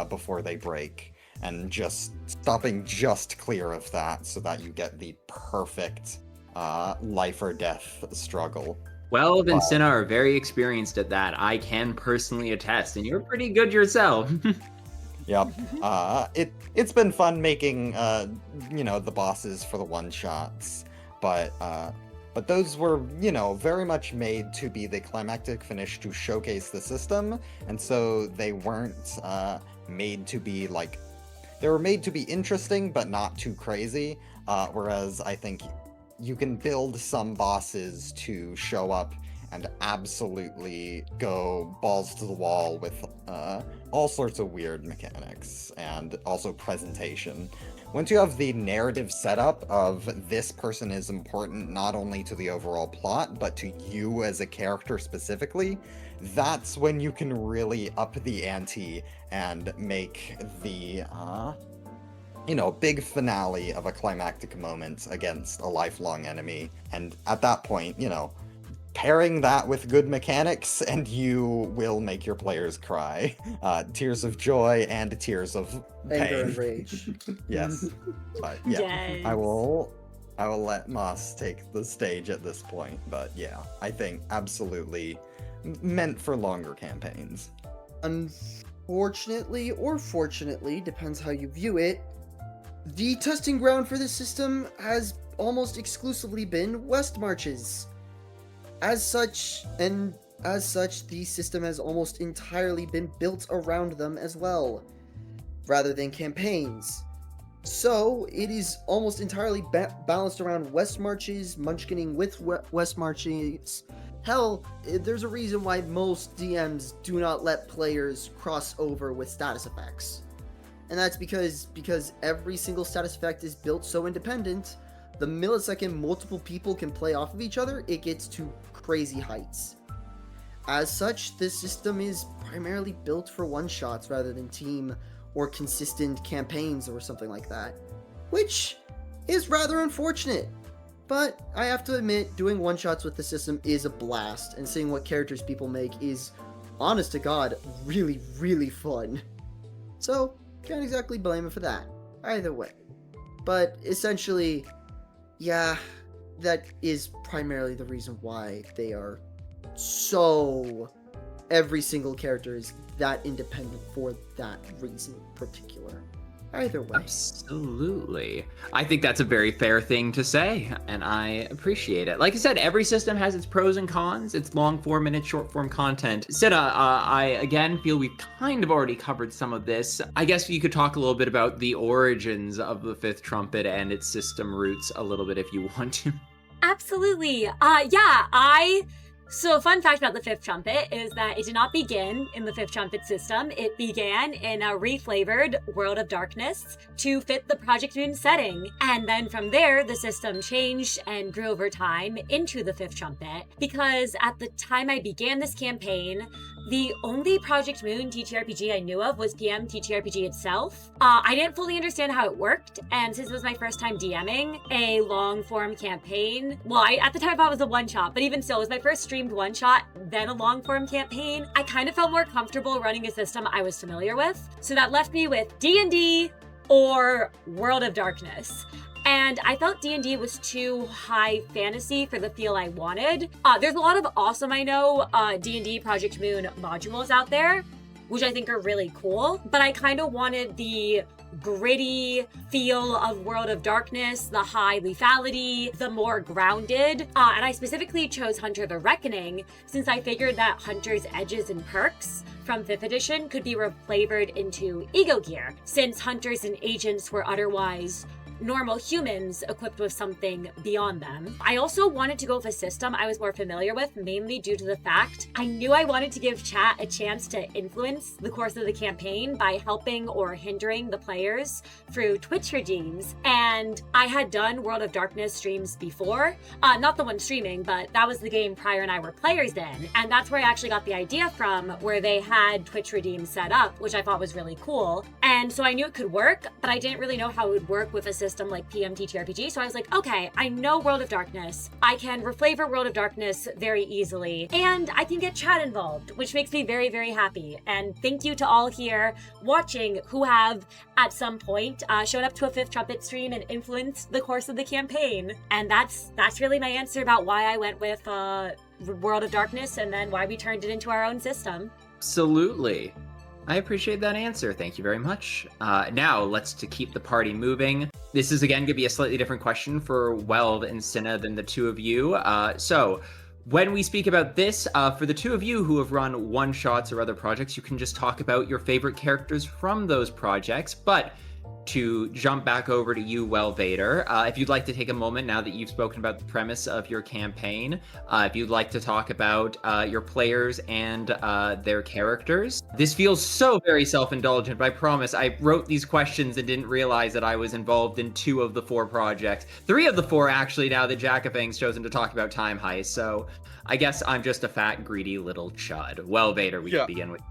before they break, and just stopping just clear of that so that you get the perfect life or death struggle. Well, then Cinna are very experienced at that. I can personally attest, and you're pretty good yourself. Yep. It's been fun making the bosses for the one-shots, but those were, very much made to be the climactic finish to showcase the system, and so they weren't made to be they were made to be interesting, but not too crazy, whereas I think you can build some bosses to show up and absolutely go balls to the wall with all sorts of weird mechanics, and also presentation. Once you have the narrative setup of this person is important not only to the overall plot, but to you as a character specifically, that's when you can really up the ante and make the, big finale of a climactic moment against a lifelong enemy. And at that point, pairing that with good mechanics, and you will make your players cry. Tears of joy and tears of pain. Anger and rage. Yes. But yeah, Yes. I will let Moss take the stage at this point. But yeah, I think absolutely meant for longer campaigns. Fortunately or fortunately, depends how you view it, the testing ground for this system has almost exclusively been West Marches. As such, the system has almost entirely been built around them as well, rather than campaigns. So, it is almost entirely balanced around West Marches, munchkining with West Marches. Hell, there's a reason why most DMs do not let players cross over with status effects. And that's because every single status effect is built so independent, the millisecond multiple people can play off of each other, it gets to crazy heights. As such, this system is primarily built for one-shots rather than team or consistent campaigns or something like that, which is rather unfortunate. But I have to admit, doing one-shots with the system is a blast, and seeing what characters people make is, honest to God, really, really fun. So, can't exactly blame it for that, either way. But essentially, yeah, that is primarily the reason why they are so... Every single character is that independent for that reason in particular. Either way. Absolutely. I think that's a very fair thing to say, and I appreciate it. Like I said, every system has its pros and cons. It's long form and it's short form content. Cinna, I again feel we've kind of already covered some of this. I guess you could talk a little bit about the origins of the Fifth Trumpet and its system roots a little bit if you want to. Absolutely. So, fun fact about the Fifth Trumpet is that it did not begin in the Fifth Trumpet system. It began in a reflavored World of Darkness to fit the Project Moon setting. And then from there, the system changed and grew over time into the Fifth Trumpet. Because at the time I began this campaign, the only Project Moon TTRPG I knew of was PM TTRPG itself. I didn't fully understand how it worked, and since it was my first time DMing a long-form campaign, at the time I thought it was a one-shot, but even still, it was my first streamed one-shot, then a long-form campaign. I kind of felt more comfortable running a system I was familiar with, so that left me with D&D or World of Darkness. And I felt D&D was too high fantasy for the feel I wanted. There's a lot of awesome, D&D Project Moon modules out there, which I think are really cool, but I kind of wanted the gritty feel of World of Darkness, the high lethality, the more grounded, and I specifically chose Hunter the Reckoning since I figured that Hunter's edges and perks from 5th edition could be reflavored into Ego Gear, since Hunters and Agents were otherwise normal humans equipped with something beyond them. I also wanted to go with a system I was more familiar with, mainly due to the fact I knew I wanted to give chat a chance to influence the course of the campaign by helping or hindering the players through Twitch redeems. And I had done World of Darkness streams before, not the one streaming, but that was the game Prior and I were players in. And that's where I actually got the idea from, where they had Twitch redeems set up, which I thought was really cool. And so I knew it could work, but I didn't really know how it would work with a system like PM TTRPG. So I was like, okay, I know World of Darkness. I can reflavor World of Darkness very easily, and I can get chat involved, which makes me very, very happy. And thank you to all here watching who have, at some point, shown up to a Fifth Trumpet stream and influenced the course of the campaign. And that's really my answer about why I went with World of Darkness and then why we turned it into our own system. Absolutely. I appreciate that answer. Thank you very much. Now, let's keep the party moving. This is, again, going to be a slightly different question for Welv and Cinna than the two of you. So, when we speak about this, for the two of you who have run one-shots or other projects, you can just talk about your favorite characters from those projects. But to jump back over to you, Welvader, if you'd like to take a moment now that you've spoken about the premise of your campaign, if you'd like to talk about your players and their characters. This feels so very self-indulgent, but I promise I wrote these questions and didn't realize that I was involved in 2 of the 4 projects. 3 of the 4, actually, now that Jakkafang's chosen to talk about Time Heist, so I guess I'm just a fat, greedy little chud. Welvader, we can begin with.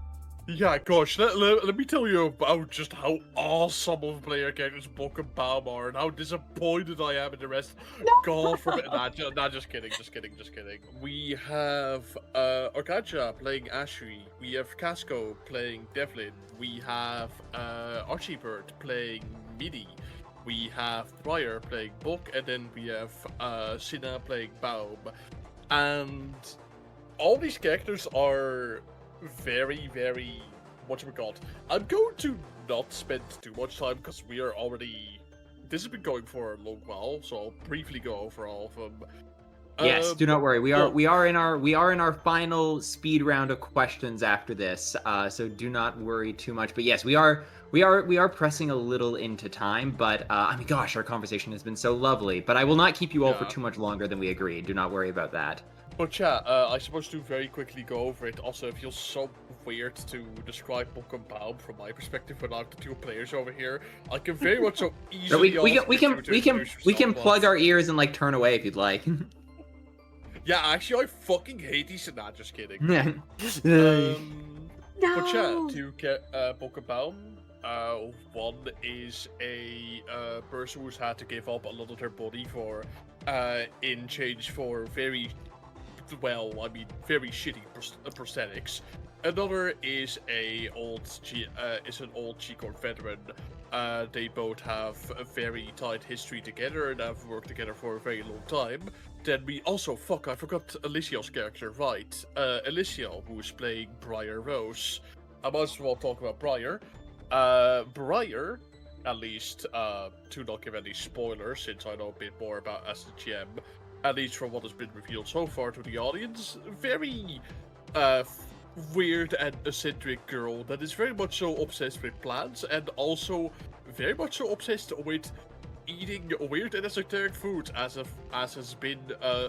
Yeah, gosh, let me tell you about just how awesome of player characters Book and Baum are and how disappointed I am in the rest. God forbid. Nah, just kidding. We have Orkacha playing Ashri. We have Casco playing Devlin. We have Archibird playing Midi. We have Briar playing Book, and then we have Cinna playing Baum. And all these characters are very, very whatchamacallit, I'm going to not spend too much time because we are already. This has been going for a long while, so I'll briefly go over all of them. Yes, do not worry. We are in our final speed round of questions after this, so do not worry too much. But yes, we are pressing a little into time. But I mean, gosh, our conversation has been so lovely. But I will not keep you all for too much longer than we agreed. Do not worry about that. But yeah, I suppose to very quickly go over it. Also, it feels so weird to describe Book and Baum from my perspective when I have the two players over here. I can very much so easily. We can plug our ears and like turn away if you'd like. Yeah, actually, I fucking hate these. Nah, just kidding. No. But yeah, to get Book and Baum, one is a person who's had to give up a lot of their body for, in change for very shitty prosthetics. Another is an old G-Corps veteran. They both have a very tight history together and have worked together for a very long time. Then we also, I forgot Alicia's character, right? Alicia, who is playing Briar Rose. I might as well talk about Briar. Briar, at least, to not give any spoilers, since I know a bit more about as the GM, at least from what has been revealed so far to the audience, very weird and eccentric girl that is very much so obsessed with plants and also very much so obsessed with eating weird and esoteric foods, as has been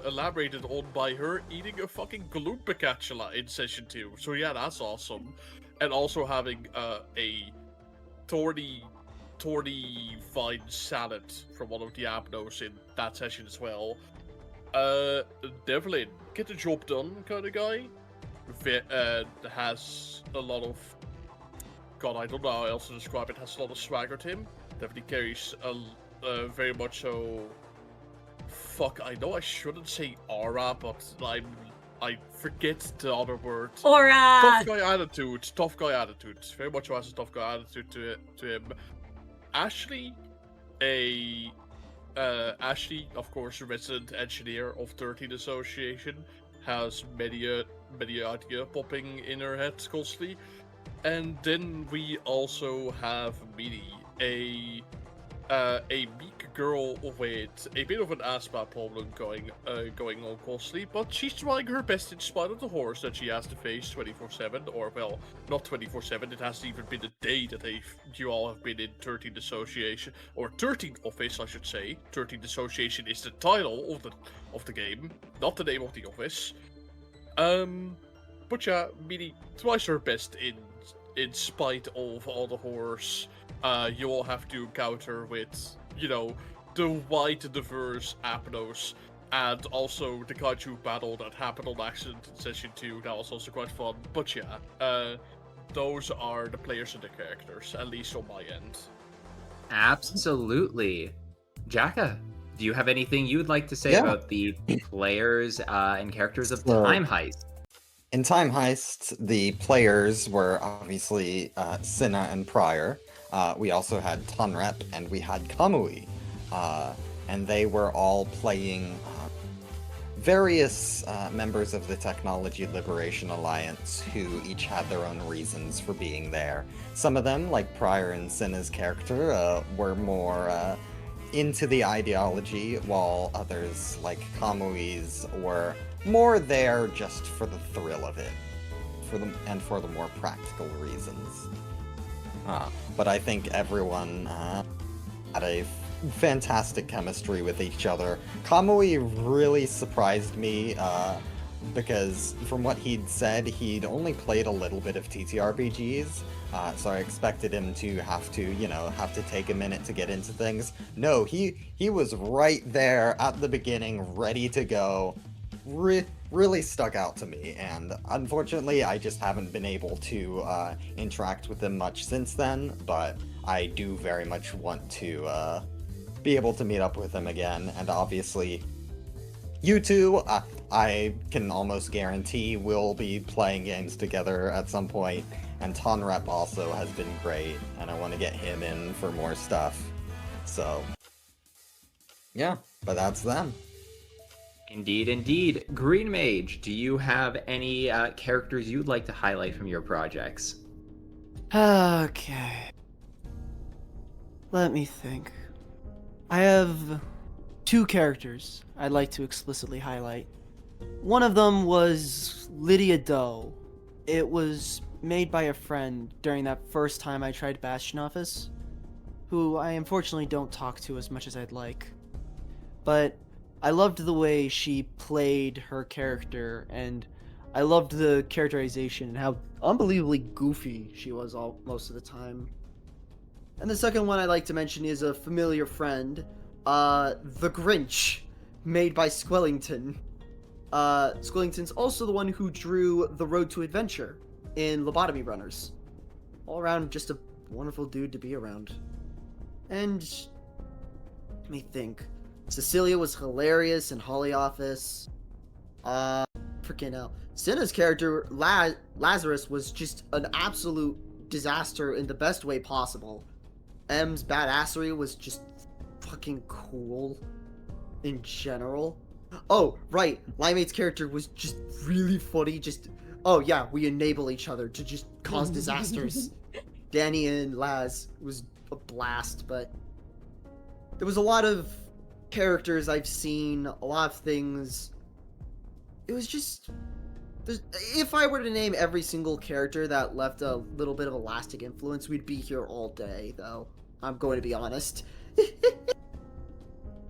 elaborated on by her eating a fucking Gloomspecatula in session 2. So yeah, that's awesome. And also having a thorny vine salad from one of the Abnos in that session as well. Devlin, get the job done kind of guy. Has a lot of, God, I don't know how else to describe it, has a lot of swagger to him. Definitely carries a very much so, fuck, I know I shouldn't say aura, but I forget the other word. Aura! Tough guy attitude. Very much so has a tough guy attitude to him. Ashley, of course, resident engineer of 13 Association, has many idea popping in her head constantly. And then we also have Mini, a meek girl with a bit of an asthma problem going on constantly, but she's trying her best in spite of the horrors that she has to face 24/7, or well, not 24/7. It hasn't even been a day that you all have been in 13 Association, or 13 Office, I should say. 13 Association is the title of the game, not the name of the office. But yeah, Mini tries her best in spite of all the horrors you all have to encounter with, the wide diverse Apnos, and also the kaiju battle that happened on accident in session 2. That was also quite fun. But yeah, those are the players and the characters, at least on my end. Absolutely. Jakka, do you have anything you would like to say about the players and characters of Time Heist? In Time Heist, the players were obviously Cinna and Prior. We also had Tonrep and we had Kamui. And they were all playing various members of the Technology Liberation Alliance who each had their own reasons for being there. Some of them, like Prior and Cinna's character, were more into the ideology, while others, like Kamui's, were more there just for the thrill of it, for the more practical reasons. But I think everyone had a fantastic chemistry with each other. Kamui really surprised me because from what he'd said, he'd only played a little bit of TTRPGs, so I expected him to have to take a minute to get into things. No, he was right there at the beginning, ready to go. Really stuck out to me, and unfortunately I just haven't been able to interact with him much since then, but I do very much want to be able to meet up with him again. And obviously you two, I can almost guarantee we'll be playing games together at some point, and Tonrep also has been great, and I want to get him in for more stuff. So yeah, but that's them. Indeed. Green Mage, do you have any characters you'd like to highlight from your projects? Okay. Let me think. I have 2 characters I'd like to explicitly highlight. One of them was Lydia Doe. It was made by a friend during that first time I tried Bastion Office, who I unfortunately don't talk to as much as I'd like. But I loved the way she played her character, and I loved the characterization and how unbelievably goofy she was most of the time. And the second one I'd like to mention is a familiar friend, The Grinch, made by Squellington. Squellington's also the one who drew The Road to Adventure in Lobotomy Runners. All around, just a wonderful dude to be around. And let me think. Cecilia was hilarious in Holly Office. Freaking hell. Cinna's character, Lazarus, was just an absolute disaster in the best way possible. M's badassery was just fucking cool in general. Oh, right. Limeade's character was just really funny. Just, oh yeah, we enable each other to just cause disasters. Danny and Laz was a blast, but there was a lot of characters I've seen, a lot of things. It was just, if I were to name every single character that left a little bit of a lasting influence, we'd be here all day, though. I'm going to be honest.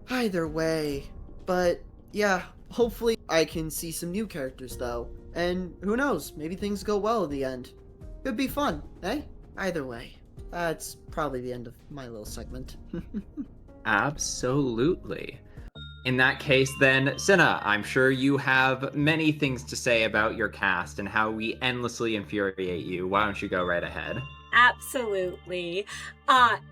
Either way. But, yeah, hopefully I can see some new characters, though. And who knows, maybe things go well in the end. It'd be fun, eh? Either way. That's probably the end of my little segment. Absolutely. In that case, then, Cinna, I'm sure you have many things to say about your cast and how we endlessly infuriate you. Why don't you go right ahead? Absolutely.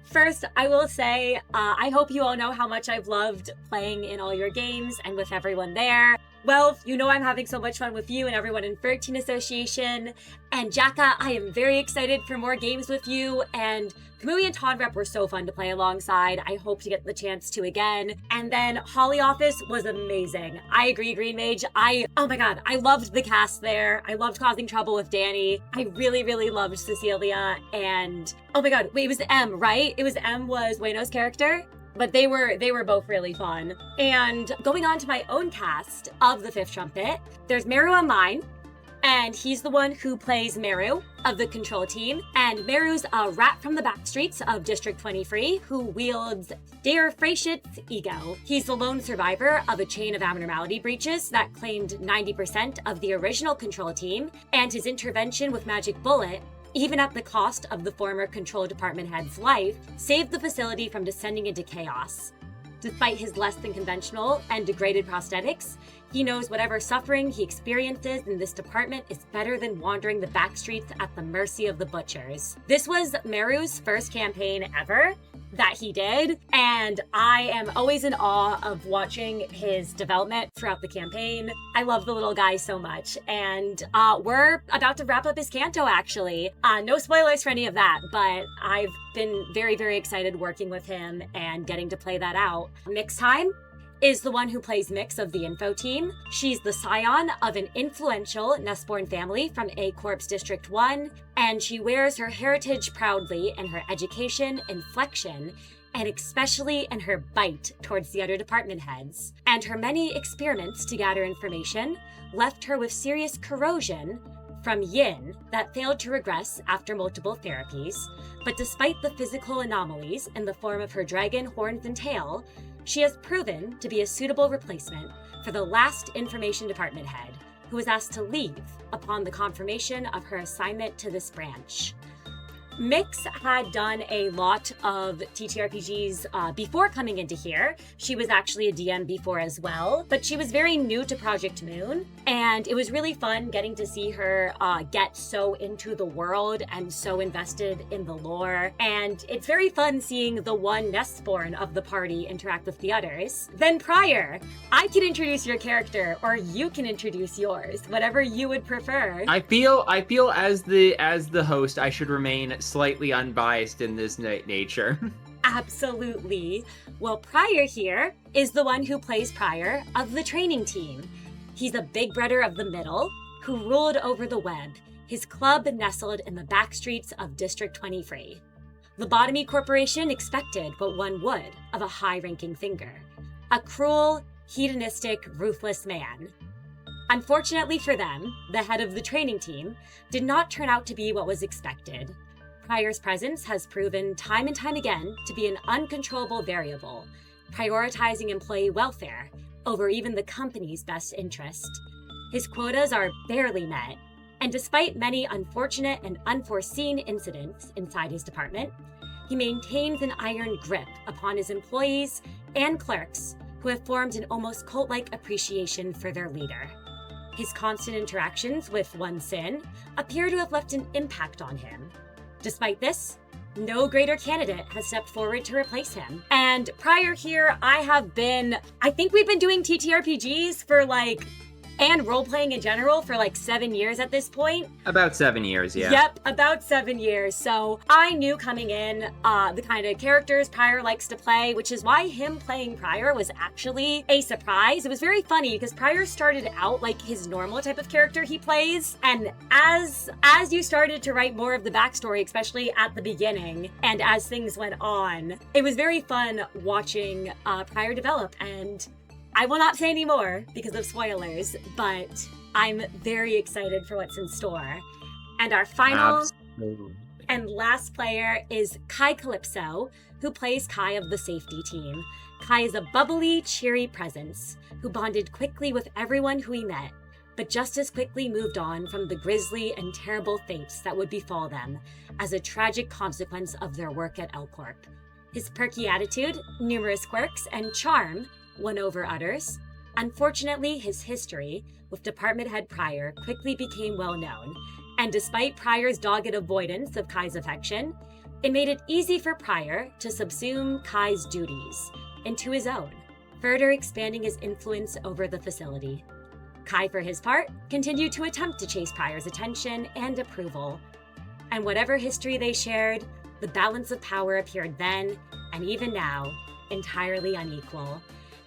First, I will say, I hope you all know how much I've loved playing in all your games and with everyone there. Well, you know I'm having so much fun with you and everyone in 13 Association. And Jakka, I am very excited for more games with you. And Kamui and Tonrep were so fun to play alongside. I hope to get the chance to again. And then Holly Office was amazing. I agree, GreenMage. Oh my god, I loved the cast there. I loved causing trouble with Danny. I really, really loved Cecilia. And oh my god, wait, it was M, right? It was M was Ueno's character. But they were both really fun. And going on to my own cast of the Fifth Trumpet, there's Meru on mine, and he's the one who plays Meru of the control team. And Meru's a rat from the back streets of District 23 who wields Der Freishit's ego. He's the lone survivor of a chain of abnormality breaches that claimed 90% of the original control team, and his intervention with Magic Bullet, even at the cost of the former control department head's life, saved the facility from descending into chaos. Despite his less than conventional and degraded prosthetics, he knows whatever suffering he experiences in this department is better than wandering the back streets at the mercy of the butchers. This was Meru's first campaign ever that he did, and I am always in awe of watching his development throughout the campaign. I love the little guy so much, and we're about to wrap up his canto, actually. No spoilers for any of that, but I've been very, very excited working with him and getting to play that out. Mix Time is the one who plays Mix of the Info Team. She's the scion of an influential Nestborn family from A Corps District 1, and she wears her heritage proudly in her education, inflection, and especially in her bite towards the other department heads. And her many experiments to gather information left her with serious corrosion from yin that failed to regress after multiple therapies. But despite the physical anomalies in the form of her dragon horns and tail, she has proven to be a suitable replacement for the last information department head, who was asked to leave upon the confirmation of her assignment to this branch. Mix had done a lot of TTRPGs before coming into here. She was actually a DM before as well, but she was very new to Project Moon, and it was really fun getting to see her get so into the world and so invested in the lore. And it's very fun seeing the one Nestborn of the party interact with the others. Then Prior, I can introduce your character, or you can introduce yours, whatever you would prefer. I feel as the host, I should remain slightly unbiased in this nature. Absolutely. Well, Prior here is the one who plays Prior of the training team. He's a big brother of the middle who ruled over the web, his club nestled in the back streets of District 23. Lobotomy Corporation expected what one would of a high-ranking finger. A cruel, hedonistic, ruthless man. Unfortunately for them, the head of the training team did not turn out to be what was expected. Pryor's presence has proven time and time again to be an uncontrollable variable, prioritizing employee welfare over even the company's best interest. His quotas are barely met, and despite many unfortunate and unforeseen incidents inside his department, he maintains an iron grip upon his employees and clerks who have formed an almost cult-like appreciation for their leader. His constant interactions with one Cin appear to have left an impact on him. Despite this, no greater candidate has stepped forward to replace him. And prior here, I think we've been doing TTRPGs for and role-playing in general for 7 years at this point. About 7 years, yeah. Yep, about 7 years. So I knew coming in the kind of characters Pryor likes to play, which is why him playing Pryor was actually a surprise. It was very funny because Pryor started out like his normal type of character he plays. And as you started to write more of the backstory, especially at the beginning, and as things went on, it was very fun watching Pryor develop. And I will not say any more because of spoilers, but I'm very excited for what's in store. And our final Absolutely. and last player is Kai Calypso, who plays Kai of the safety team. Kai is a bubbly, cheery presence who bonded quickly with everyone who he met, but just as quickly moved on from the grisly and terrible fates that would befall them as a tragic consequence of their work at L-Corp. His perky attitude, numerous quirks, and charm won over others. Unfortunately, his history with Department Head Pryor quickly became well known, and despite Pryor's dogged avoidance of Kai's affection, it made it easy for Pryor to subsume Kai's duties into his own, further expanding his influence over the facility. Kai, for his part, continued to attempt to chase Pryor's attention and approval, and whatever history they shared, the balance of power appeared then, and even now, entirely unequal.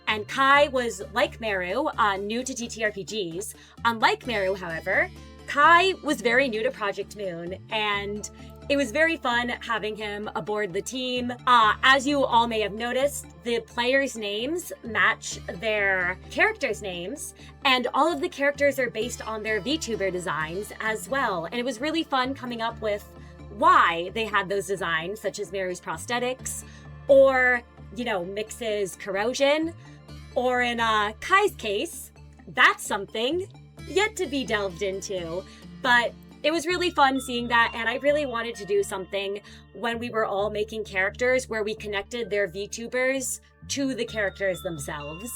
And Kai was, like Meru, new to TTRPGs. Unlike Meru, however, Kai was very new to Project Moon, and it was very fun having him aboard the team. As you all may have noticed, the players' names match their characters' names, and all of the characters are based on their VTuber designs as well. And it was really fun coming up with why they had those designs, such as Meru's prosthetics, or, Mix's corrosion, or in Kai's case, that's something yet to be delved into. But it was really fun seeing that, and I really wanted to do something when we were all making characters where we connected their VTubers to the characters themselves.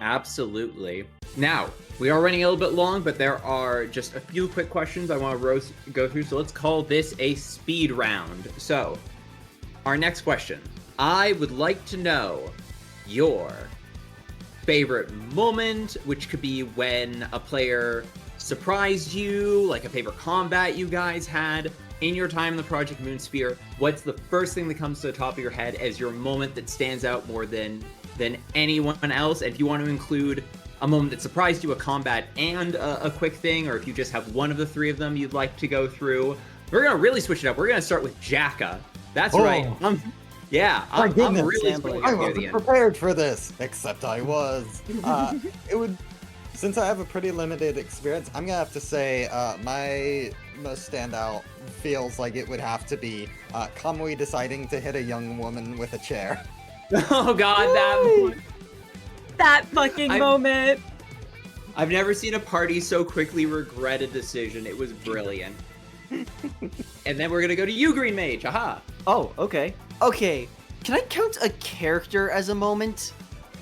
Absolutely. Now, we are running a little bit long, but there are just a few quick questions I want to go through, so let's call this a speed round. So, our next question. I would like to know your favorite moment, which could be when a player surprised you, like a favorite combat you guys had in your time in the Project Moon Sphere. What's the first thing that comes to the top of your head as your moment that stands out more than anyone else? And if you want to include a moment that surprised you, a combat, and a quick thing, or if you just have one of the three of them you'd like to go through, we're going to really switch it up. We're going to start with Jakka. That's right. I'm really I wasn't prepared for this, except I was. Since I have a pretty limited experience, I'm gonna have to say my most standout feels like it would have to be Kamui deciding to hit a young woman with a chair. Oh god, that fucking moment. I've never seen a party so quickly regret a decision. It was brilliant. And then we're gonna go to you, Green Mage. Aha. Oh, okay. Okay, can I count a character as a moment?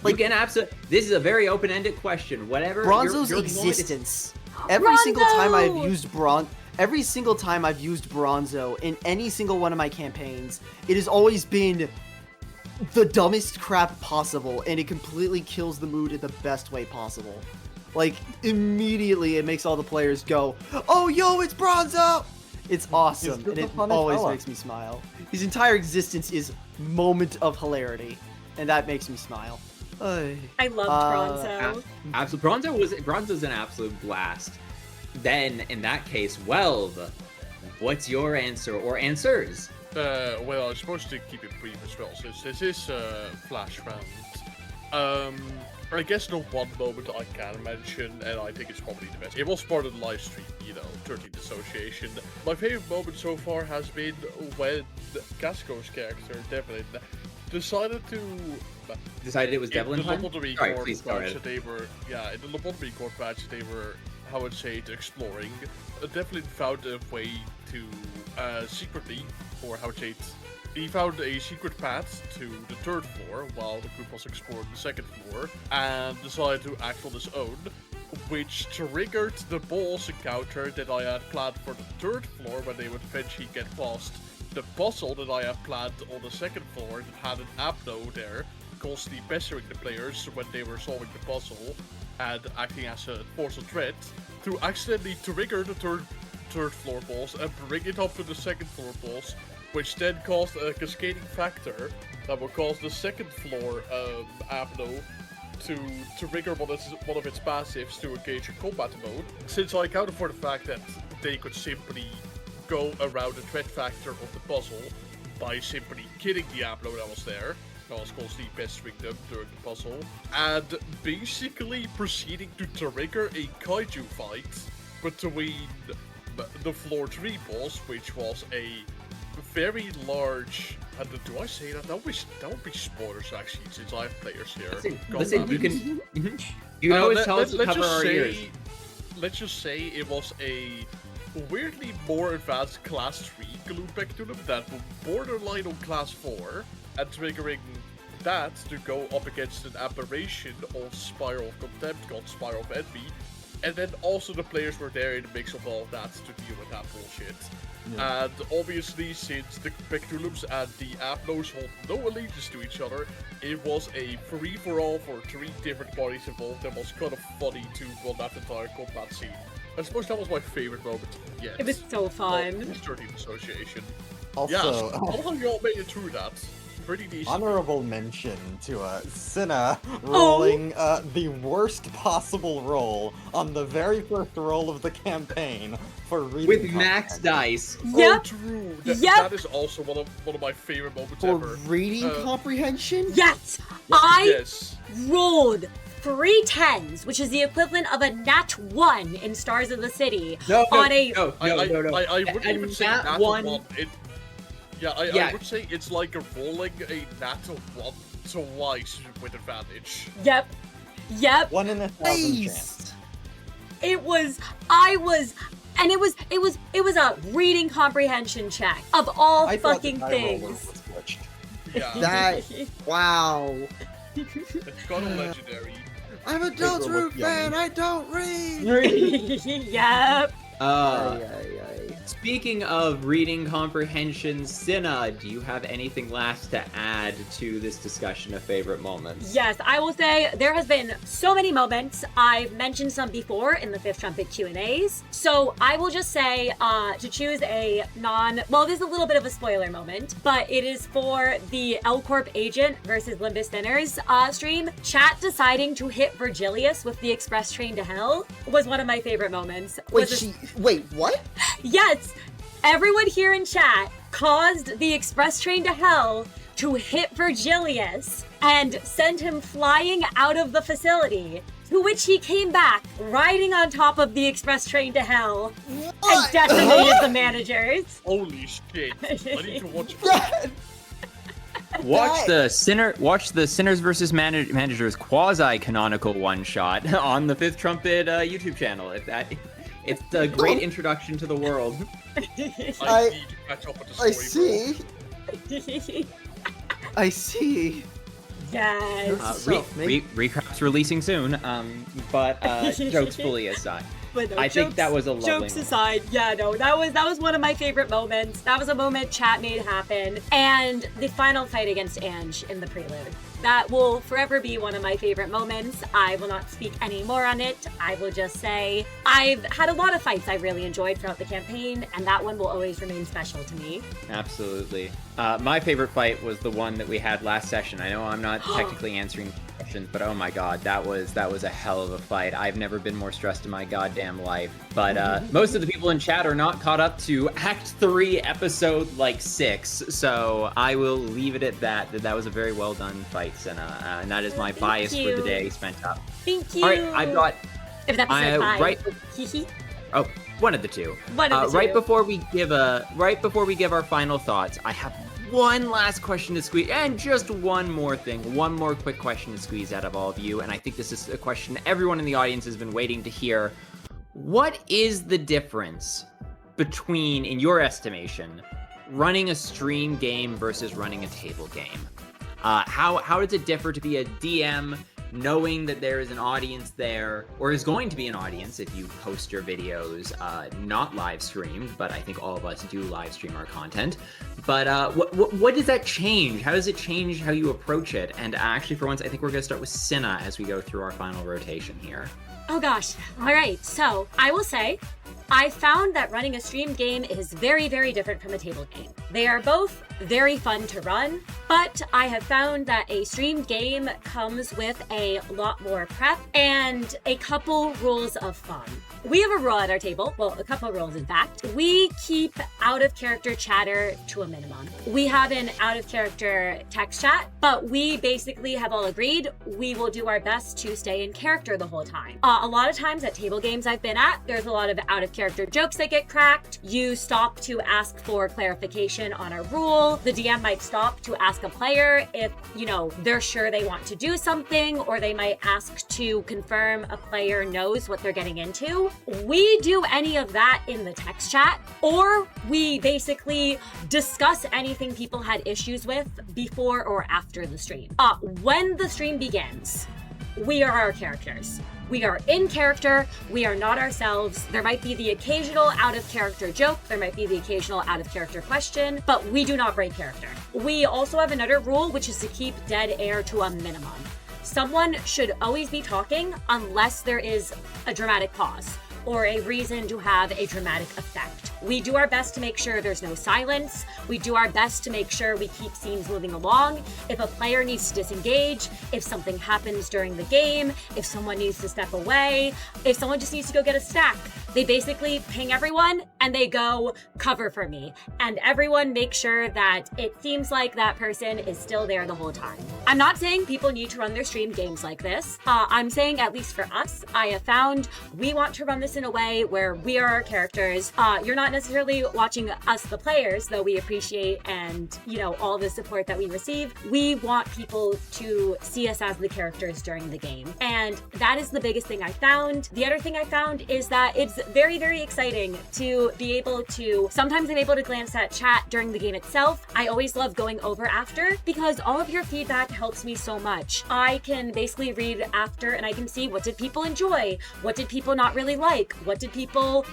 You can absolutely. This is a very open-ended question. Whatever. Bronzo's existence. Every single time I've used Bronzo in any single one of my campaigns, it has always been the dumbest crap possible, and it completely kills the mood in the best way possible. Like, immediately it makes all the players go, "Oh, yo, it's Bronzo!" It's awesome, and it always makes me smile. His entire existence is moment of hilarity, and that makes me smile. I loved Bronzo. Bronzo's an absolute blast. Then, in that case, Welv, what's your answer or answers? Well, I'm supposed to keep it brief as well, since this is a flash round. I guess the one moment I can mention, and I think it's probably the best, it was part of the live stream, 13th Association. My favorite moment so far has been when Casco's character, Devlin, decided Decided it was Devlin in the time? lobotomy Sorry, court please go batch ahead. that they were, in the lobotomy court batch they were, how would say it, exploring. Devlin found a way to secretly, or how would say it, he found a secret path to the 3rd floor while the group was exploring the 2nd floor, and decided to act on his own, which triggered the boss encounter that I had planned for the 3rd floor when they would eventually get past the puzzle that I had planned on the 2nd floor that had an Abno there, constantly pestering the players when they were solving the puzzle and acting as a force of threat, to accidentally trigger the third floor boss and bring it up to the 2nd floor boss, which then caused a cascading factor that will cause the 2nd floor Abno to trigger one of its passives to engage in combat mode. Since I accounted for the fact that they could simply go around the threat factor of the puzzle by simply killing the Abno that was there, I was constantly pestering them during the puzzle, and basically proceeding to trigger a kaiju fight between the floor 3 boss, which was a very large. Do I say that? That would be spoilers actually, since I have players here. Listen, you can. You can always tell us to cover our ears. Let's just say it was a weirdly more advanced class 3 glued back to them that would borderline on class 4, and triggering that to go up against an aberration of Spiral of Contempt called Spiral of Envy, and then also the players were there in the mix of all of that to deal with that bullshit. Yeah. And obviously, since the Pectulums and the Abnos hold no allegiance to each other, it was a free-for-all for 3 different parties involved, and was kind of funny to run that entire combat scene. I suppose that was my favorite moment yet. It was so fun. Well, 13th Association. Also, how you all made it through that? Pretty decent. Honorable mention to Cinna rolling the worst possible roll on the very first roll of the campaign for reading with max dice. Yep. Oh, true. That is also one of my favorite moments For ever. reading comprehension? Yes! I Yes. rolled 3 10s, which is the equivalent of a nat 1 in Stars of the City. No. I wouldn't even say nat 1. I would say it's like rolling a nat 1 twice with advantage. Yep. 1 in 1,000 chance. It was a reading comprehension check of all I thought fucking the die roller things. was glitched. Yeah. Wow. It's kind of legendary. I'm a Deltarune fan, I don't read! Yep. Speaking of reading comprehension, Cinna, do you have anything last to add to this discussion of favorite moments? Yes, I will say there has been so many moments. I've mentioned some before in the 5th Trumpet Q&As. So I will just say to choose a well, this is a little bit of a spoiler moment, but it is for the L Corp agent versus Limbus Thinners stream. Chat deciding to hit Virgilius with the express train to hell was one of my favorite moments. Wait, what? Yes, everyone here in chat caused the express train to hell to hit Virgilius and send him flying out of the facility, to which he came back riding on top of the express train to hell and decimated the managers. Holy shit. I need to watch Watch the Sinners versus Managers quasi-canonical one-shot on the 5th Trumpet YouTube channel. It's a great introduction to the world. I need to catch up with the story. I see. Yes. Recap's releasing soon, but jokes fully aside. But no, I think that was a lovely jokes moment. aside, that was one of my favorite moments. That was a moment chat made happen. And the final fight against Ange in the prelude That will forever be one of my favorite moments. I will not speak any more on it. I will just say I've had a lot of fights I really enjoyed throughout the campaign, and that one will always remain special to me. Absolutely. My favorite fight was the one that we had last session. I know I'm not technically answering questions, but oh my god, that was a hell of a fight. I've never been more stressed in my goddamn life. But most of the people in chat are not caught up to Act 3, Episode 6, so I will leave it at that. That was a very well done fight, Cinna, and that is my bias for the day spent up. Thank you. All right, I've got. If that's episode 5. Right. Oh, one of the two. Right before we give our final thoughts, I have one last question to squeeze, and just one more quick question to squeeze out of all of you, and I think this is a question everyone in the audience has been waiting to hear. What is the difference between, in your estimation, running a stream game versus running a table game? How does it differ to be a DM knowing that there is an audience there, or is going to be an audience if you post your videos not live streamed, but I think all of us do live stream our content. But what does that change? How does it change how you approach it? And actually, for once, I think we're going to start with Cinna as we go through our final rotation here. Oh gosh. All right. So I will say, I found that running a stream game is very, very different from a table game. They are both very fun to run, but I have found that a streamed game comes with a lot more prep and a couple rules of fun. We have a rule at our table, well, a couple rules in fact. We keep out-of-character chatter to a minimum. We have an out-of-character text chat, but we basically have all agreed we will do our best to stay in character the whole time. A lot of times at table games I've been at, there's a lot of out-of-character jokes that get cracked. You stop to ask for clarification on a rule. The DM might stop to ask a player if, they're sure they want to do something, or they might ask to confirm a player knows what they're getting into. We do any of that in the text chat, or we basically discuss anything people had issues with before or after the stream. When the stream begins, we are our characters. We are in character, we are not ourselves. There might be the occasional out-of-character joke, there might be the occasional out-of-character question, but we do not break character. We also have another rule, which is to keep dead air to a minimum. Someone should always be talking unless there is a dramatic pause or a reason to have a dramatic effect. We do our best to make sure there's no silence. We do our best to make sure we keep scenes moving along. If a player needs to disengage, if something happens during the game, if someone needs to step away, if someone just needs to go get a snack, they basically ping everyone and they go cover for me. And everyone makes sure that it seems like that person is still there the whole time. I'm not saying people need to run their stream games like this. I'm saying, at least for us, I have found we want to run this in a way where we are our characters. You're not necessarily watching us, the players, though we appreciate and, all the support that we receive. We want people to see us as the characters during the game. And that is the biggest thing I found. The other thing I found is that it's very, very exciting to be able to, sometimes I'm able to glance at chat during the game itself. I always love going over after because all of your feedback helps me so much. I can basically read after and I can see what did people enjoy? What did people not really like? What did people,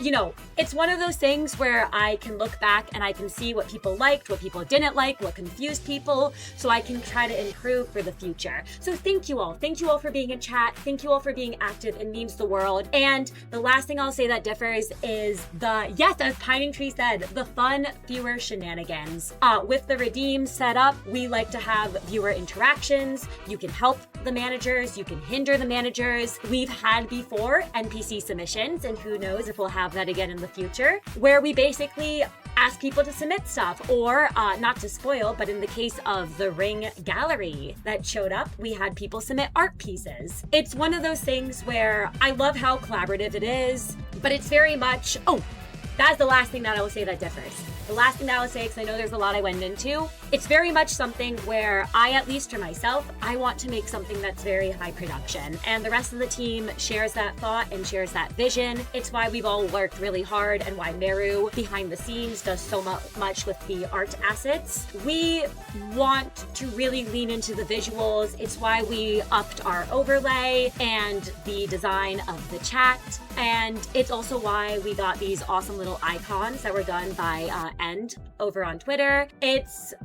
it's one of those things where I can look back and I can see what people liked, what people didn't like, what confused people, so I can try to improve for the future. So thank you all. Thank you all for being in chat. Thank you all for being active. It means the world. And the last thing I'll say that differs is as Pining Tree said, the fun, fewer shenanigans. With the redeem set up, we like to have viewer interactions. You can help the managers, you can hinder the managers. We've had before NPC submissions, and who knows if we'll have that again in the future, where we basically ask people to submit stuff, or not to spoil, but in the case of the Ring Gallery that showed up, we had people submit art pieces. It's one of those things where I love how collaborative it is, but it's very much, that's the last thing that I will say that differs. The last thing that I will say, because I know there's a lot I went into, it's very much something where I, at least for myself, I want to make something that's very high production. And the rest of the team shares that thought and shares that vision. It's why we've all worked really hard and why Meru, behind the scenes, does so much with the art assets. We want to really lean into the visuals. It's why we upped our overlay and the design of the chat. And it's also why we got these awesome little icons that were done by End over on Twitter. It's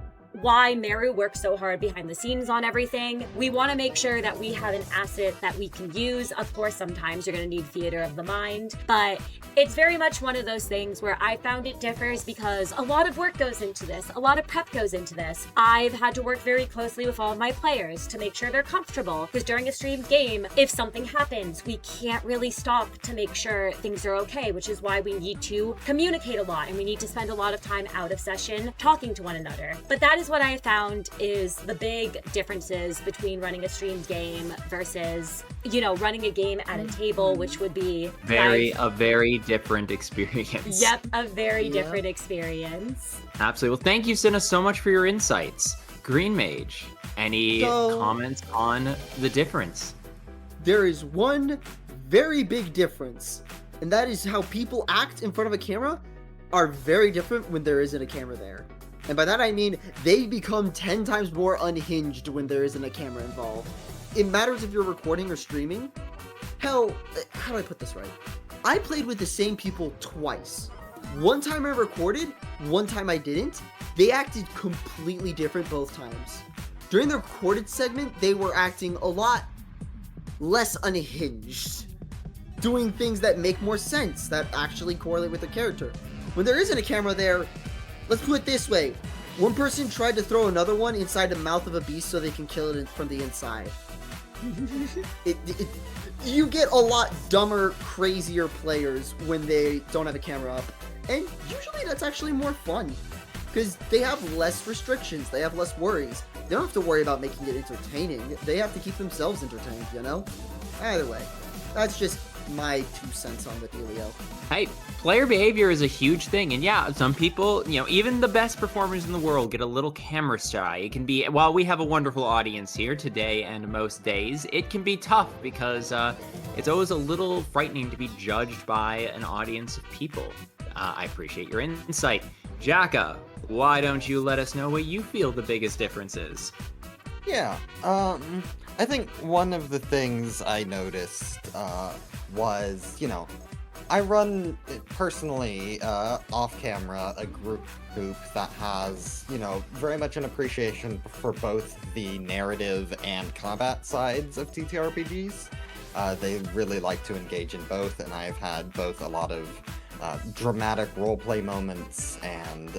why Meru works so hard behind the scenes on everything. We want to make sure that we have an asset that we can use. Of course, sometimes you're going to need theater of the mind, but it's very much one of those things where I found it differs because a lot of work goes into this, a lot of prep goes into this. I've had to work very closely with all of my players to make sure they're comfortable, because during a streamed game, if something happens, we can't really stop to make sure things are okay, which is why we need to communicate a lot and we need to spend a lot of time out of session talking to one another. But that is what I found is the big differences between running a streamed game versus, you know, running a game at a table, which would be a very different experience. Yep, a very different experience. Absolutely. Well, thank you, Cinna, so much for your insights. GreenMage, any comments on the difference? There is one very big difference, and that is how people act in front of a camera are very different when there isn't a camera there. And by that I mean they become 10 times more unhinged when there isn't a camera involved. It matters if you're recording or streaming. Hell, how do I put this right? I played with the same people twice. One time I recorded, one time I didn't. They acted completely different both times. During the recorded segment, they were acting a lot less unhinged, doing things that make more sense, that actually correlate with the character. When there isn't a camera there, let's put it this way. One person tried to throw another one inside the mouth of a beast so they can kill it from the inside. You get a lot dumber, crazier players when they don't have a camera up. And usually that's actually more fun, because they have less restrictions, they have less worries. They don't have to worry about making it entertaining, they have to keep themselves entertained, you know? Either way, that's just my 2 cents on the dealio. Hey, player behavior is a huge thing, and yeah, some people, you know, even the best performers in the world get a little camera shy. It can be, while we have a wonderful audience here today and most days, it can be tough because it's always a little frightening to be judged by an audience of people. I appreciate your insight. Jakka, why don't you let us know what you feel the biggest difference is? Yeah, I think one of the things I noticed was, you know, I run personally off camera a group that has, you know, very much an appreciation for both the narrative and combat sides of TTRPGs. They really like to engage in both, and I've had both a lot of dramatic roleplay moments and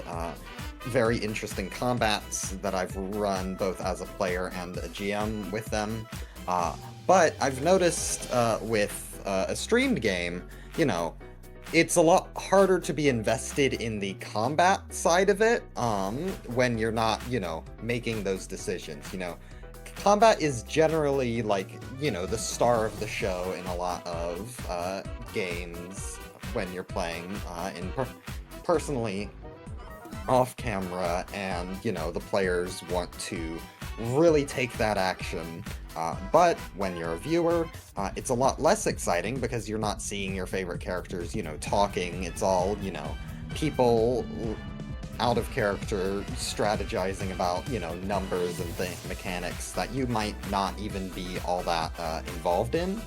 very interesting combats that I've run both as a player and a GM with them. But I've noticed with a streamed game, you know, it's a lot harder to be invested in the combat side of it when you're not, you know, making those decisions. You know, combat is generally like, you know, the star of the show in a lot of games when you're playing personally off camera, and, you know, the players want to really take that action. But when you're a viewer, it's a lot less exciting because you're not seeing your favorite characters, you know, talking. It's all, you know, people out of character strategizing about, you know, numbers and mechanics that you might not even be all that involved in.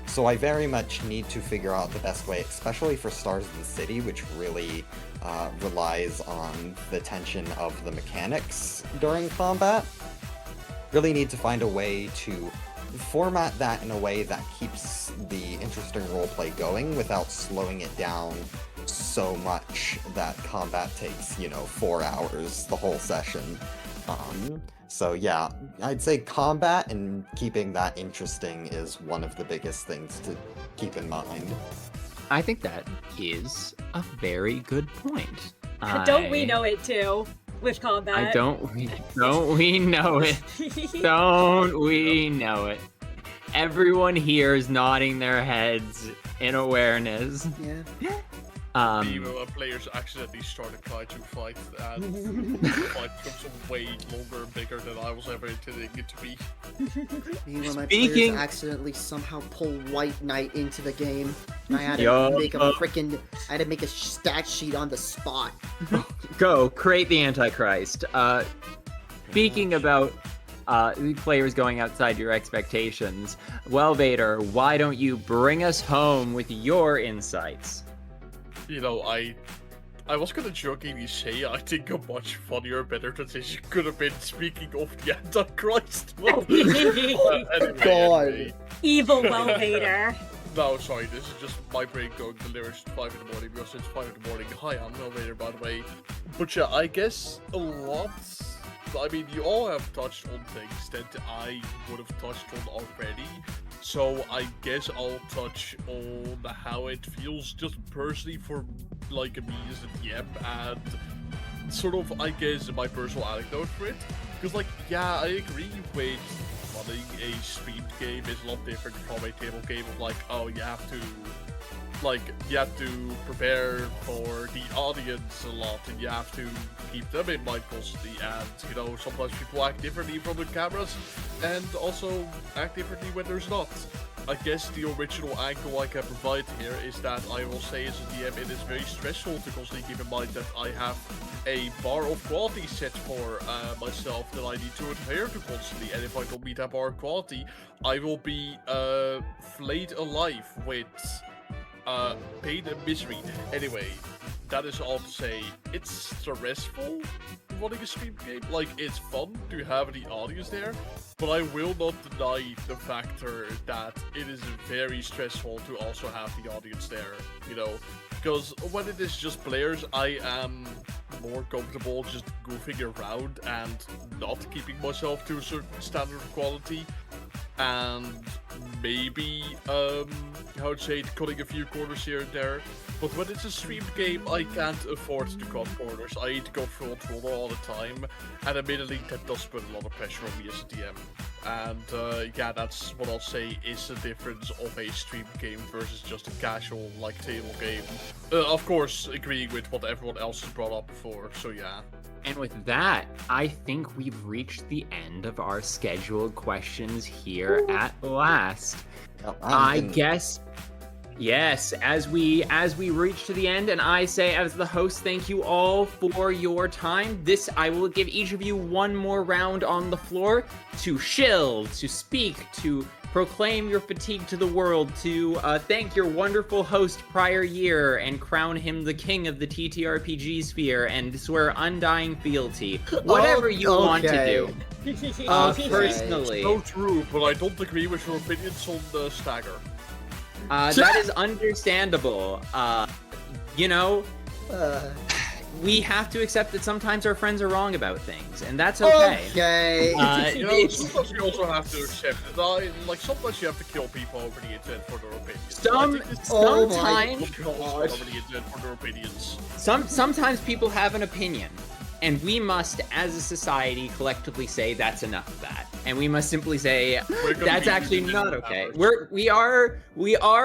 So I very much need to figure out the best way, especially for Stars of the City, which really relies on the tension of the mechanics during combat. Really need to find a way to format that in a way that keeps the interesting roleplay going without slowing it down so much that combat takes, you know, 4 hours the whole session. So yeah, I'd say combat and keeping that interesting is one of the biggest things to keep in mind. I think that is a very good point. Don't we know it too? With combat. Don't we know it? Don't we know it? Everyone here is nodding their heads in awareness. Yeah. Players accidentally started Kaiju fight, and the fight becomes way longer and bigger than I was ever intending it to be. Me when my players accidentally somehow pull White Knight into the game, and I had to make a stat sheet on the spot. Go create the Antichrist. Speaking about players going outside your expectations, Welvader, why don't you bring us home with your insights? You know, I I was gonna jokingly say I think a much funnier, better transition could have been speaking of the Antichrist. Anyway, God. anyway. Evil Welvader. No, sorry, this is just my brain going delirious at 5 in the morning because it's 5 in the morning. Hi, I'm Welvader, by the way. But yeah, I guess a lot. I mean, you all have touched on things that I would have touched on already. So I guess I'll touch on how it feels just personally for like me as a DM and sort of, I guess, my personal anecdote for it. Because like, yeah, I agree with running a streamed game is a lot different from a table game of like, oh, you have to prepare for the audience a lot, and you have to keep them in mind constantly, and, you know, sometimes people act differently from the cameras, and also act differently when there's not. I guess the original angle I can provide here is that I will say as a DM it is very stressful to constantly keep in mind that I have a bar of quality set for myself that I need to adhere to constantly, and if I don't meet that bar of quality, I will be flayed alive with pain and misery. Anyway, that is all to say, it's stressful running a stream game. Like, it's fun to have the audience there, but I will not deny the factor that it is very stressful to also have the audience there, you know, because when it is just players, I am more comfortable just goofing around and not keeping myself to a certain standard of quality, and maybe, how to say it, cutting a few corners here and there. But when it's a streamed game, I can't afford to cut corners. I need to go full throttle all the time, and admittedly that does put a lot of pressure on me as a DM. And yeah, that's what I'll say is the difference of a streamed game versus just a casual, like, table game. Of course, agreeing with what everyone else has brought up before, so yeah. And with that, I think we've reached the end of our scheduled questions here at last. I guess, yes, as we reach to the end, and I say as the host, thank you all for your time. I will give each of you one more round on the floor to shill, to speak, to proclaim your fatigue to the world, to thank your wonderful host prior year and crown him the king of the TTRPG sphere and swear undying fealty. Whatever you want to do. Personally. So true, but I don't agree with your opinions on the Stagger. That is understandable. You know, we have to accept that sometimes our friends are wrong about things, and that's okay. Okay. You know, sometimes you also have to accept that, like, sometimes you have to kill people over the internet for their opinions. Sometimes people have an opinion, and we must, as a society, collectively say that's enough of that. And we must simply say that's actually not okay. We are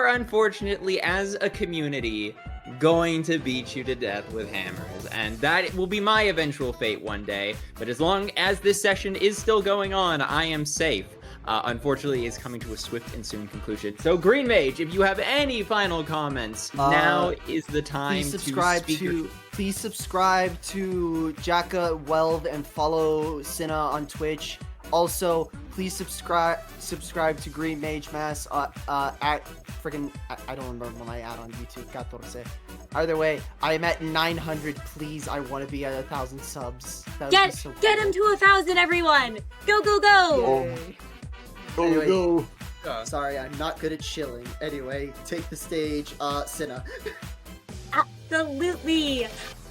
unfortunately, as a community, going to beat you to death with hammers, and that will be my eventual fate one day. But as long as this session is still going on, I am safe. Unfortunately, it's coming to a swift and soon conclusion. So, Green Mage, if you have any final comments, now is the time to speak. Please subscribe to Jakka, Welv, and follow Cinna on Twitch. Also, please subscribe to GreenMageMas at freaking I don't remember my ad on YouTube. 14. Either way, I am at 900. Please, I want to be at 1,000 subs. Get him to 1,000, everyone! Go, go, go! Yay. Anyway, Go. Yeah. Sorry, I'm not good at shilling. Anyway, take the stage, Cinna. Absolutely.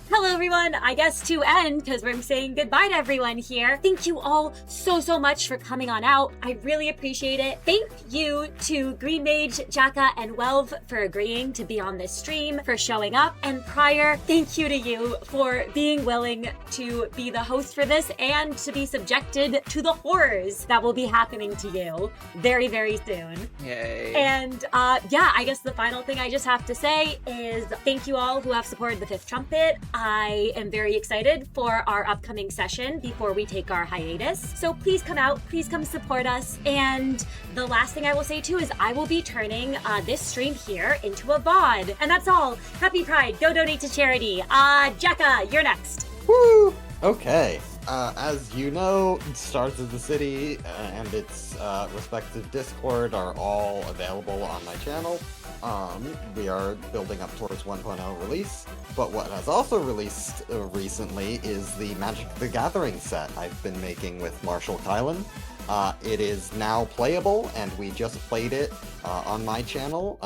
Hello, everyone. I guess to end, because we're saying goodbye to everyone here. Thank you all so much for coming on out. I really appreciate it. Thank you to Green Mage, Jakka, and Welv for agreeing to be on this stream, for showing up. And Prior, thank you to you for being willing to be the host for this and to be subjected to the horrors that will be happening to you very, very soon. Yay. And yeah, I guess the final thing I just have to say is thank you all who have supported the Fifth Trumpet. I am very excited for our upcoming session before we take our hiatus. So please come out, please come support us. And the last thing I will say too is I will be turning this stream here into a VOD. And that's all. Happy Pride. Go donate to charity. Jakka, you're next. Woo! Okay. As you know, Stars of the City and its respective Discord are all available on my channel. We are building up towards 1.0 release, but what has also released recently is the Magic the Gathering set I've been making with Marshall Kylan. It is now playable, and we just played it on my channel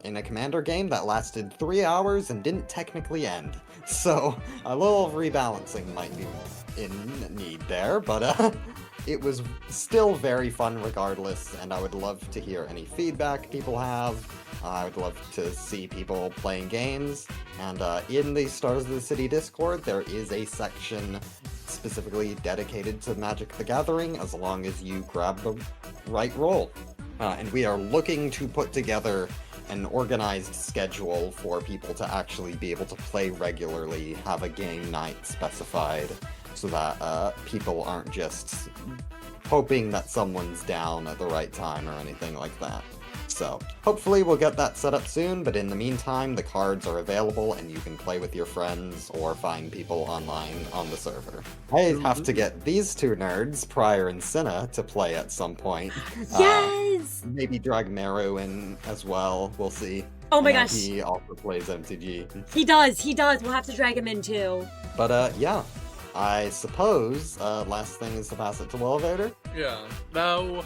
in a Commander game that lasted 3 hours and didn't technically end. So, a little rebalancing might be in need there, but it was still very fun regardless, and I would love to hear any feedback people have. I would love to see people playing games, and in the Stars of the City Discord, there is a section specifically dedicated to Magic the Gathering, as long as you grab the right role. And we are looking to put together an organized schedule for people to actually be able to play regularly, have a game night specified, so that people aren't just hoping that someone's down at the right time or anything like that. So, hopefully we'll get that set up soon, but in the meantime, the cards are available and you can play with your friends or find people online on the server. I have to get these two nerds, Prior and Cinna, to play at some point. Yes! Maybe drag Meru in as well, we'll see. Oh my I know gosh. He also plays MTG. He does. We'll have to drag him in too. But yeah, I suppose last thing is to pass it to Welvader. Yeah. Now,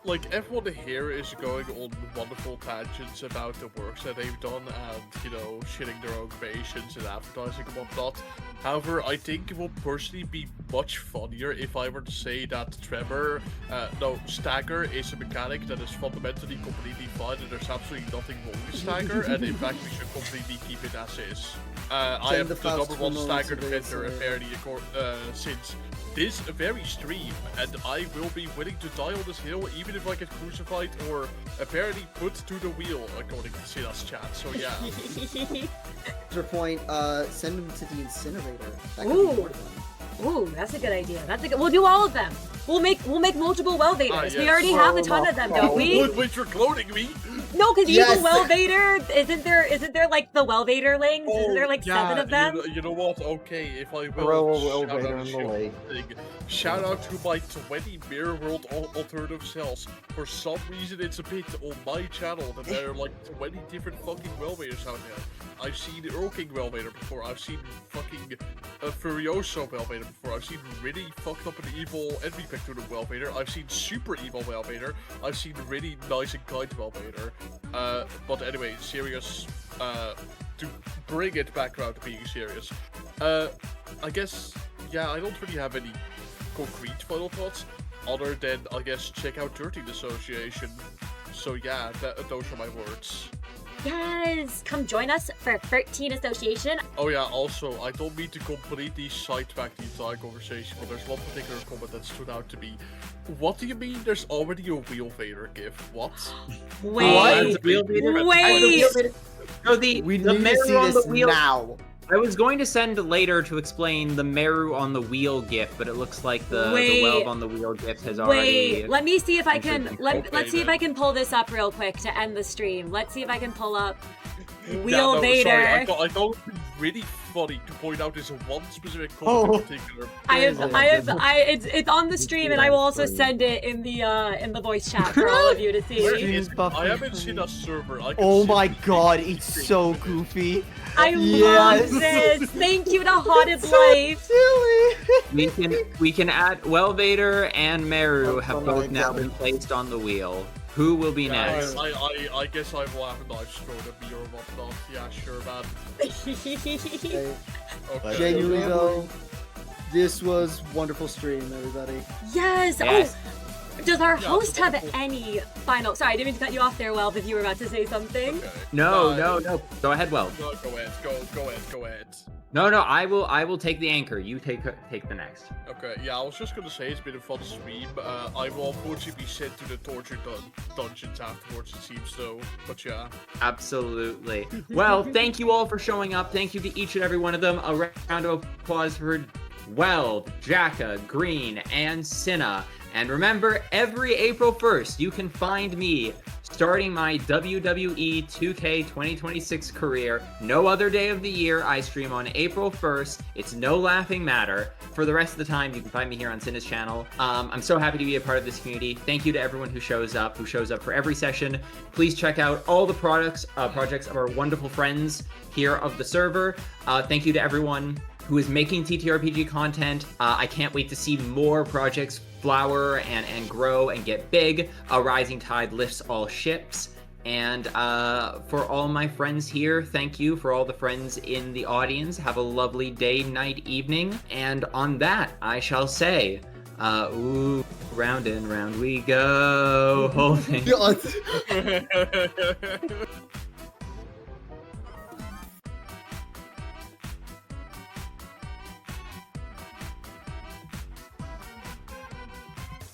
like, everyone here is going on wonderful tangents about the works that they've done and, you know, shitting their own creations and advertising and whatnot. However, I think it will personally be much funnier if I were to say that Stagger is a mechanic that is fundamentally completely fine and there's absolutely nothing wrong with Stagger, and in fact we should completely keep it as is. I am the number one Stagger defender apparently since this very stream, and I will be willing to die on this hill even if I get crucified or apparently put to the wheel, according to Cinna's chat, so yeah. Your point, send them to the incinerator. That could Ooh. be more fun. Ooh, that's a good idea. We'll do all of them. We'll make multiple Welvaders. Yes. We already have a ton of them, don't we? Wait, you're cloning me? No, because Yes. evil Welvader, isn't there like the Welvader lings? Isn't there like 7 of them? You know what? Okay, if I will Throw a shout Welvader out in the lake. Shout out to my 20 Mirror World alternative cells. For some reason, it's a bit on my channel that there are like 20 different fucking Welvaders out there. I've seen Earl King Welvader before. I've seen fucking Furioso Welvader before. I've seen really fucked up and evil enemy Pectoral Welvader. I've seen super evil Welvader. I've seen really nice and kind Welvader. But anyway, serious. To bring it back around to being serious. I guess, yeah, I don't really have any concrete final thoughts other than, I guess, check out 13th Association. So yeah, those are my words. Yes! Come join us for 13 Association. Oh yeah, also, I don't mean to completely sidetrack the entire conversation, but there's one particular comment that stood out to me. What do you mean there's already a Welvader GIF? What? Wait! Wait! So the We the need to Meru see on the this wheel. now. I was going to send later to explain the Meru on the wheel GIF, but it looks like the Welv on the wheel GIF has already. Wait, let me see if I can Okay, let's see if I can pull this up real quick to end the stream. Let's see if I can pull up Sorry, Welvader. I thought it would be really funny to point out this one specific comment in particular. It's on the stream, and I will also send it in the voice chat for all of you to Where see. is it? I am in Cinna's server. I can Oh see my it. god, it's so goofy. I Yes. love this. Thank you to Haunted Life. Silly. We can add Welvader and Meru have Oh, both now been placed on the wheel. Who will be Yeah, next? I guess I will have a knife stroke at me or whatnot. Yeah, sure, man. Okay. Genuinely though, this was wonderful stream, everybody. Yes. Yes. Oh, does our Yeah, host have wonderful. any final? Sorry, I didn't mean to cut you off there, Welv. If you were about to say something. Okay. No. Go ahead, Welv. No, go ahead. No, I will take the anchor. You take the next. Okay, yeah, I was just gonna say it's been a fun stream. I will unfortunately be sent to the torture dungeons afterwards, it seems so. But yeah. Absolutely. Well, thank you all for showing up. Thank you to each and every one of them. A round of applause for Welv, Jakka, Green, and Cinna. And remember, every April 1st, you can find me starting my WWE 2K 2026 career. No other day of the year. I stream on April 1st. It's no laughing matter. For the rest of the time, you can find me here on Cinna's channel. I'm so happy to be a part of this community. Thank you to everyone who shows up for every session. Please check out all the projects of our wonderful friends here of the server. Thank you to everyone who is making TTRPG content. I can't wait to see more projects flower and grow and get big. A rising tide lifts all ships. And for all my friends here, thank you. For all the friends in the audience, have a lovely day, night, evening. And on that, I shall say, ooh, round and round we go, holding.